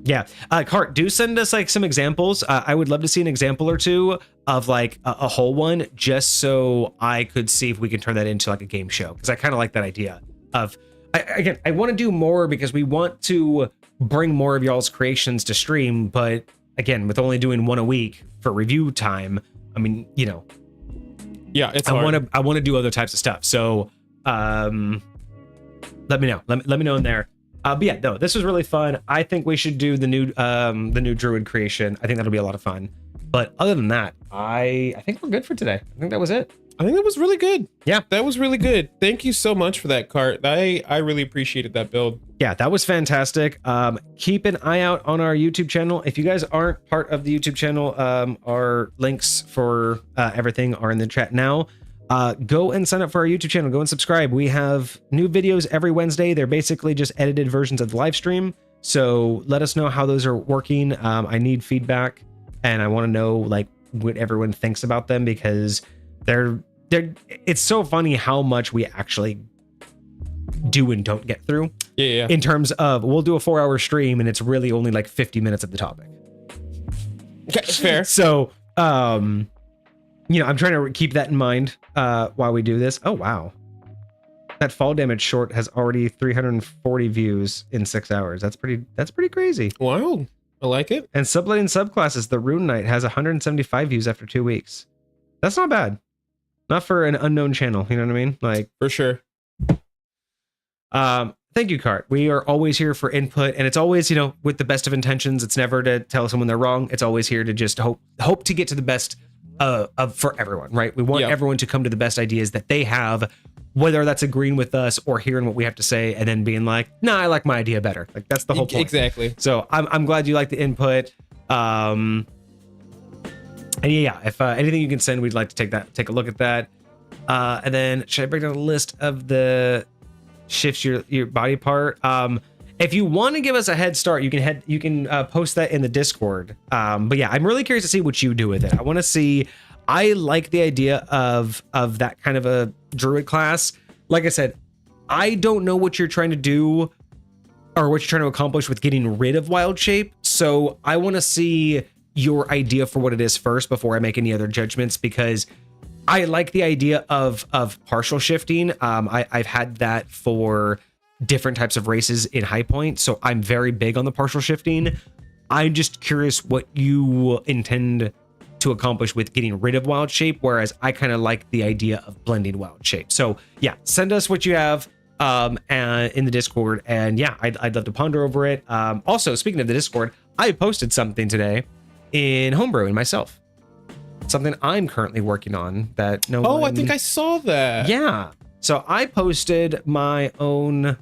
Yeah. Cart, do send us like some examples. I would love to see an example or two of like a whole one, just so I could see if we can turn that into like a game show. Because I kind of like that idea of, I want to do more because we want to bring more of y'all's creations to stream. But again, with only doing one a week for review time, I mean, you know, yeah, it's hard. I want to do other types of stuff. So, let me know. Let me know in there. But yeah, no, this was really fun. I think we should do the new druid creation. I think that'll be a lot of fun. But other than that, I think we're good for today. I think that was it. I think that was really good. Yeah, that was really good. Thank you so much for that, Cart. I really appreciated that build. Yeah, that was fantastic. Keep an eye out on our YouTube channel. If you guys aren't part of the YouTube channel, our links for everything are in the chat now. Go and sign up for our YouTube channel. Go and subscribe. We have new videos every Wednesday. They're basically just edited versions of the live stream. So let us know how those are working. I need feedback, and I want to know like what everyone thinks about them, because it's so funny how much we actually do and don't get through. Yeah. In terms of, we'll do a 4-hour stream and it's really only like 50 minutes of the topic. Okay, fair. So, you know, I'm trying to keep that in mind while we do this. Oh, wow. That fall damage short has already 340 views in 6 hours. That's pretty crazy. Wow. I like it. And subletting subclasses, the Rune Knight has 175 views after 2 weeks. That's not bad. Not for an unknown channel, you know what I mean? Like, For sure. thank you, Cart. We are always here for input, and it's always, with the best of intentions. It's never to tell someone they're wrong. It's always here to just hope to get to the best for everyone, right? We want everyone to come to the best ideas that they have, whether that's agreeing with us or hearing what we have to say and then being like, nah, I like my idea better. Like, that's the whole point. Exactly. So I'm glad you like the input. And if anything you can send, we'd like to take a look at that. And then should I break down a list of the shifts your body part? If you want to give us a head start, you can post that in the Discord. But yeah, I'm really curious to see what you do with it. I want to see. I like the idea of that kind of a druid class. Like I said, I don't know what you're trying to do or what you're trying to accomplish with getting rid of wild shape. So I want to see your idea for what it is first before I make any other judgments, because I like the idea of partial shifting. I've had that for different types of races in High Point, so I'm very big on the partial shifting. I'm just curious what you intend to accomplish with getting rid of wild shape, whereas I kind of like the idea of blending wild shape. So yeah, send us what you have and in the Discord, and yeah, I'd love to ponder over it. Also, speaking of the Discord, I posted something today in homebrewing myself. Something I'm currently working on that no one... I think I saw that. Yeah. So I posted my own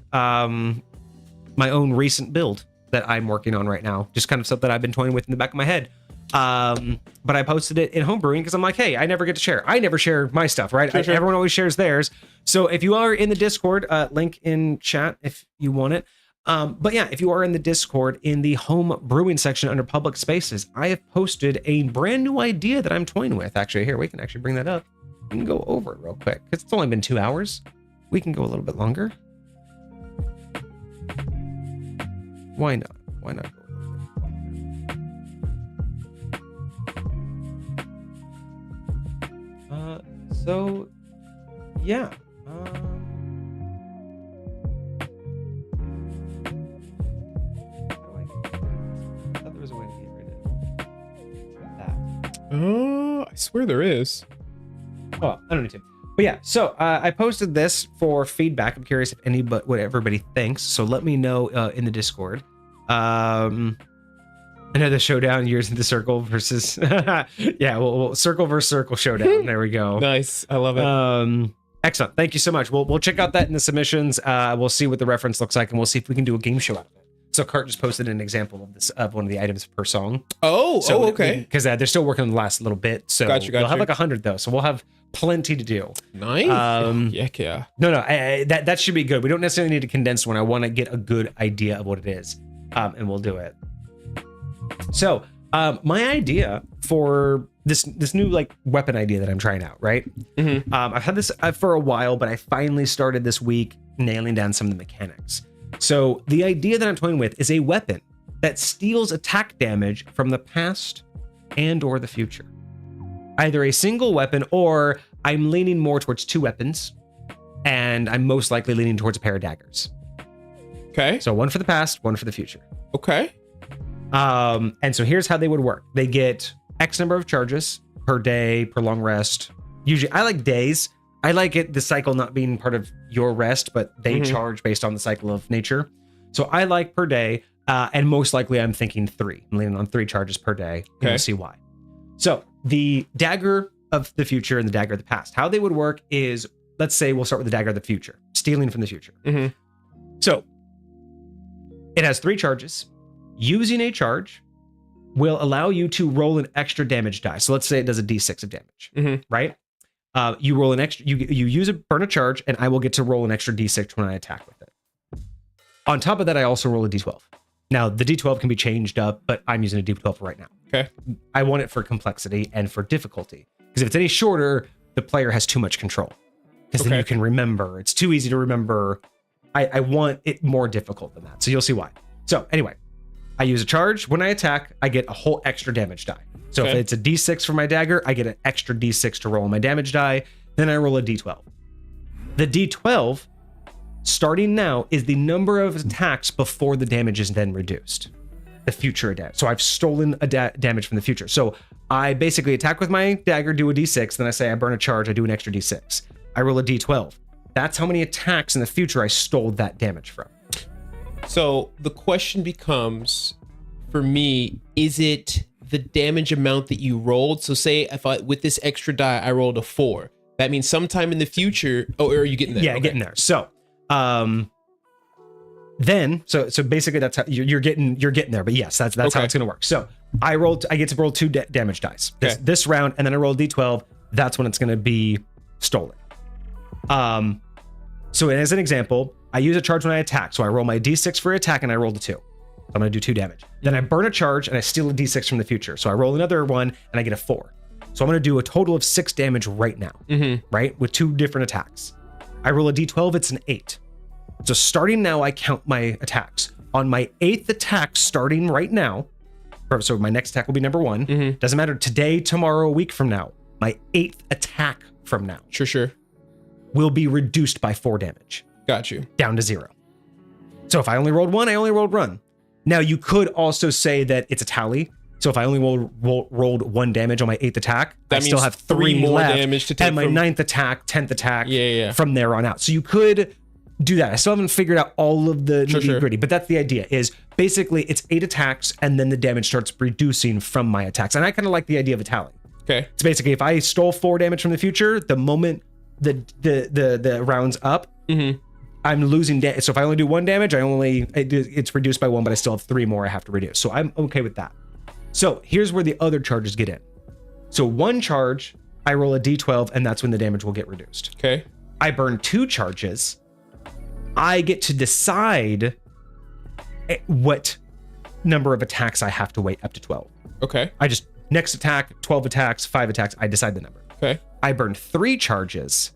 recent build that I'm working on right now. Just kind of stuff that I've been toying with in the back of my head. But I posted it in homebrewing because I'm like, hey, I never get to share. I never share my stuff, right? Sure. Everyone always shares theirs. So if you are in the Discord, link in chat if you want it. But yeah, if you are in the Discord, in the home brewing section under public spaces, I have posted a brand new idea that I'm toying with. Actually, here, we can actually bring that up. We can go over it real quick because it's only been 2 hours. We can go a little bit longer. Why not? Why not go a little bit longer? So, yeah. Oh, I swear there is. Oh, I don't need to. But yeah, so I posted this for feedback. I'm curious if what everybody thinks. So let me know in the Discord. Another showdown, years in the circle versus well, circle versus circle showdown. There we go. Nice. I love it. Excellent. Thank you so much. We'll check out that in the submissions. We'll see what the reference looks like, and we'll see if we can do a game show out of it. So Cart just posted an example of this of one of the items per song. Okay. Because they're still working on the last little bit. So Gotcha. we'll have like 100 though. So we'll have plenty to do. Nice. Yeah. No, that should be good. We don't necessarily need to condense one. I want to get a good idea of what it is, and we'll do it. So my idea for this new like weapon idea that I'm trying out, right? Mm-hmm. I've had this for a while, but I finally started this week nailing down some of the mechanics. So the idea that I'm toying with is a weapon that steals attack damage from the past and or the future. Either a single weapon, or I'm leaning more towards 2 weapons, and I'm most likely leaning towards a pair of daggers. Okay. So one for the past, one for the future. Okay. And so here's how they would work. They get X number of charges per day, per long rest. Usually I like days. I like the cycle not being part of your rest, but they charge based on the cycle of nature. So I like per day, and most likely I'm thinking 3. I'm leaning on 3 charges per day. Okay. You'll see why. So the dagger of the future and the dagger of the past, how they would work is, let's say we'll start with the dagger of the future, stealing from the future. Mm-hmm. So it has 3 charges. Using a charge will allow you to roll an extra damage die. So let's say it does a d6 of damage, right? You roll an extra, you use burn a charge, and I will get to roll an extra d6 when I attack with it. On top of that, I also roll a d12. Now, the d12 can be changed up, but I'm using a d12 right now. Okay. I want it for complexity and for difficulty. Because if it's any shorter, the player has too much control. Because then you can remember. It's too easy to remember. I want it more difficult than that. So you'll see why. So anyway, I use a charge. When I attack, I get a whole extra damage die. So if it's a d6 for my dagger, I get an extra d6 to roll on my damage die. Then I roll a d12. The d12, starting now, is the number of attacks before the damage is then reduced. the future damage. So I've stolen a damage from the future. So I basically attack with my dagger, do a d6, then I say I burn a charge, I do an extra d6. I roll a d12. That's how many attacks in the future I stole that damage from. So the question becomes, for me, is it the damage amount that you rolled? So say if with this extra die, I rolled a 4. That means sometime in the future. Oh, or are you getting there? Yeah, okay. Getting there. So, then basically that's how you're getting there. But yes, that's how it's gonna work. So I get to roll 2 damage dice this round, and then I roll d12. That's when it's gonna be stolen. So as an example, I use a charge when I attack. So I roll my d6 for attack, and I roll the 2. I'm going to do 2 damage. Then I burn a charge, and I steal a d6 from the future. So I roll another one, and I get a 4. So I'm going to do a total of 6 damage right now, right? With 2 different attacks. I roll a d12, it's an 8. So starting now, I count my attacks. On my 8th attack, starting right now, so my next attack will be number 1. Doesn't matter today, tomorrow, a week from now. My 8th attack from now. Sure. Will be reduced by 4 damage. Got you. Down to 0. So if I only rolled 1, I only rolled 1. Now you could also say that it's a tally. So if I only rolled 1 damage on my 8th attack, I still have 3 more left, damage to take. And my 9th attack, 10th attack, from there on out. So you could do that. I still haven't figured out all of the nitty-gritty, but that's the idea. Is basically it's 8 attacks, and then the damage starts reducing from my attacks. And I kind of like the idea of a tally. Okay. It's basically if I stole 4 damage from the future, the moment the round's up, I'm losing damage. So if I only do 1 damage, it's reduced by 1, but I still have 3 more I have to reduce. So I'm okay with that. So here's where the other charges get in. So 1 charge, I roll a d12, and that's when the damage will get reduced. Okay. I burn 2 charges. I get to decide what number of attacks I have to wait up to 12. Okay. Next attack, 12 attacks, 5 attacks, I decide the number. Okay. I burn 3 charges.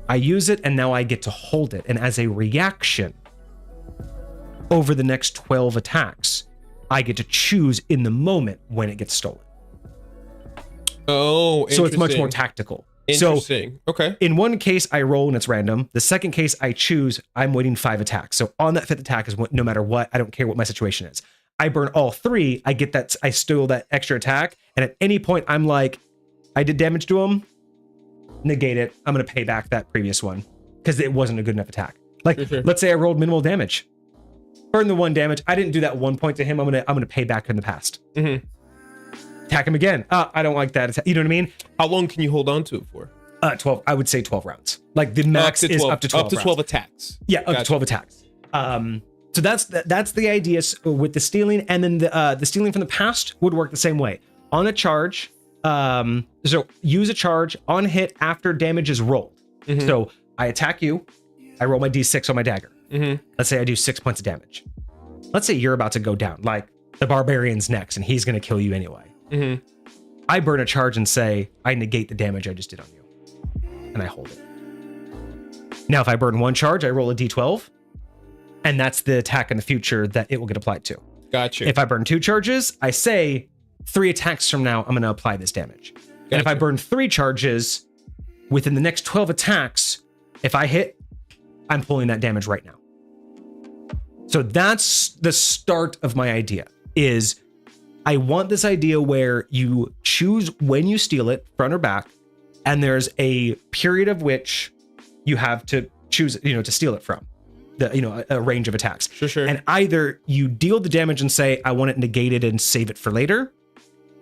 I use it, and now I get to hold it. And as a reaction, over the next 12 attacks, I get to choose in the moment when it gets stolen. Oh, interesting. So it's much more tactical. Interesting. So, okay. In one case, I roll and it's random. The second case, I choose, I'm waiting 5 attacks. So on that 5th attack is no matter what, I don't care what my situation is. I burn all 3, I get that, I steal that extra attack. And at any point, I'm like, I did damage to him, negate it. I'm going to pay back that previous one because it wasn't a good enough attack. Like, let's say I rolled minimal damage. Burn the 1 damage. I didn't do that 1 point to him. I'm gonna pay back in the past. Attack him again. I don't like that attack. You know what I mean? How long can you hold on to it for? 12. I would say 12 rounds. Like the max is up to 12. Up to 12 attacks. Yeah, up to 12 attacks. So that's the idea with the stealing, and then the stealing from the past would work the same way. On a charge, so use a charge on hit after damage is rolled. So I attack you. I roll my d6 on my dagger. Let's say I do 6 points of damage. Let's say you're about to go down, like the barbarian's next, and he's going to kill you anyway. I burn a charge and say, I negate the damage I just did on you. And I hold it. Now, if I burn 1 charge, I roll a d12. And that's the attack in the future that it will get applied to. Gotcha. If I burn 2 charges, I say 3 attacks from now, I'm going to apply this damage. And if I burn 3 charges within the next 12 attacks, if I hit, I'm pulling that damage right now. So that's the start of my idea, is I want this idea where you choose when you steal it, front or back, and there's a period of which you have to choose, to steal it from. A range of attacks. Sure. And either you deal the damage and say, I want it negated and save it for later.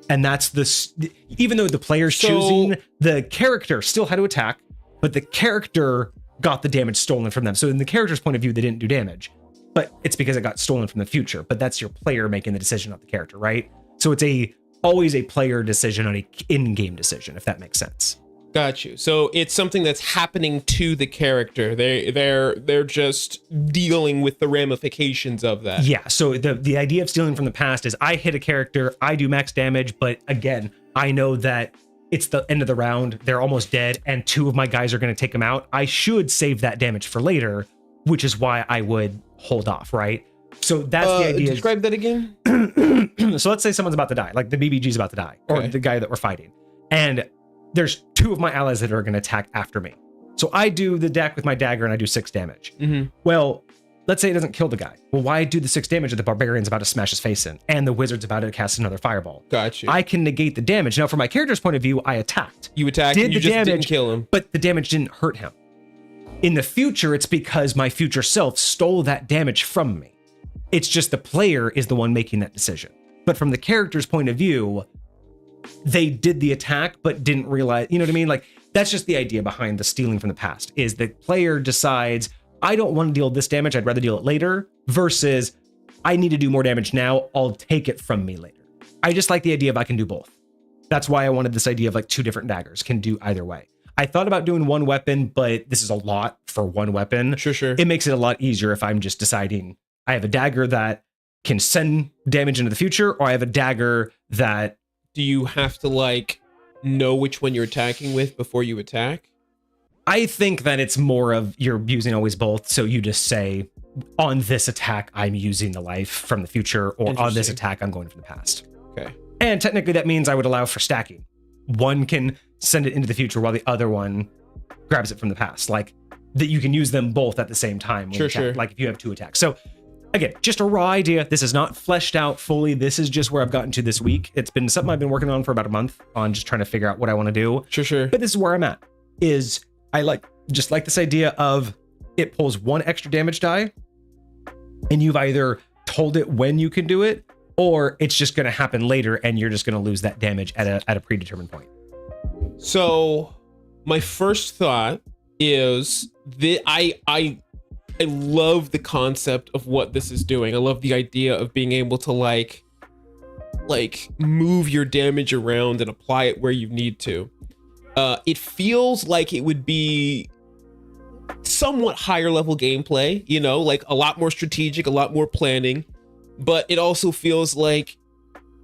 And that's even though the player's choosing, the character still had to attack, but the character got the damage stolen from them. So in the character's point of view, they didn't do damage, but it's because it got stolen from the future. But that's your player making the decision, not the character, right? So it's always a player decision, not an in-game decision, if that makes sense. Got you. So it's something that's happening to the character. They're just dealing with the ramifications of that. Yeah. So the idea of stealing from the past is I hit a character, I do max damage, but again, I know that it's the end of the round, they're almost dead, and 2 of my guys are going to take them out. I should save that damage for later, which is why I would hold off, right? So that's the idea. Describe that again. So let's say someone's about to die, like the BBG's about to die, or the guy that we're fighting, and there's 2 of my allies that are going to attack after me. So I do the deck with my dagger and I do 6 damage. Well, let's say it doesn't kill the guy. Well, why do the 6 damage if the barbarian's about to smash his face in and the wizard's about to cast another fireball? Gotcha. I can negate the damage. Now, from my character's point of view, I attacked. You attacked, did you the just damage, didn't kill him. But the damage didn't hurt him. In the future, it's because my future self stole that damage from me. It's just the player is the one making that decision. But from the character's point of view, they did the attack, but didn't realize, you know what I mean? Like, that's just the idea behind the stealing from the past, is the player decides, I don't want to deal this damage, I'd rather deal it later, versus I need to do more damage now, I'll take it from me later. I just like the idea of I can do both. That's why I wanted this idea of like 2 different daggers, can do either way. I thought about doing 1 weapon, but this is a lot for 1 weapon. Sure. It makes it a lot easier if I'm just deciding I have a dagger that can send damage into the future, or I have a dagger that... Do you have to like know which one you're attacking with before you attack? I think that it's more of you're using always both. So you just say, on this attack, I'm using the life from the future, or on this attack, I'm going from the past. Okay. And technically that means I would allow for stacking. One can send it into the future while the other one grabs it from the past. Like that you can use them both at the same time. Sure. Like if you have 2 attacks. So again, just a raw idea. This is not fleshed out fully. This is just where I've gotten to this week. It's been something I've been working on for about a month on just trying to figure out what I want to do. Sure. But this is where I'm at. Is I like this idea of it pulls 1 extra damage die, and you've either told it when you can do it, or it's just going to happen later, and you're just going to lose that damage at a predetermined point. So my first thought is that I love the concept of what this is doing. I love the idea of being able to like move your damage around and apply it where you need to. It feels like it would be somewhat higher level gameplay, you know, like a lot more strategic, a lot more planning, but it also feels like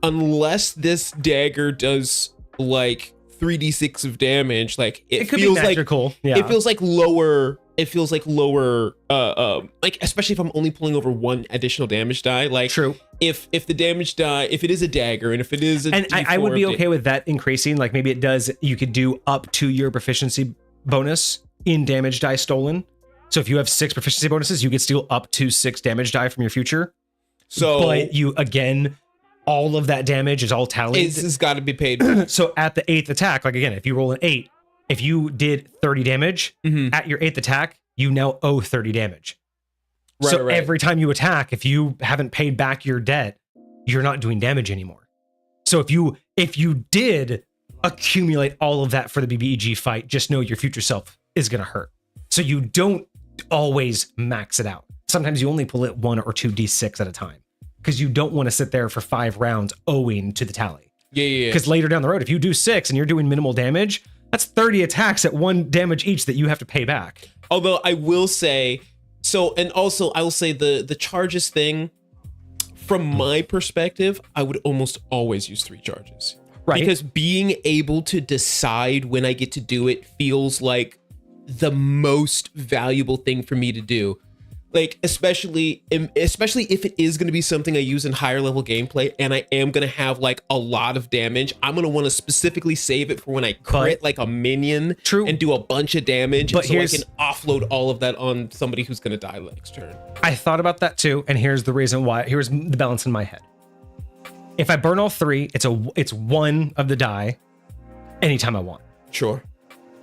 unless this dagger does like 3d6 of damage, like it could feels be magical. like yeah. it feels like lower, like especially if I'm only pulling over 1 additional damage die. Like True. If the damage die, if it is a dagger, and if it is a and I would be okay with that increasing. Like maybe it does, you could do up to your proficiency bonus in damage die stolen. So if you have 6 proficiency bonuses, you could steal up to 6 damage die from your future. So but you, again, all of that damage is all tallied. It's got to be paid. So at the 8th attack, like again, if you roll an 8, if you did 30 damage at your 8th attack, you now owe 30 damage. Right, so right. every time you attack, if you haven't paid back your debt, you're not doing damage anymore. So if you did accumulate all of that for the BBEG fight, just know your future self is going to hurt. So you don't always max it out. Sometimes you only pull it 1 or 2 d6 at a time, because you don't want to sit there for 5 rounds owing to the tally. Yeah. Because later down the road, if you do 6 and you're doing minimal damage, that's 30 attacks at 1 damage each that you have to pay back. Although I will say, so, and also I will say the charges thing, from my perspective, I would almost always use 3 charges. Right. Because being able to decide when I get to do it feels like the most valuable thing for me to do. Like, especially if it is going to be something I use in higher level gameplay and I am going to have like a lot of damage, I'm going to want to specifically save it for when I crit like a minion. True. And do a bunch of damage, But so I here's- can offload all of that on somebody who's going to die next turn. I thought about that too, and here's the reason why. Here's the balance in my head. If I burn all 3, it's 1 of the die anytime I want. Sure.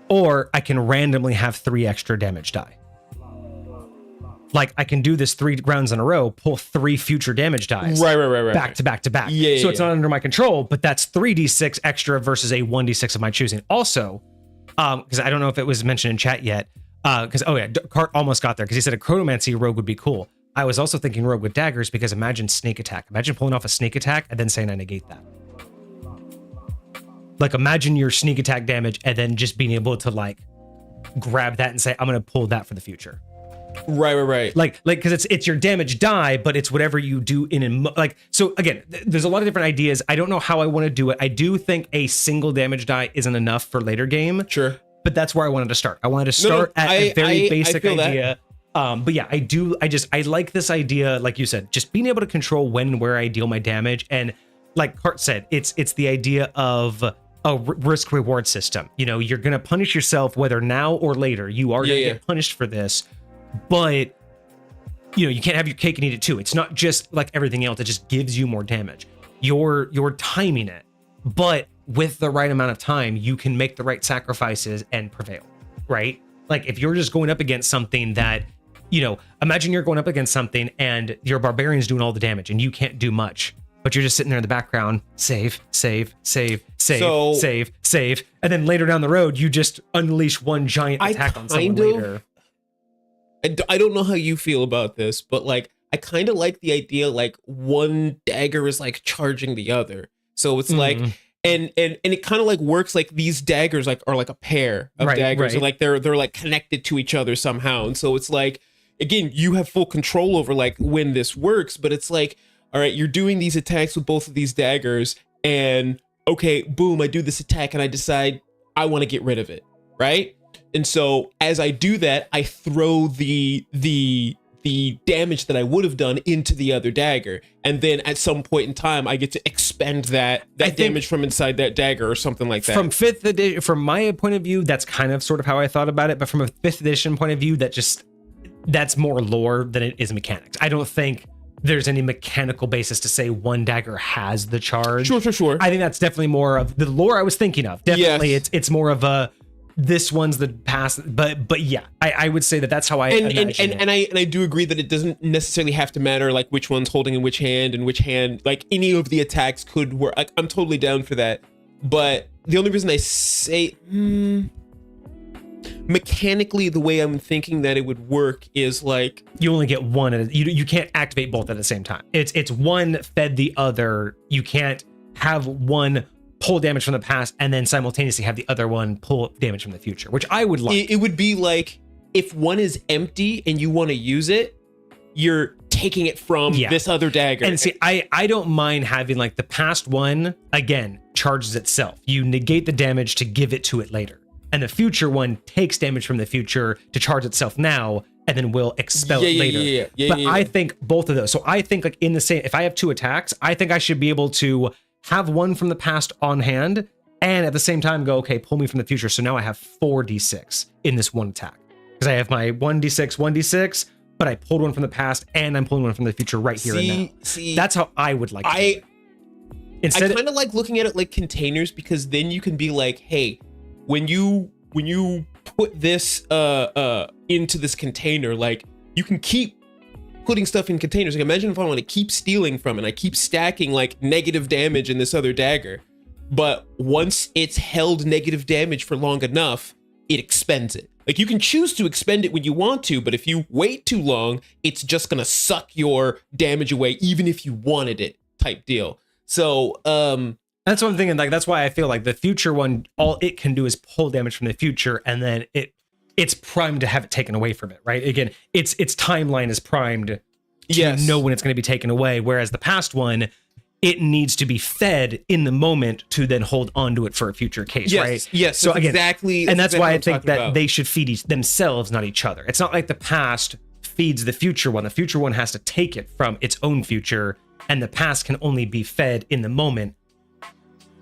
Or I can randomly have 3 extra damage die. Like I can do this 3 rounds in a row, pull 3 future damage dies. Right. Back to back to back. Yeah, so it's not under my control, but that's 3d6 extra versus a 1d6 of my choosing. Also, because I don't know if it was mentioned in chat yet, because Cart almost got there because he said a chronomancy rogue would be cool. I was also thinking rogue with daggers, because imagine sneak attack. Imagine pulling off a sneak attack and then saying I negate that. Like imagine your sneak attack damage and then just being able to like grab that and say I'm gonna pull that for the future. Right. Like because it's your damage die, but it's whatever you do like. So again, there's a lot of different ideas. I don't know how I want to do it. I do think a single damage die isn't enough for later game. Sure. But that's where I wanted to start. I wanted to start at a very basic idea. But yeah, I like this idea, like you said, just being able to control when and where I deal my damage. And like Cart said, it's the idea of a risk reward system. You know, you're going to punish yourself whether now or later. You are going to get punished for this. But you can't have your cake and eat it too. It's not just like everything else. It just gives you more damage. You're timing it, but with the right amount of time, you can make the right sacrifices and prevail, right? Like if you're just going up against something that, imagine you're going up against something and your barbarian's doing all the damage and you can't do much, but you're just sitting there in the background, save. And then later down the road, you just unleash one giant attack on someone later. I don't know how you feel about this, but like, I kind of like the idea, like one dagger is like charging the other. So it's like, and it kind of like works like these daggers like are like a pair of daggers, and like they're like connected to each other somehow. And so it's like, again, you have full control over like when this works, but it's like, all right, you're doing these attacks with both of these daggers, and okay, boom, I do this attack and I decide I want to get rid of it, right? And so as I do that, I throw the damage that I would have done into the other dagger, and then at some point in time, I get to expend that damage from inside that dagger or something like that. From 5th edition, from my point of view, that's kind of sort of how I thought about it. But from a 5th edition point of view, that's more lore than it is mechanics. I don't think there's any mechanical basis to say one dagger has the charge. Sure. I think that's definitely more of the lore I was thinking of. Definitely, yes. It's more of a this one's the past, but yeah, I would say that's how I imagine it. And I do agree that it doesn't necessarily have to matter like which one's holding in which hand, like any of the attacks could work. Like, I'm totally down for that. But the only reason I say mechanically, the way I'm thinking that it would work is like you only get one. You can't activate both at the same time. It's one fed the other. You can't have one pull damage from the past and then simultaneously have the other one pull damage from the future, which I would like. It would be like if one is empty and you want to use it, you're taking it from this other dagger. And see, I don't mind having like the past one, again, charges itself. You negate the damage to give it to it later. And the future one takes damage from the future to charge itself now and then will expel it later. But I think both of those. So I think like in the same, if I have two attacks, I think I should be able to have one from the past on hand and at the same time go, okay, pull me from the future. So now I have 4d6 in this one attack because I have my 1d6, but I pulled one from the past and I'm pulling one from the future right here and now. That's how I would like to do it. I kind of like looking at it like containers, because then you can be like, hey, when you put this into this container, like you can keep putting stuff in containers. Like imagine if I want to keep stealing from it and I keep stacking like negative damage in this other dagger, but once it's held negative damage for long enough, it expends it. Like you can choose to expend it when you want to, but if you wait too long, it's just gonna suck your damage away even if you wanted it, type deal. So that's what I'm thinking. Like that's why I feel like the future one, all it can do is pull damage from the future, and then it's primed to have it taken away from it, right? Again, its timeline is primed to know when it's going to be taken away, whereas the past one, it needs to be fed in the moment to then hold onto it for a future case, right? Yes. So again, exactly, and that's why I think that they should feed themselves, not each other. It's not like the past feeds the future one. The future one has to take it from its own future, and the past can only be fed in the moment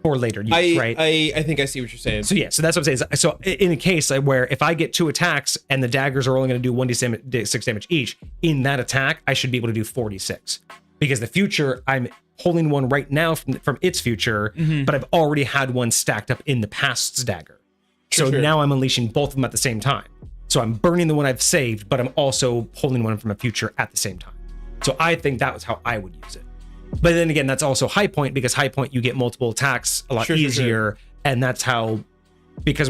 or later use, right? I think I see what you're saying. So so that's what I'm saying. So in a case where if I get two attacks and the daggers are only going to do 1d6 damage each, in that attack, I should be able to do 4d6. Because the future, I'm holding one right now from its future, but I've already had one stacked up in the past's dagger. So now I'm unleashing both of them at the same time. So I'm burning the one I've saved, but I'm also holding one from a future at the same time. So I think that was how I would use it. But then again, that's also high point, because high point you get multiple attacks a lot easier, and that's how, because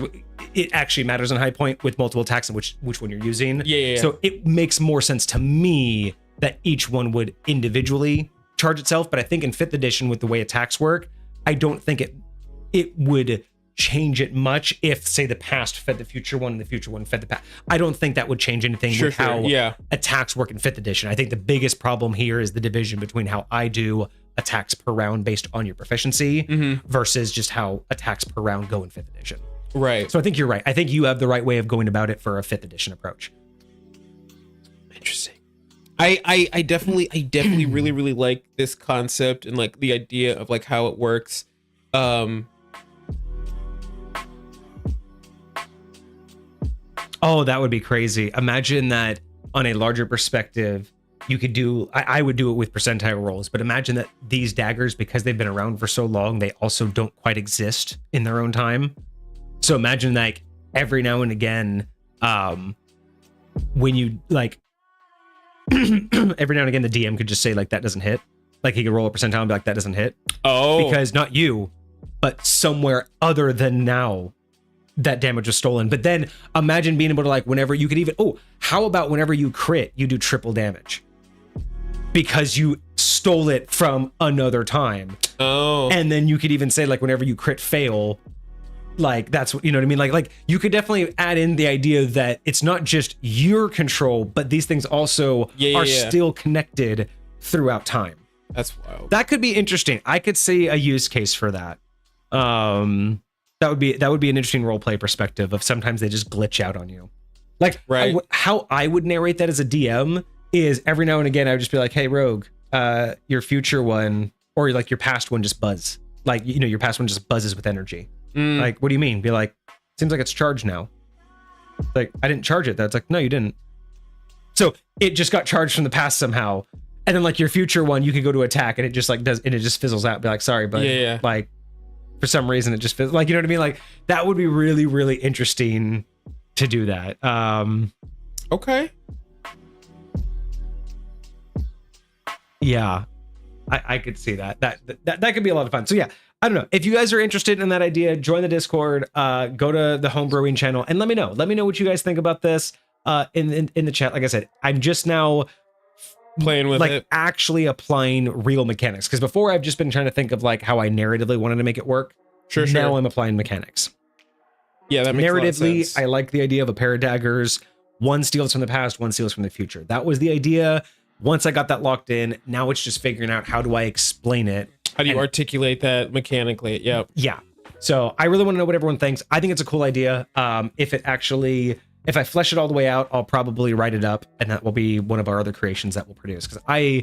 it actually matters in high point with multiple attacks and which one you're using. So it makes more sense to me that each one would individually charge itself. But I think in 5th edition, with the way attacks work, I don't think it would change it much if, say, the past fed the future one and the future one fed the past. I don't think that would change anything with how attacks work in 5th edition. I think the biggest problem here is the division between how I do attacks per round based on your proficiency versus just how attacks per round go in 5th edition. Right. So I think you're right. I think you have the right way of going about it for a 5th edition approach. Interesting. I definitely really, really like this concept and like the idea of like how it works. Oh, that would be crazy. Imagine that on a larger perspective, you could do, I would do it with percentile rolls, but imagine that these daggers, because they've been around for so long, they also don't quite exist in their own time. So imagine like every now and again, when you like, every now and again, the DM could just say like, that doesn't hit. Like he could roll a percentile and be like, that doesn't hit. Oh. Because not you, but somewhere other than now, that damage was stolen. But then imagine being able to like, whenever you could even, how about whenever you crit, you do triple damage? Because you stole it from another time. Oh. And then you could even say like, whenever you crit fail, like that's what, you know what I mean? Like you could definitely add in the idea that it's not just your control, but these things also are still connected throughout time. That's wild. That could be interesting. I could see a use case for that. That would be an interesting roleplay perspective of sometimes they just glitch out on you. Like how I would narrate that as a DM is every now and again, I would just be like, hey, Rogue, your future one, or like your past one just buzz. Like, you know, your past one just buzzes with energy. Like, what do you mean? Be like, seems like it's charged now. Like, I didn't charge it. That's like, no, you didn't. So it just got charged from the past somehow. And then like your future one, you could go to attack and it just like does, and it just fizzles out. Be like, sorry, but like for some reason it just fizzles. Like, you know what I mean? Like that would be really, really interesting to do that. Okay. Yeah, I could see that. That could be a lot of fun. So yeah, I don't know. If you guys are interested in that idea, join the Discord, go to the Homebrewing channel and let me know. Let me know what you guys think about this in the chat. Like I said, I'm just now playing with it, actually applying real mechanics. Because before I've just been trying to think of like how I narratively wanted to make it work. Sure. Now I'm applying mechanics. Yeah, that makes a lot of sense. I like the idea of a pair of daggers. One steals from the past, one steals from the future. That was the idea. Once I got that locked in, now it's just figuring out how do I explain it. How do you articulate that mechanically? Yep. Yeah. So I really want to know what everyone thinks. I think it's a cool idea. If I flesh it all the way out, I'll probably write it up, and that will be one of our other creations that we'll produce. Because I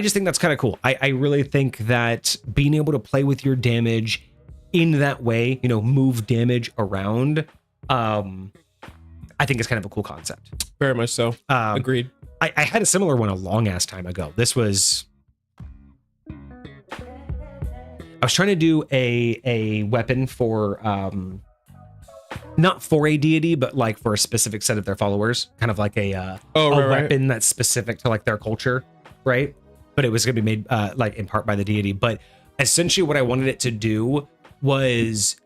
just think that's kind of cool. I really think that being able to play with your damage in that way, you know, move damage around, I think it's kind of a cool concept. Very much so. Agreed. I had a similar one a long ass time ago. This was, I was trying to do a weapon for not for a deity, but like for a specific set of their followers, kind of like a weapon that's specific to like their culture, right? But it was going to be made like in part by the deity. But essentially what I wanted it to do was,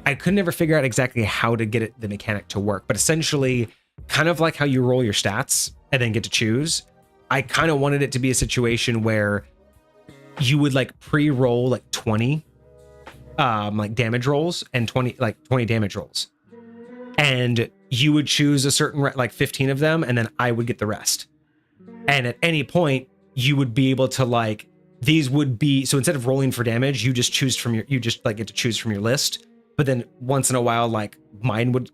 I could never figure out exactly how to get the mechanic to work, but essentially kind of like how you roll your stats and then get to choose. I kind of wanted it to be a situation where you would like pre-roll like 20 like damage rolls and 20 damage rolls, and you would choose a certain like 15 of them, and then I would get the rest. And at any point you would be able to like, these would be, so instead of rolling for damage, you just get to choose from your list. But then once in a while, like mine would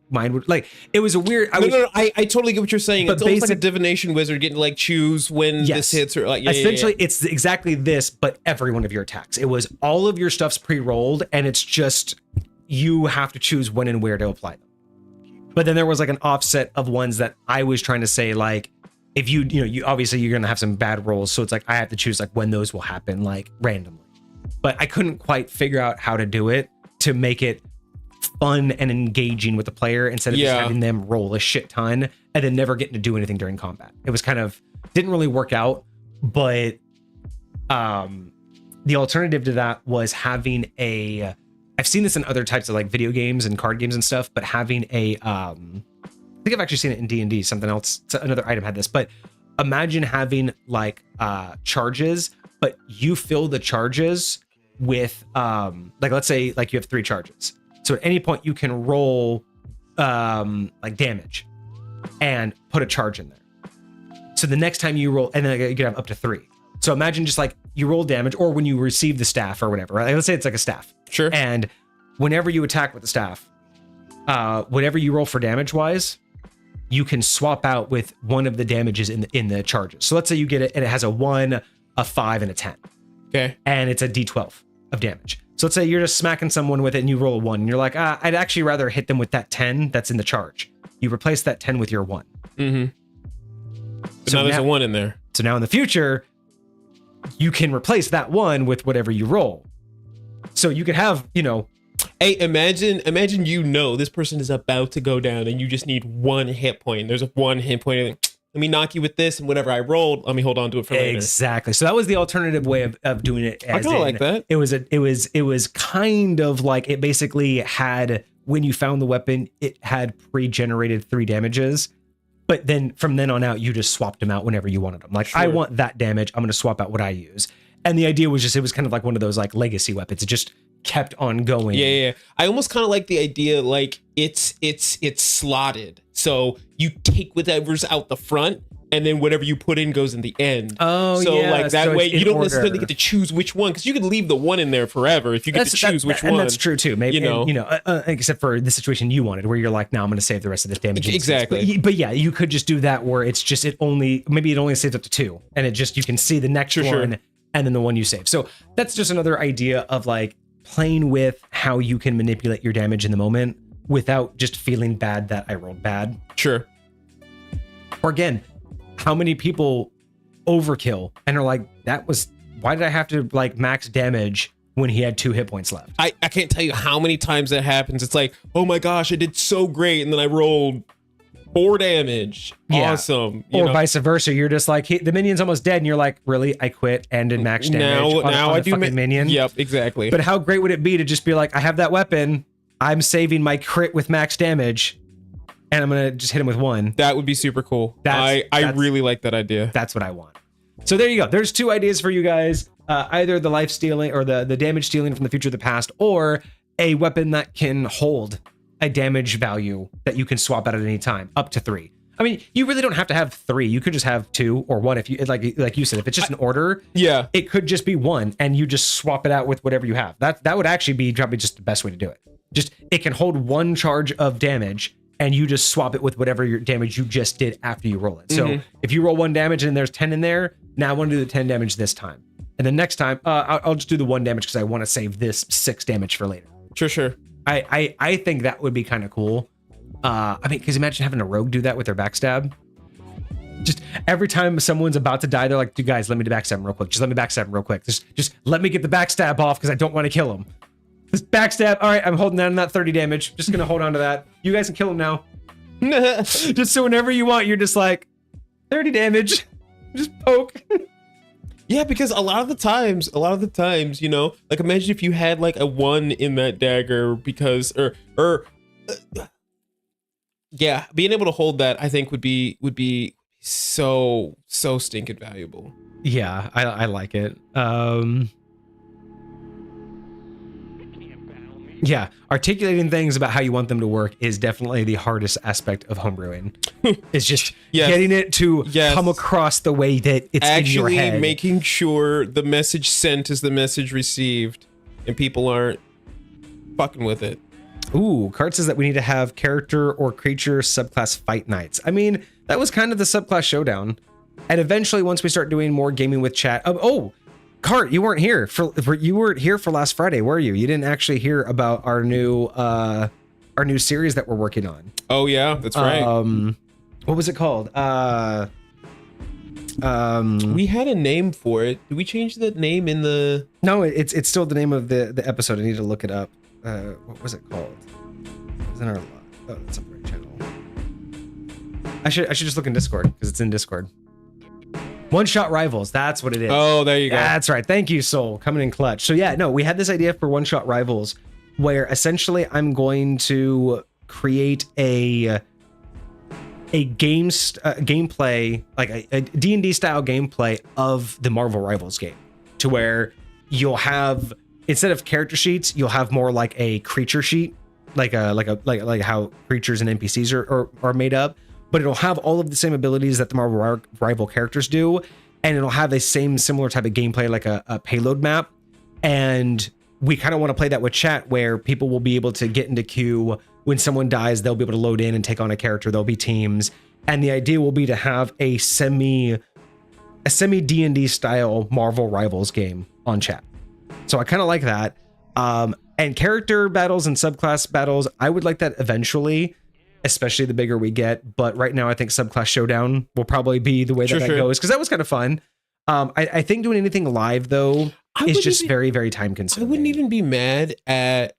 like, it was a weird. I totally get what you're saying. It's almost like a divination wizard getting to like choose when this hits, or like essentially it's exactly this, but every one of your attacks. It was all of your stuff's pre-rolled, and it's just you have to choose when and where to apply them. But then there was like an offset of ones that I was trying to say, like, if you obviously you're gonna have some bad rolls, so it's like I have to choose like when those will happen, like randomly. But I couldn't quite figure out how to do it to make it fun and engaging with the player, instead of just having them roll a shit ton and then never getting to do anything during combat. It was kind of, didn't really work out. But the alternative to that was having I've seen this in other types of like video games and card games and stuff, but having I think I've actually seen it in D&D, something else, another item had this, but imagine having like charges, but you fill the charges with like, let's say like you have 3 charges. So at any point you can roll like damage and put a charge in there. So the next time you roll, and then you can have up to 3. So imagine just like you roll damage, or when you receive the staff or whatever, right? Like, let's say it's like a staff. Sure. And whenever you attack with the staff, whatever you roll for damage wise, you can swap out with one of the damages in the charges. So let's say you get it and it has a 1, a 5, and a 10. Okay. And it's a D12 of damage. So let's say you're just smacking someone with it and you roll a 1, and you're like, I'd actually rather hit them with that 10 that's in the charge. You replace that 10 with your 1. Mm-hmm. So now there's a 1 in there. So now in the future, you can replace that 1 with whatever you roll. So you could have, Hey, imagine this person is about to go down and you just need 1 hit point. There's a 1 hit point. Let me knock you with this, and whatever I rolled, let me hold on to it for later. Exactly. So that was the alternative way of doing it. I kind of like that. It was kind of like, it basically had, when you found the weapon, it had pre-generated 3 damages. But then from then on out, you just swapped them out whenever you wanted them. Like, sure. I want that damage. I'm going to swap out what I use. And the idea was just, it was kind of like one of those like legacy weapons. It just kept on going. Yeah. I almost kind of like the idea, like it's slotted. So you take whatever's out the front, and then whatever you put in goes in the end. Oh, so yeah. like that so way you don't order. necessarily get to choose which one, because you could leave the 1 in there forever if you get to choose which one. And that's true too. Maybe except for the situation you wanted, where you're like, no, I'm going to save the rest of this damage. Exactly. But yeah, you could just do that where it's just it only saves up to 2, and it just, you can see the next one and then the one you save. So that's just another idea of like playing with how you can manipulate your damage in the moment without just feeling bad that I rolled bad. Sure. Or again, how many people overkill and are like, why did I have to like max damage when he had 2 hit points left? I can't tell you how many times that happens. It's like, oh my gosh, I did so great, and then I rolled 4 damage. Yeah. Awesome. Or vice versa. You're just like, hey, the minion's almost dead, and you're like, really? I quit and did max damage now on I do minion. Yep, exactly. But how great would it be to just be like, I have that weapon, I'm saving my crit with max damage, and I'm gonna just hit him with 1. That would be super cool. I really like that idea. That's what I want. So there you go. There's 2 ideas for you guys. Either the life stealing or the damage stealing from the future of the past, or a weapon that can hold a damage value that you can swap out at any time, up to 3. I mean, you really don't have to have 3. You could just have 2 or 1 if you like you said, if it's just an order. Yeah, it could just be 1, and you just swap it out with whatever you have. That would actually be probably just the best way to do it. Just, it can hold 1 charge of damage, and you just swap it with whatever your damage you just did after you roll it. So if you roll 1 damage and there's 10 in there, now I want to do the 10 damage this time. And then next time, I'll just do the 1 damage because I want to save this 6 damage for later. Sure. I think that would be kind of cool. I mean, because imagine having a rogue do that with their backstab. Just every time someone's about to die, they're like, dude, guys, let me backstab him real quick. Just let me backstab him real quick. Just let me get the backstab off because I don't want to kill him. Just backstab. All right, I'm holding down that 30 damage. Just going to hold on to that. You guys can kill him now. Just so whenever you want, you're just like, 30 damage. Just poke. Yeah, because a lot of the times, like imagine if you had like a 1 in that dagger because, yeah, being able to hold that, I think would be so stinking valuable. Yeah, I like it. Yeah, articulating things about how you want them to work is definitely the hardest aspect of homebrewing. It's just getting it to come across the way that it's actually in your head. Making sure the message sent is the message received, and people aren't fucking with it. Ooh, Cart says that we need to have character or creature subclass fight nights. I mean, that was kind of the subclass showdown. And eventually, once we start doing more gaming with chat, Cart, you weren't here for last Friday, were you? You didn't actually hear about our new series that we're working on. Oh yeah, that's right. What was it called? We had a name for it. Did we change the name in the? No, it's still the name of the episode. I need to look it up. What was it called? It was in our it's on the right channel. I should just look in Discord because it's in Discord. One Shot Rivals, that's what it is. Oh, there you go. That's right. Thank you, Soul, coming in clutch. So yeah, no, we had this idea for One Shot Rivals where essentially I'm going to create a gameplay, like a D&D style gameplay of the Marvel Rivals game, to where you'll have, instead of character sheets, you'll have more like a creature sheet, like how creatures and NPCs are made up. But it'll have all of the same abilities that the Marvel Rival characters do, and it'll have the same similar type of gameplay, like a payload map. And we kind of want to play that with chat, where people will be able to get into queue. When someone dies, they'll be able to load in and take on a character. There'll be teams, and the idea will be to have a semi D&D style Marvel Rivals game on chat. So I kind of like that. And character battles and subclass battles, I would like that eventually. especially the bigger we get. But right now, I think subclass showdown will probably be the way that goes, because that was kind of fun. I think doing anything live though is just very, very time consuming. I wouldn't even be mad at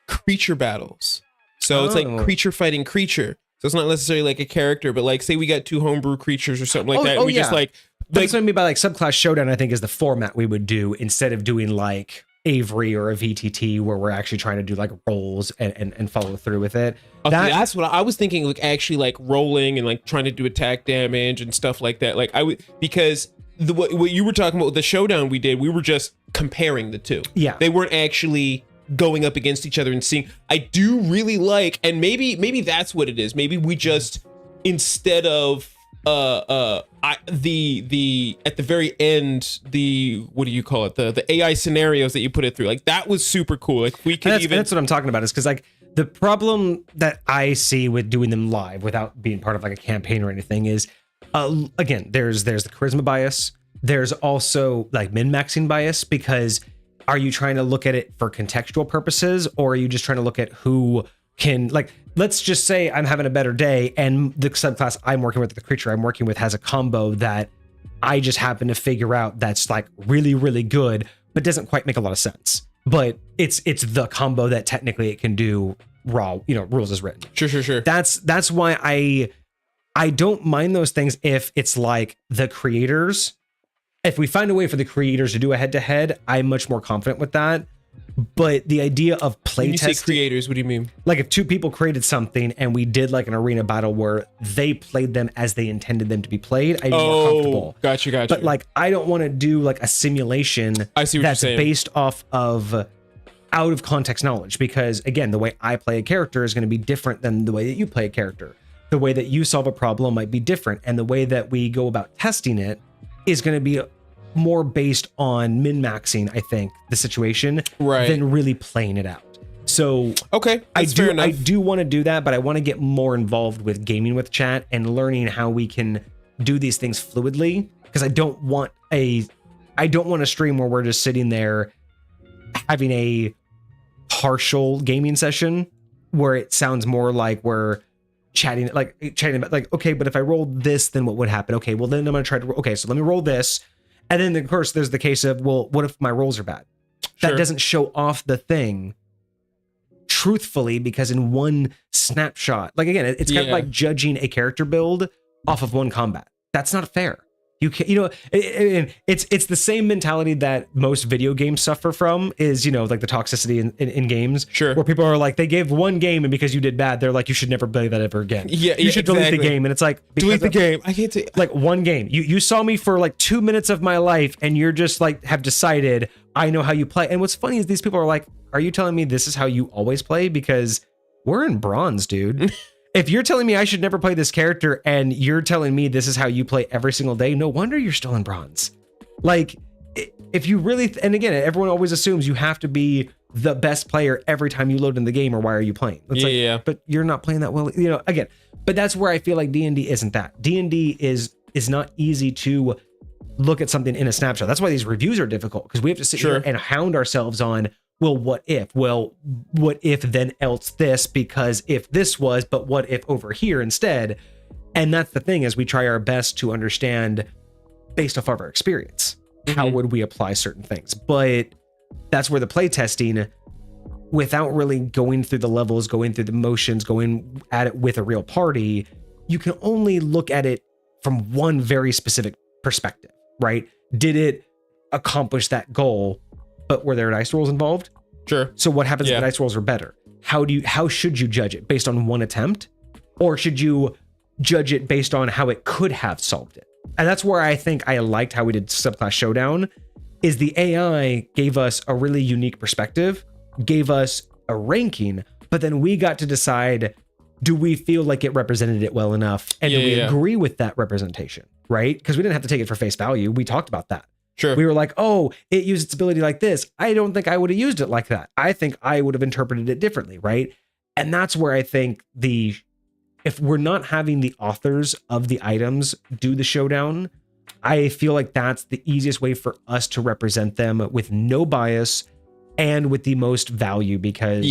creature battles. So it's like creature fighting creature. So it's not necessarily like a character, but like say we got 2 homebrew creatures or something like that. We just like that's what I mean by like subclass showdown, I think is the format we would do instead of doing like Avery or a VTT where we're actually trying to do like rolls and follow through with it. Okay, that's what I was thinking, like actually like rolling and like trying to do attack damage and stuff like that. Like I would, because what you were talking about with the showdown we did, we were just comparing the two. Yeah. They weren't actually going up against each other and seeing. I do really like, and maybe that's what it is. Maybe we just, instead of the at the very end, the what do you call it, the AI scenarios that you put it through, like that was super cool. Like we could that's what I'm talking about, is because like the problem that I see with doing them live without being part of like a campaign or anything is again, there's the charisma bias. There's also like min-maxing bias, because are you trying to look at it for contextual purposes, or are you just trying to look at who can, like, let's just say I'm having a better day and the subclass I'm working with, the creature I'm working with, has a combo that I just happen to figure out that's like really, really good, but doesn't quite make a lot of sense. But it's the combo that technically it can do raw, rules as written. Sure. That's why I don't mind those things if it's like the creators. If we find a way for the creators to do a head-to-head, I'm much more confident with that. But the idea of playtesting... When you say creators, what do you mean? Like if 2 people created something and we did like an arena battle where they played them as they intended them to be played, I'd be more comfortable. Gotcha. But like, I don't want to do like a simulation that's based off of out of context knowledge, because again, the way I play a character is going to be different than the way that you play a character. The way that you solve a problem might be different, and the way that we go about testing it is going to be more based on min-maxing, I think, the situation, than really playing it out. So okay, I do want to do that, but I want to get more involved with gaming with chat and learning how we can do these things fluidly, because I don't want a stream where we're just sitting there having a partial gaming session where it sounds more like we're chatting about like, okay, but if I rolled this, then what would happen? Okay, well then I'm gonna try to, okay, so let me roll this. And then of course there's the case of, well, what if my rolls are bad? That doesn't show off the thing truthfully, because in one snapshot, like again, it's kind of like judging a character build off of one combat. That's not fair. You can't, it's the same mentality that most video games suffer from, is, like the toxicity in games, where people are like, they gave one game and because you did bad, they're like, you should never play that ever again. You should delete the game. And it's like, delete the game. I can't take like one game. You saw me for like 2 minutes of my life and you're just like, have decided I know how you play. And what's funny is these people are like, are you telling me this is how you always play? Because we're in bronze, dude. If you're telling me I should never play this character and you're telling me this is how you play every single day, no wonder you're still in bronze. Like, if you really, and again, everyone always assumes you have to be the best player every time you load in the game, or why are you playing? It's but you're not playing that well, again. But that's where I feel like D&D isn't that. D&D is not easy to look at something in a snapshot. That's why these reviews are difficult, because we have to sit here and hound ourselves on, well, what if? Well, what if then else this? Because if this was, but what if over here instead? And that's the thing, is we try our best to understand based off of our experience, how would we apply certain things? But that's where the play testing, without really going through the levels, going through the motions, going at it with a real party, you can only look at it from one very specific perspective, right? Did it accomplish that goal? But were there dice rolls involved? Sure. So what happens if the dice rolls are better? How should you judge it? Based on one attempt? Or should you judge it based on how it could have solved it? And that's where I think I liked how we did Subclass Showdown, is the AI gave us a really unique perspective, gave us a ranking, but then we got to decide, do we feel like it represented it well enough? And do we agree with that representation, right? Because we didn't have to take it for face value. We talked about that. Sure. We were like, oh, it used its ability like this. I don't think I would have used it like that. I think I would have interpreted it differently, right? And that's where I think if we're not having the authors of the items do the showdown, I feel like that's the easiest way for us to represent them with no bias and with the most value, because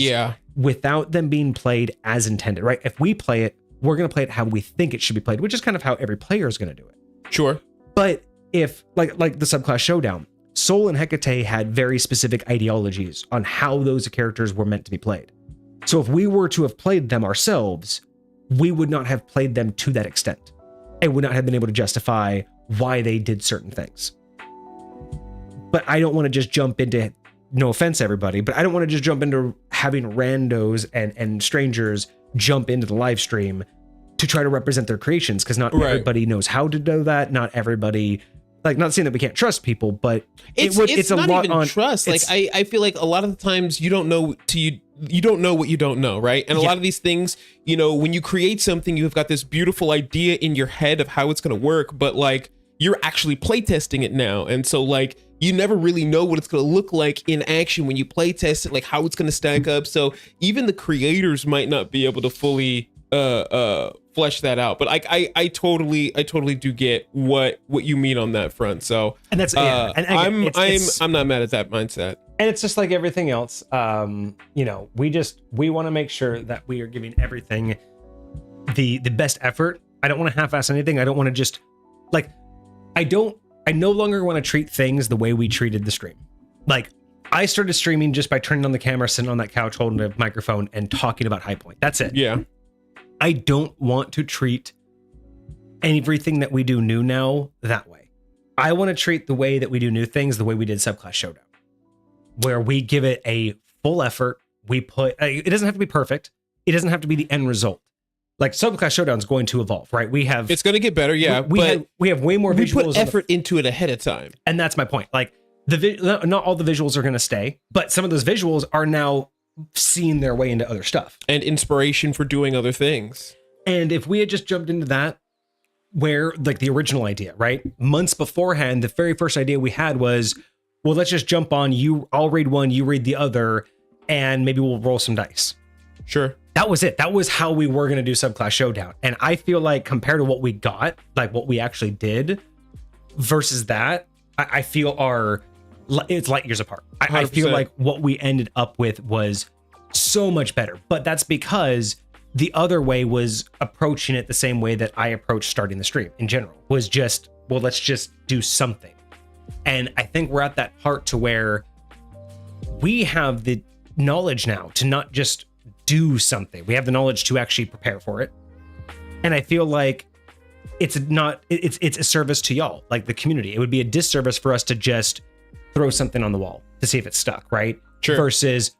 without them being played as intended, right? If we play it, we're going to play it how we think it should be played, which is kind of how every player is going to do it. Sure. But if like the subclass showdown, Sol and Hecate had very specific ideologies on how those characters were meant to be played. So if we were to have played them ourselves, we would not have played them to that extent and would not have been able to justify why they did certain things. But I don't want to just jump into, no offense everybody, but I don't want to just jump into having randos and strangers jump into the live stream to try to represent their creations, because not everybody knows how to do that. Not everybody, like, not saying that we can't trust people, but it's a not lot even on trust. Like I feel like a lot of the times you don't know you don't know what you don't know, right? And a lot of these things, you know, when you create something, you've got this beautiful idea in your head of how it's going to work, but like you're actually playtesting it now, and so like you never really know what it's going to look like in action when you playtest it, like how it's going to stack up. So even the creators might not be able to fully flesh that out, but I totally do get what you mean on that front. So and that's and again, I'm not mad at that mindset. And it's just like everything else. You know, we want to make sure that we are giving everything the best effort. I don't want to half-ass anything. I don't want to just like I no longer want to treat things the way we treated the stream. Like, I started streaming just by turning on the camera, sitting on that couch, holding a microphone, and talking about High Point. That's it. Yeah. I don't want to treat everything that we do new now that way. I want to treat the way that we do new things the way we did Subclass Showdown, where we give it a full effort. We put, it doesn't have to be perfect. It doesn't have to be the end result. Like Subclass Showdown is going to evolve, right? It's going to get better, yeah. We have way more visuals. We put effort into it ahead of time, and that's my point. Like not all the visuals are going to stay, but some of those visuals are now seeing their way into other stuff and inspiration for doing other things. And if we had just jumped into that, where like the original idea, right? Months beforehand, the very first idea we had was, well, let's just jump on you. I'll read one, you read the other, and maybe we'll roll some dice. Sure. That was it. That was how we were going to do Subclass Showdown. And I feel like compared to what we got, like what we actually did versus that, I feel it's light years apart. I feel like what we ended up with was so much better, but that's because the other way was approaching it the same way that I approached starting the stream in general, was just, well, let's just do something. And I think we're at that part to where we have the knowledge now to not just do something. We have the knowledge to actually prepare for it. And I feel like it's a service to y'all, like the community. It would be a disservice for us to just throw something on the wall to see if it's stuck, right? Sure. Versus,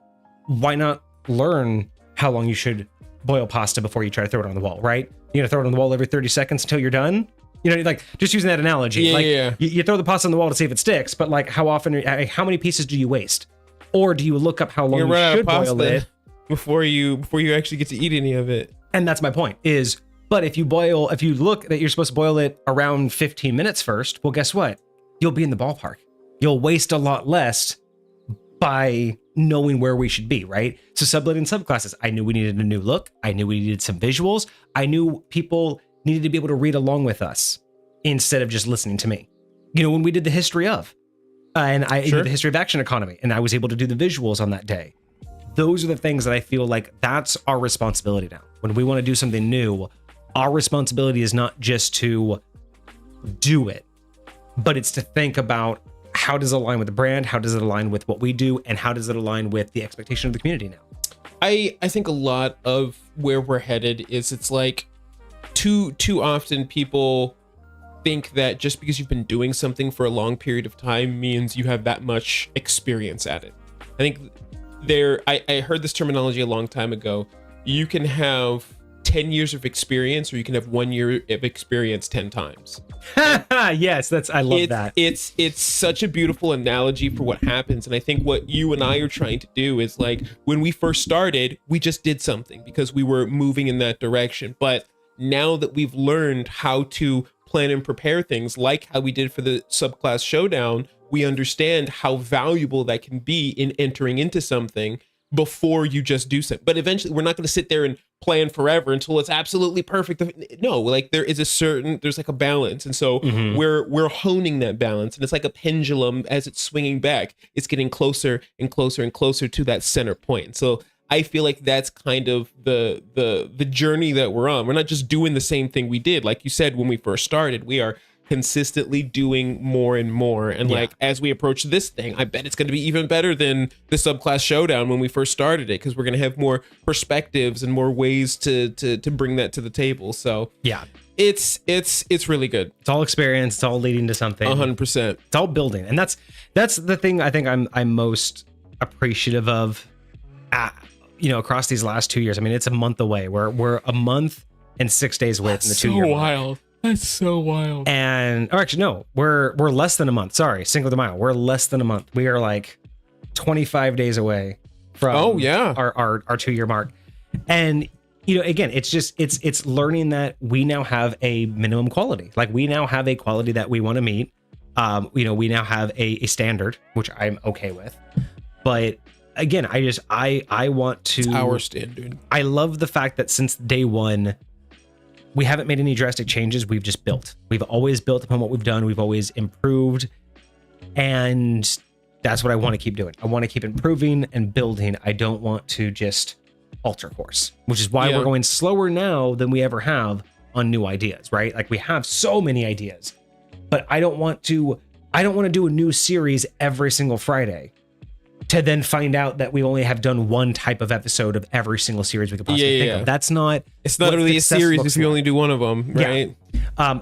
why not learn how long you should boil pasta before you try to throw it on the wall, right? You're gonna throw it on the wall every 30 seconds until you're done? You know, like just using that analogy. You throw the pasta on the wall to see if it sticks, but like how many pieces do you waste? Or do you look up how long you should boil it before you actually get to eat any of it? And that's my point is, but if you look that you're supposed to boil it around 15 minutes first, well, guess what? You'll be in the ballpark. You'll waste a lot less by knowing where we should be, right? So subletting subclasses, I knew we needed a new look. I knew we needed some visuals. I knew people needed to be able to read along with us instead of just listening to me. You know, when we did the history of, and I did the history of action economy, and I was able to do the visuals on that day. Those are the things that I feel like that's our responsibility now. When we want to do something new, our responsibility is not just to do it, but it's to think about how does it align with the brand, how does it align with what we do, and how does it align with the expectation of the community now? I think a lot of where we're headed is it's like too often people think that just because you've been doing something for a long period of time means you have that much experience at it. I think I heard this terminology a long time ago. You can have 10 years of experience, or you can have 1 year of experience 10 times. Yes, I love that. It's such a beautiful analogy for what happens. And I think what you and I are trying to do is, like, when we first started, we just did something because we were moving in that direction. But now that we've learned how to plan and prepare things, like how we did for the subclass showdown, we understand how valuable that can be in entering into something before you just do something. But eventually we're not going to sit there and plan forever until it's absolutely perfect. No, like there's like a balance. And so we're honing that balance, and it's like a pendulum. As it's swinging back, it's getting closer and closer and closer to that center point. So I feel like that's kind of the journey that we're on. We're not just doing the same thing we did. Like you said, when we first started, we are consistently doing more and more. And like, as we approach this thing, I bet it's going to be even better than the subclass showdown when we first started it, because we're going to have more perspectives and more ways to bring that to the table. So yeah, it's really good. It's all experience. It's all leading to something. 100%. It's all building. And that's the thing I think I'm most appreciative of, across these last 2 years. I mean, it's a month away. We're a month and 6 days away from the 2 year mark. Wild. That's so wild. And actually, no, we're less than a month. Sorry, Cinco de Mayo. We're less than a month. We are like 25 days away from our 2 year mark. And again, it's just it's learning that we now have a minimum quality. Like, we now have a quality that we want to meet. We now have a standard, which I'm okay with. But again, I want to. It's our standard. I love the fact that since day one, we haven't made any drastic changes. We've just built. We've always built upon what we've done. We've always improved. And that's what I want to keep doing. I want to keep improving and building. I don't want to just alter course, which is why we're going slower now than we ever have on new ideas, right? Like, we have so many ideas, but I don't want to do a new series every single Friday to then find out that we only have done one type of episode of every single series we could possibly think of. That's not. It's not really a series if you only do one of them, right?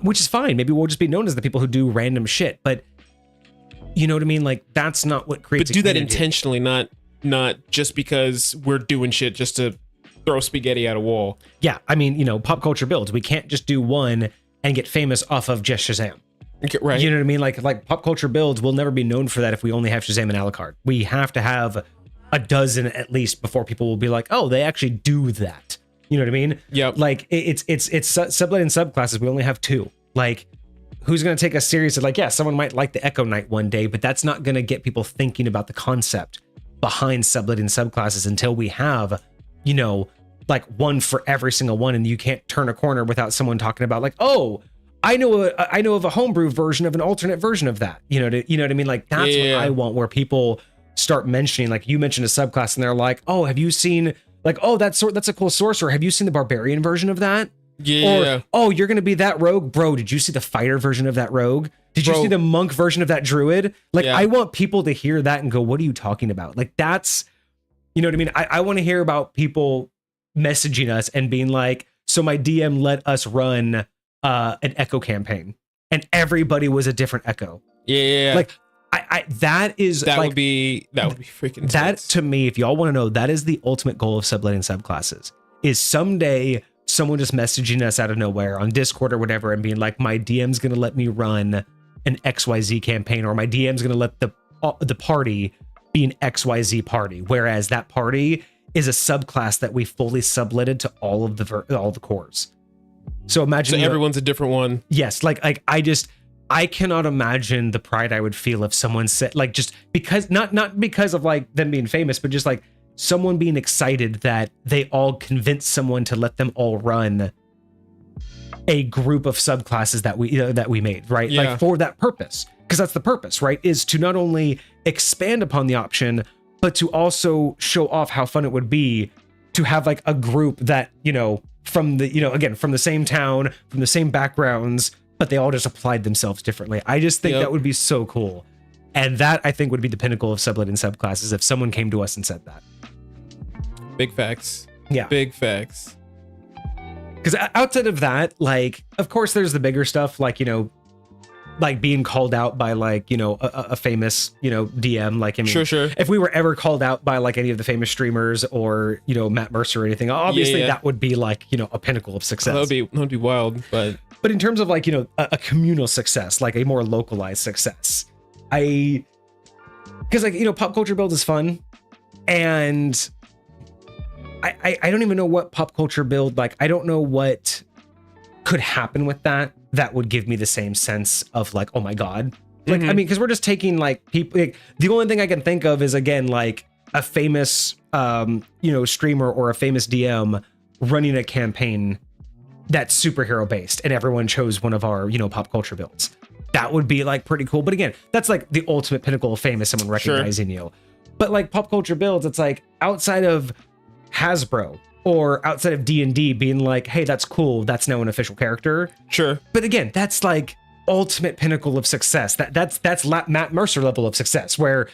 Which is fine. Maybe we'll just be known as the people who do random shit. But you know what I mean? Like, that's not what creates. But do that intentionally, not just because we're doing shit just to throw spaghetti at a wall. Yeah, I mean, pop culture builds. We can't just do one and get famous off of just Shazam. Right. You know what I mean? Like pop culture builds will never be known for that if we only have Shazam and Alucard. We have to have a dozen at least before people will be like, oh, they actually do that. You know what I mean? Yep. Like, it's sublet and subclasses. We only have two. Like, who's going to take us seriously? Like, yeah, someone might like the Echo Knight one day, but that's not going to get people thinking about the concept behind sublet and subclasses until we have, like, one for every single one. And you can't turn a corner without someone talking about, like, oh, I know of a homebrew version of an alternate version of that. You know what I mean? Like, that's what I want, where people start mentioning, like, you mentioned a subclass and they're like, oh, have you seen, like, oh, that's a cool sorcerer. Have you seen the barbarian version of that? Yeah. Or, oh, you're going to be that rogue? Bro, did you see the fighter version of that rogue? Did you see the monk version of that druid? Like, I want people to hear that and go, what are you talking about? Like, that's, you know what I mean? I want to hear about people messaging us and being like, so my DM let us run an Echo campaign, and everybody was a different Echo. Yeah. Like, that would be freaking that intense. To me, if y'all want to know, that is the ultimate goal of subletting subclasses, is someday someone just messaging us out of nowhere on Discord or whatever and being like, my DM's gonna let me run an XYZ campaign, or my DM's gonna let the party be an XYZ party, whereas that party is a subclass that we fully subletted to all of the cores. So imagine everyone's a different one. Yes, like I cannot imagine the pride I would feel if someone said, like, just because not because of like them being famous, but just like someone being excited that they all convinced someone to let them all run a group of subclasses that we made, right? Yeah. Like, for that purpose, because that's the purpose, right? Is to not only expand upon the option, but to also show off how fun it would be to have like a group that, from the, again, from the same town, from the same backgrounds, but they all just applied themselves differently. I just think that would be so cool. And that, I think, would be the pinnacle of sublet and subclasses if someone came to us and said that. Big facts. Yeah. Big facts. Because outside of that, like, of course, there's the bigger stuff, like, like being called out by like, a famous, DM, like, I mean, sure. If we were ever called out by like any of the famous streamers or, Matt Mercer or anything, obviously that would be like, a pinnacle of success. That'd be wild, but in terms of like, a communal success, like a more localized success, because like, pop culture build is fun, and I don't even know what pop culture build, like, I don't know what could happen with that would give me the same sense of like, oh my God. Like, I mean, because we're just taking like people, like, the only thing I can think of is, again, like a famous, streamer or a famous DM running a campaign that's superhero based and everyone chose one of our, pop culture builds. That would be like pretty cool. But again, that's like the ultimate pinnacle of fame is someone recognizing you. But like pop culture builds, it's like outside of Hasbro or outside of D&D being like, hey, that's cool. That's now an official character. Sure. But again, that's like ultimate pinnacle of success. That's Matt Mercer level of success where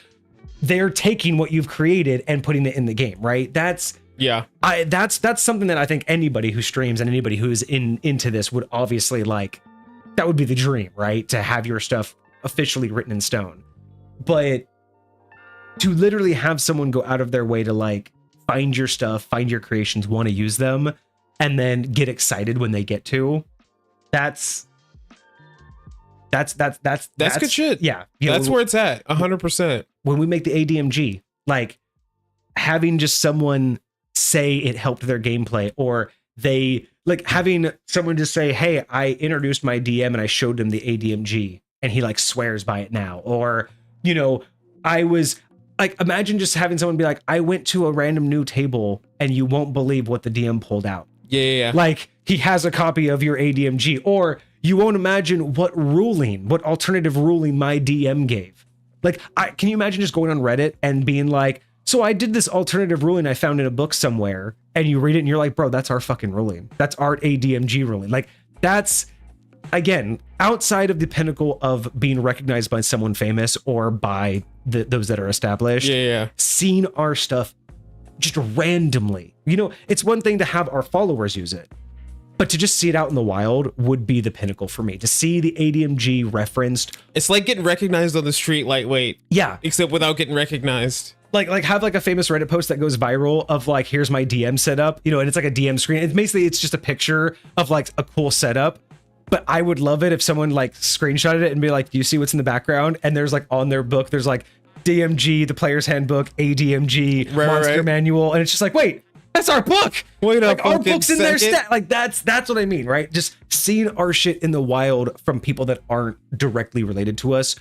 they're taking what you've created and putting it in the game, right? That's something that I think anybody who streams and anybody who's into this would obviously like. That would be the dream, right? To have your stuff officially written in stone. But to literally have someone go out of their way to like find your stuff, find your creations, want to use them, and then get excited when they get to, that's good shit. Yeah. That's where it's at. 100%. When we make the ADMG, like having just someone say it helped their gameplay, or they like having someone just say, hey, I introduced my DM and I showed him the ADMG and he like swears by it now. Or, I was like, imagine just having someone be like, I went to a random new table and you won't believe what the DM pulled out. Yeah. Like he has a copy of your ADMG, or you won't imagine what alternative ruling my DM gave. Like, can you imagine just going on Reddit and being like, so I did this alternative ruling I found in a book somewhere, and you read it and you're like, bro, that's our fucking ruling. That's our ADMG ruling. Like that's, again, outside of the pinnacle of being recognized by someone famous or by those that are established. Yeah. Seeing our stuff just randomly, it's one thing to have our followers use it, but to just see it out in the wild would be the pinnacle for me. To see the ADMG referenced. It's like getting recognized on the street lightweight. Yeah. Except without getting recognized. Like have like a famous Reddit post that goes viral of like, here's my DM setup, and it's like a DM screen. It's just a picture of like a cool setup. But I would love it if someone like screenshotted it and be like, do you see what's in the background? And there's like on their book, there's like DMG, the player's handbook, ADMG, monster manual. And it's just like, wait, that's our book. Wait like our book's in their second. stat. Like that's what I mean, right? Just seeing our shit in the wild from people that aren't directly related to us,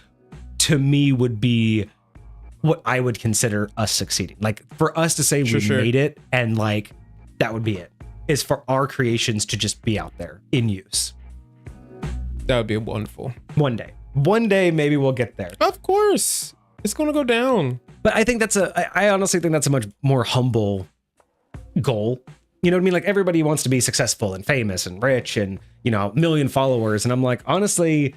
to me would be what I would consider us succeeding. Like for us to say we made it, and like that would be it, is for our creations to just be out there in use. That would be wonderful. One day maybe we'll get there. Of course, it's gonna go down. But I think I honestly think that's a much more humble goal. You know what I mean? Like everybody wants to be successful and famous and rich and a million followers, and I'm like, honestly,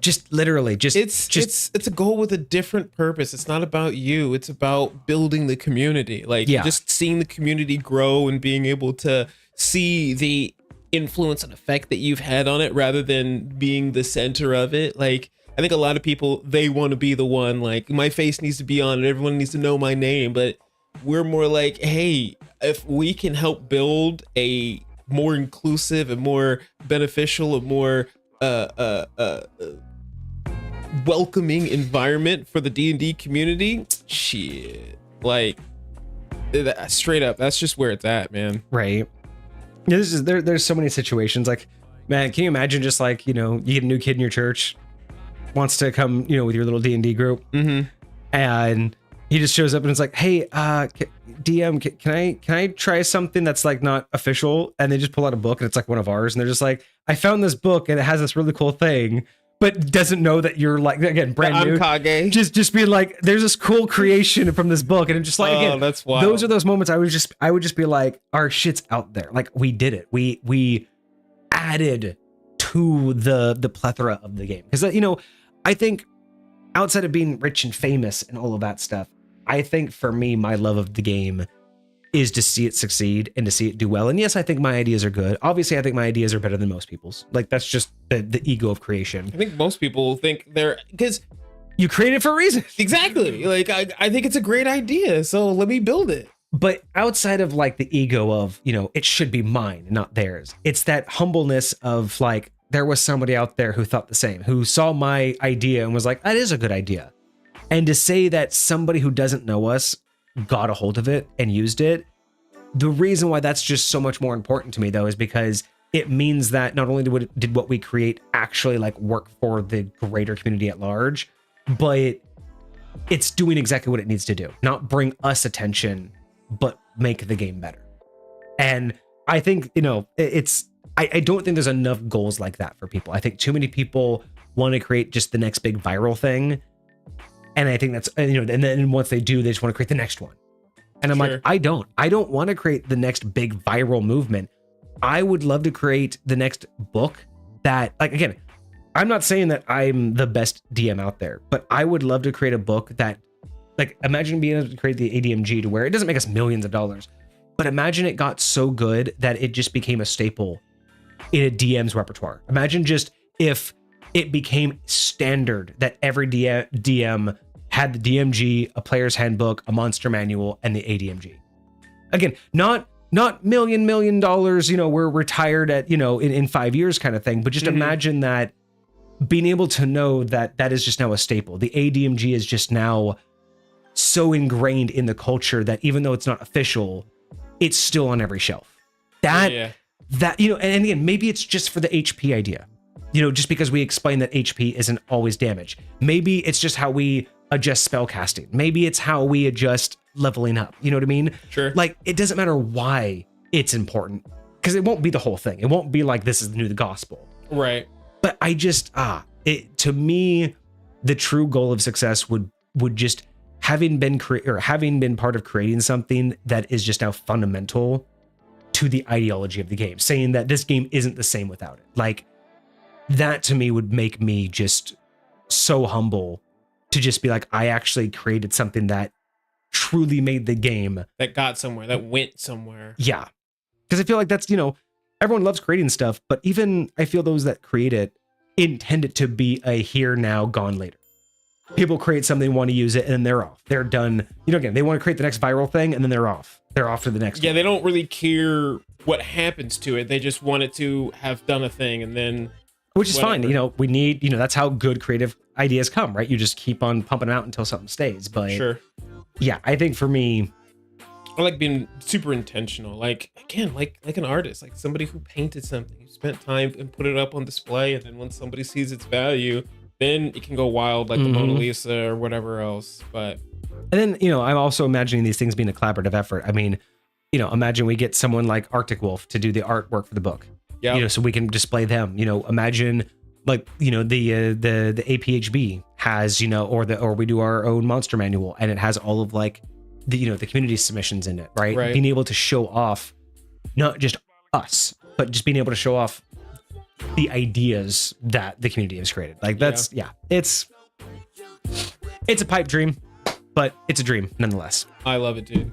just literally it's a goal with a different purpose. It's not about you. It's about building the community. Like just seeing the community grow and being able to see the influence and effect that you've had on it rather than being the center of it. Like I think a lot of people, they want to be the one, like my face needs to be on it, everyone needs to know my name. But we're more like, hey, if we can help build a more inclusive and more beneficial and more welcoming environment for the D&D community, shit, like straight up, that's just where it's at, man. Right. There's so many situations. Like, man, can you imagine just like, you get a new kid in your church, wants to come, with your little D&D group, and he just shows up and it's like, hey, DM, can I try something that's like not official? And they just pull out a book and it's like one of ours, and they're just like, I found this book and it has this really cool thing, but doesn't know that you're like, again, brand new. Kage. Just being like, there's this cool creation from this book, and it's just like, again, that's wild. Those are those moments I would just be like, our shit's out there. Like we did it. We added to the plethora of the game, because I think outside of being rich and famous and all of that stuff, I think for me, my love of the game is to see it succeed and to see it do well. And yes, I think my ideas are good. Obviously, I think my ideas are better than most people's. Like that's just the ego of creation. I think most people think they're, because you create it for a reason. Exactly. Like I think it's a great idea, so let me build it. But outside of like the ego of, it should be mine, not theirs. It's that humbleness of like, there was somebody out there who thought the same, who saw my idea and was like, that is a good idea. And to say that somebody who doesn't know us got a hold of it and used it, the reason why that's just so much more important to me though is because it means that not only did what we create actually like work for the greater community at large, but it's doing exactly what it needs to do. Not bring us attention, but make the game better. And I think, you know, I don't think there's enough goals like that for people. I think too many people want to create just the next big viral thing. And I think that's, you know, and then once they do, they just want to create the next one. And I'm like, I don't want to create the next big viral movement. I would love to create the next book that, like, again, I'm not saying that I'm the best DM out there, but I would love to create a book that, like, imagine being able to create the ADMG to where it doesn't make us millions of dollars, but imagine it got so good that it just became a staple in a DM's repertoire. Imagine just if it became standard that every DM had the DMG, a player's handbook, a monster manual, and the ADMG. Again, not $1 million, you know, we're retired at, you know, in 5 years kind of thing, but just imagine that being able to know that that is just now a staple. The ADMG is just now so ingrained in the culture that even though it's not official, it's still on every shelf. That, you know, and again, maybe it's just for the HP idea, you know, just because we explain that HP isn't always damage. Maybe it's just how we adjust spell casting. Maybe it's how we adjust leveling up. You know what I mean? Sure. Like, it doesn't matter why it's important, because it won't be the whole thing. It won't be like this is the new gospel. Right. But I just, to me, the true goal of success would just having been part of creating something that is just now fundamental to the ideology of the game, saying that this game isn't the same without it. Like, that to me would make me just so humble to just be like, I actually created something that truly made the game. That got somewhere, that went somewhere. Yeah. Because I feel like that's, you know, everyone loves creating stuff, but even I feel those that create it intend it to be a here, now, gone later. People create something, want to use it, and then they're off. They're done. You know, again, they want to create the next viral thing, and then they're off. They're off to the next one. They don't really care what happens to it. They just want it to have done a thing, and then... Which is fine. You know, we need, you know, that's how good creative ideas come, right? You just keep on pumping it out until something stays. But sure. Yeah, I think for me, I like being super intentional. Like, again, like an artist, like somebody who painted something, who spent time and put it up on display, and then when somebody sees its value, then it can go wild, like the Mona Lisa or whatever else. But and then, you know, I'm also imagining these things being a collaborative effort. I mean, you know, imagine we get someone like Arctic Wolf to do the artwork for the book. Yeah, you know, so we can display them. You know, imagine like, you know, the APHB has, you know, or we do our own monster manual, and it has all of like the, you know, the community submissions in it, right? Being able to show off not just us, but just being able to show off the ideas that the community has created. Like that's it's a pipe dream, but it's a dream nonetheless. I love it, dude.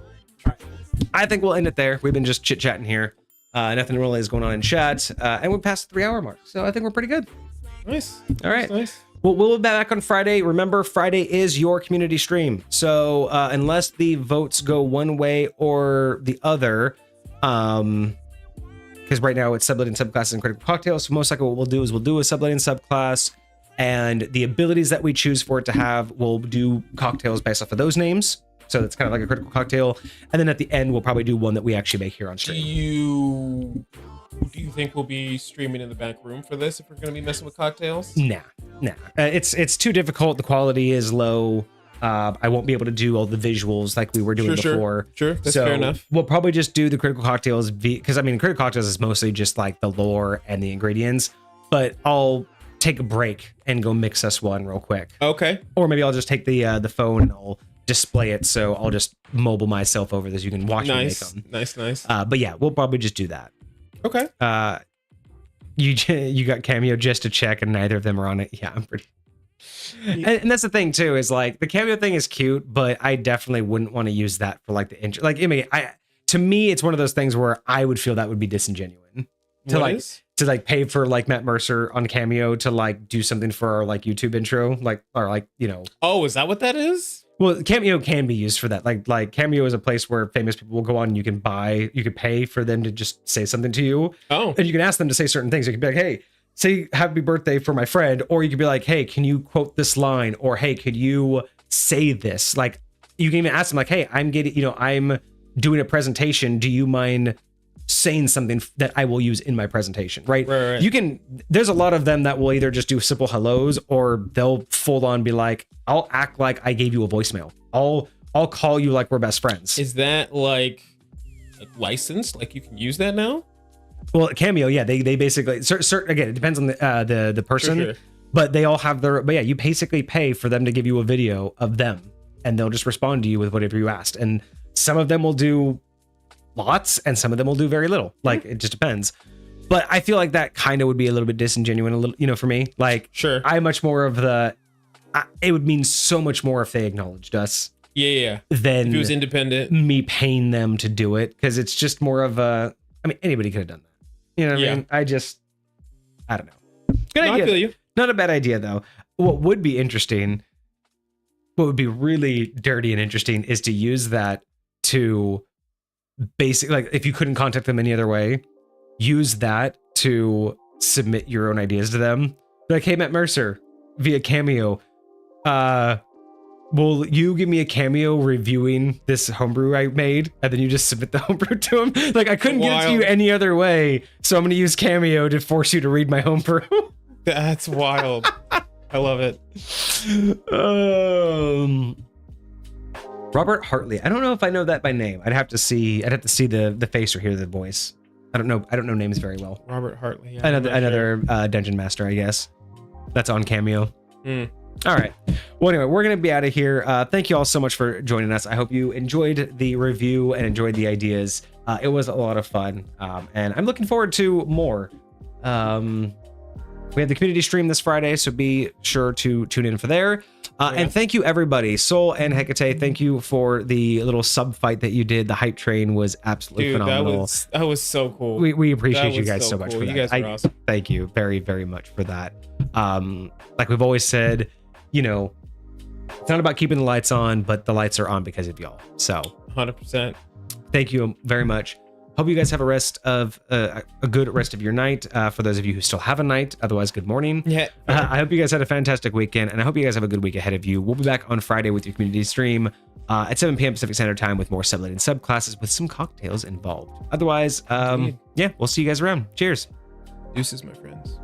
I think we'll end it there. We've been just chit-chatting here. Nothing really is going on in chat, and we passed the 3-hour mark, so I think we're pretty good. Nice. All right. Nice. Well, we'll be back on Friday. Remember, Friday is your community stream, so unless the votes go one way or the other, because right now it's subletting subclasses and critical cocktails, so most likely what we'll do is we'll do a subletting subclass, and the abilities that we choose for it to have, we'll do cocktails based off of those names. So it's kind of like a critical cocktail. And then at the end, we'll probably do one that we actually make here on stream. Do you think we'll be streaming in the back room for this if we're going to be messing with cocktails? Nah. It's too difficult. The quality is low. I won't be able to do all the visuals like we were doing before. Sure, that's fair enough. We'll probably just do the critical cocktails because I mean, critical cocktails is mostly just like the lore and the ingredients. But I'll take a break and go mix us one real quick. Okay. Or maybe I'll just take the phone and I'll display it, so I'll just mobile myself over this. You can watch me make them. Nice. But yeah, we'll probably just do that. Okay. You got Cameo just to check, and neither of them are on it. Yeah, I'm pretty. And that's the thing too, is like the Cameo thing is cute, but I definitely wouldn't want to use that for like the intro. Like, I mean, to me, it's one of those things where I would feel that would be disingenuous to pay for like Matt Mercer on Cameo to like do something for our like YouTube intro, like, or like, you know. Oh, is that what that is? Well, Cameo can be used for that. Like Cameo is a place where famous people will go on and you can pay for them to just say something to you. Oh. And you can ask them to say certain things. You can be like, hey, say happy birthday for my friend. Or you could be like, hey, can you quote this line? Or hey, could you say this? Like, you can even ask them like, hey, I'm doing a presentation. Do you mind saying something that I will use in my presentation, right? There's a lot of them that will either just do simple hellos, or they'll full on be like, I'll act like I gave you a voicemail. I'll call you like we're best friends. Is that like licensed? Like you can use that now? Well, Cameo, yeah, they basically again, it depends on the person, Sure. but they all have their. But yeah, you basically pay for them to give you a video of them, and they'll just respond to you with whatever you asked. And some of them will do lots, and some of them will do very little. Like it just depends. But I feel like that kind of would be a little bit disingenuous, a little, for me. Like, Sure. I'm much more of it would mean so much more if they acknowledged us Yeah. than If it was independent. me paying them to do it, because it's just more of a. I mean, anybody could have done that. You know what I mean? I don't know. Good No, idea. I feel you. Not a bad idea though. What would be interesting, what would be really dirty and interesting, is to use that to basically, like, if you couldn't contact them any other way, use that to submit your own ideas to them. Like, hey, Matt Mercer, via Cameo, will you give me a cameo reviewing this homebrew I made? And then you just submit the homebrew to him. Like, I couldn't get it to you any other way, so I'm going to use Cameo to force you to read my homebrew. That's wild. I love it. Robert Hartley. I don't know if I know that by name. I'd have to see the face or hear the voice. I don't know names very well. Robert Hartley. Yeah, Another dungeon master, I guess. That's on Cameo. All right. Well, anyway, we're going to be out of here. Thank you all so much for joining us. I hope you enjoyed the review and enjoyed the ideas. It was a lot of fun. And I'm looking forward to more. We have the community stream this Friday, so be sure to tune in for there. And thank you, everybody. Soul and Hecate, thank you for the little sub fight that you did. The hype train was absolutely phenomenal. That was so cool. We appreciate you guys so much for that. You guys are awesome. Thank you very, very much for that. Like we've always said, it's not about keeping the lights on, but the lights are on because of y'all. So 100%. Thank you very much. Hope you guys have a good rest of your night. For those of you who still have a night, otherwise, good morning. Yeah. I hope you guys had a fantastic weekend, and I hope you guys have a good week ahead of you. We'll be back on Friday with your community stream at 7 p.m. Pacific Standard Time with more sublet subclasses with some cocktails involved. Otherwise, yeah, we'll see you guys around. Cheers. Deuces, my friends.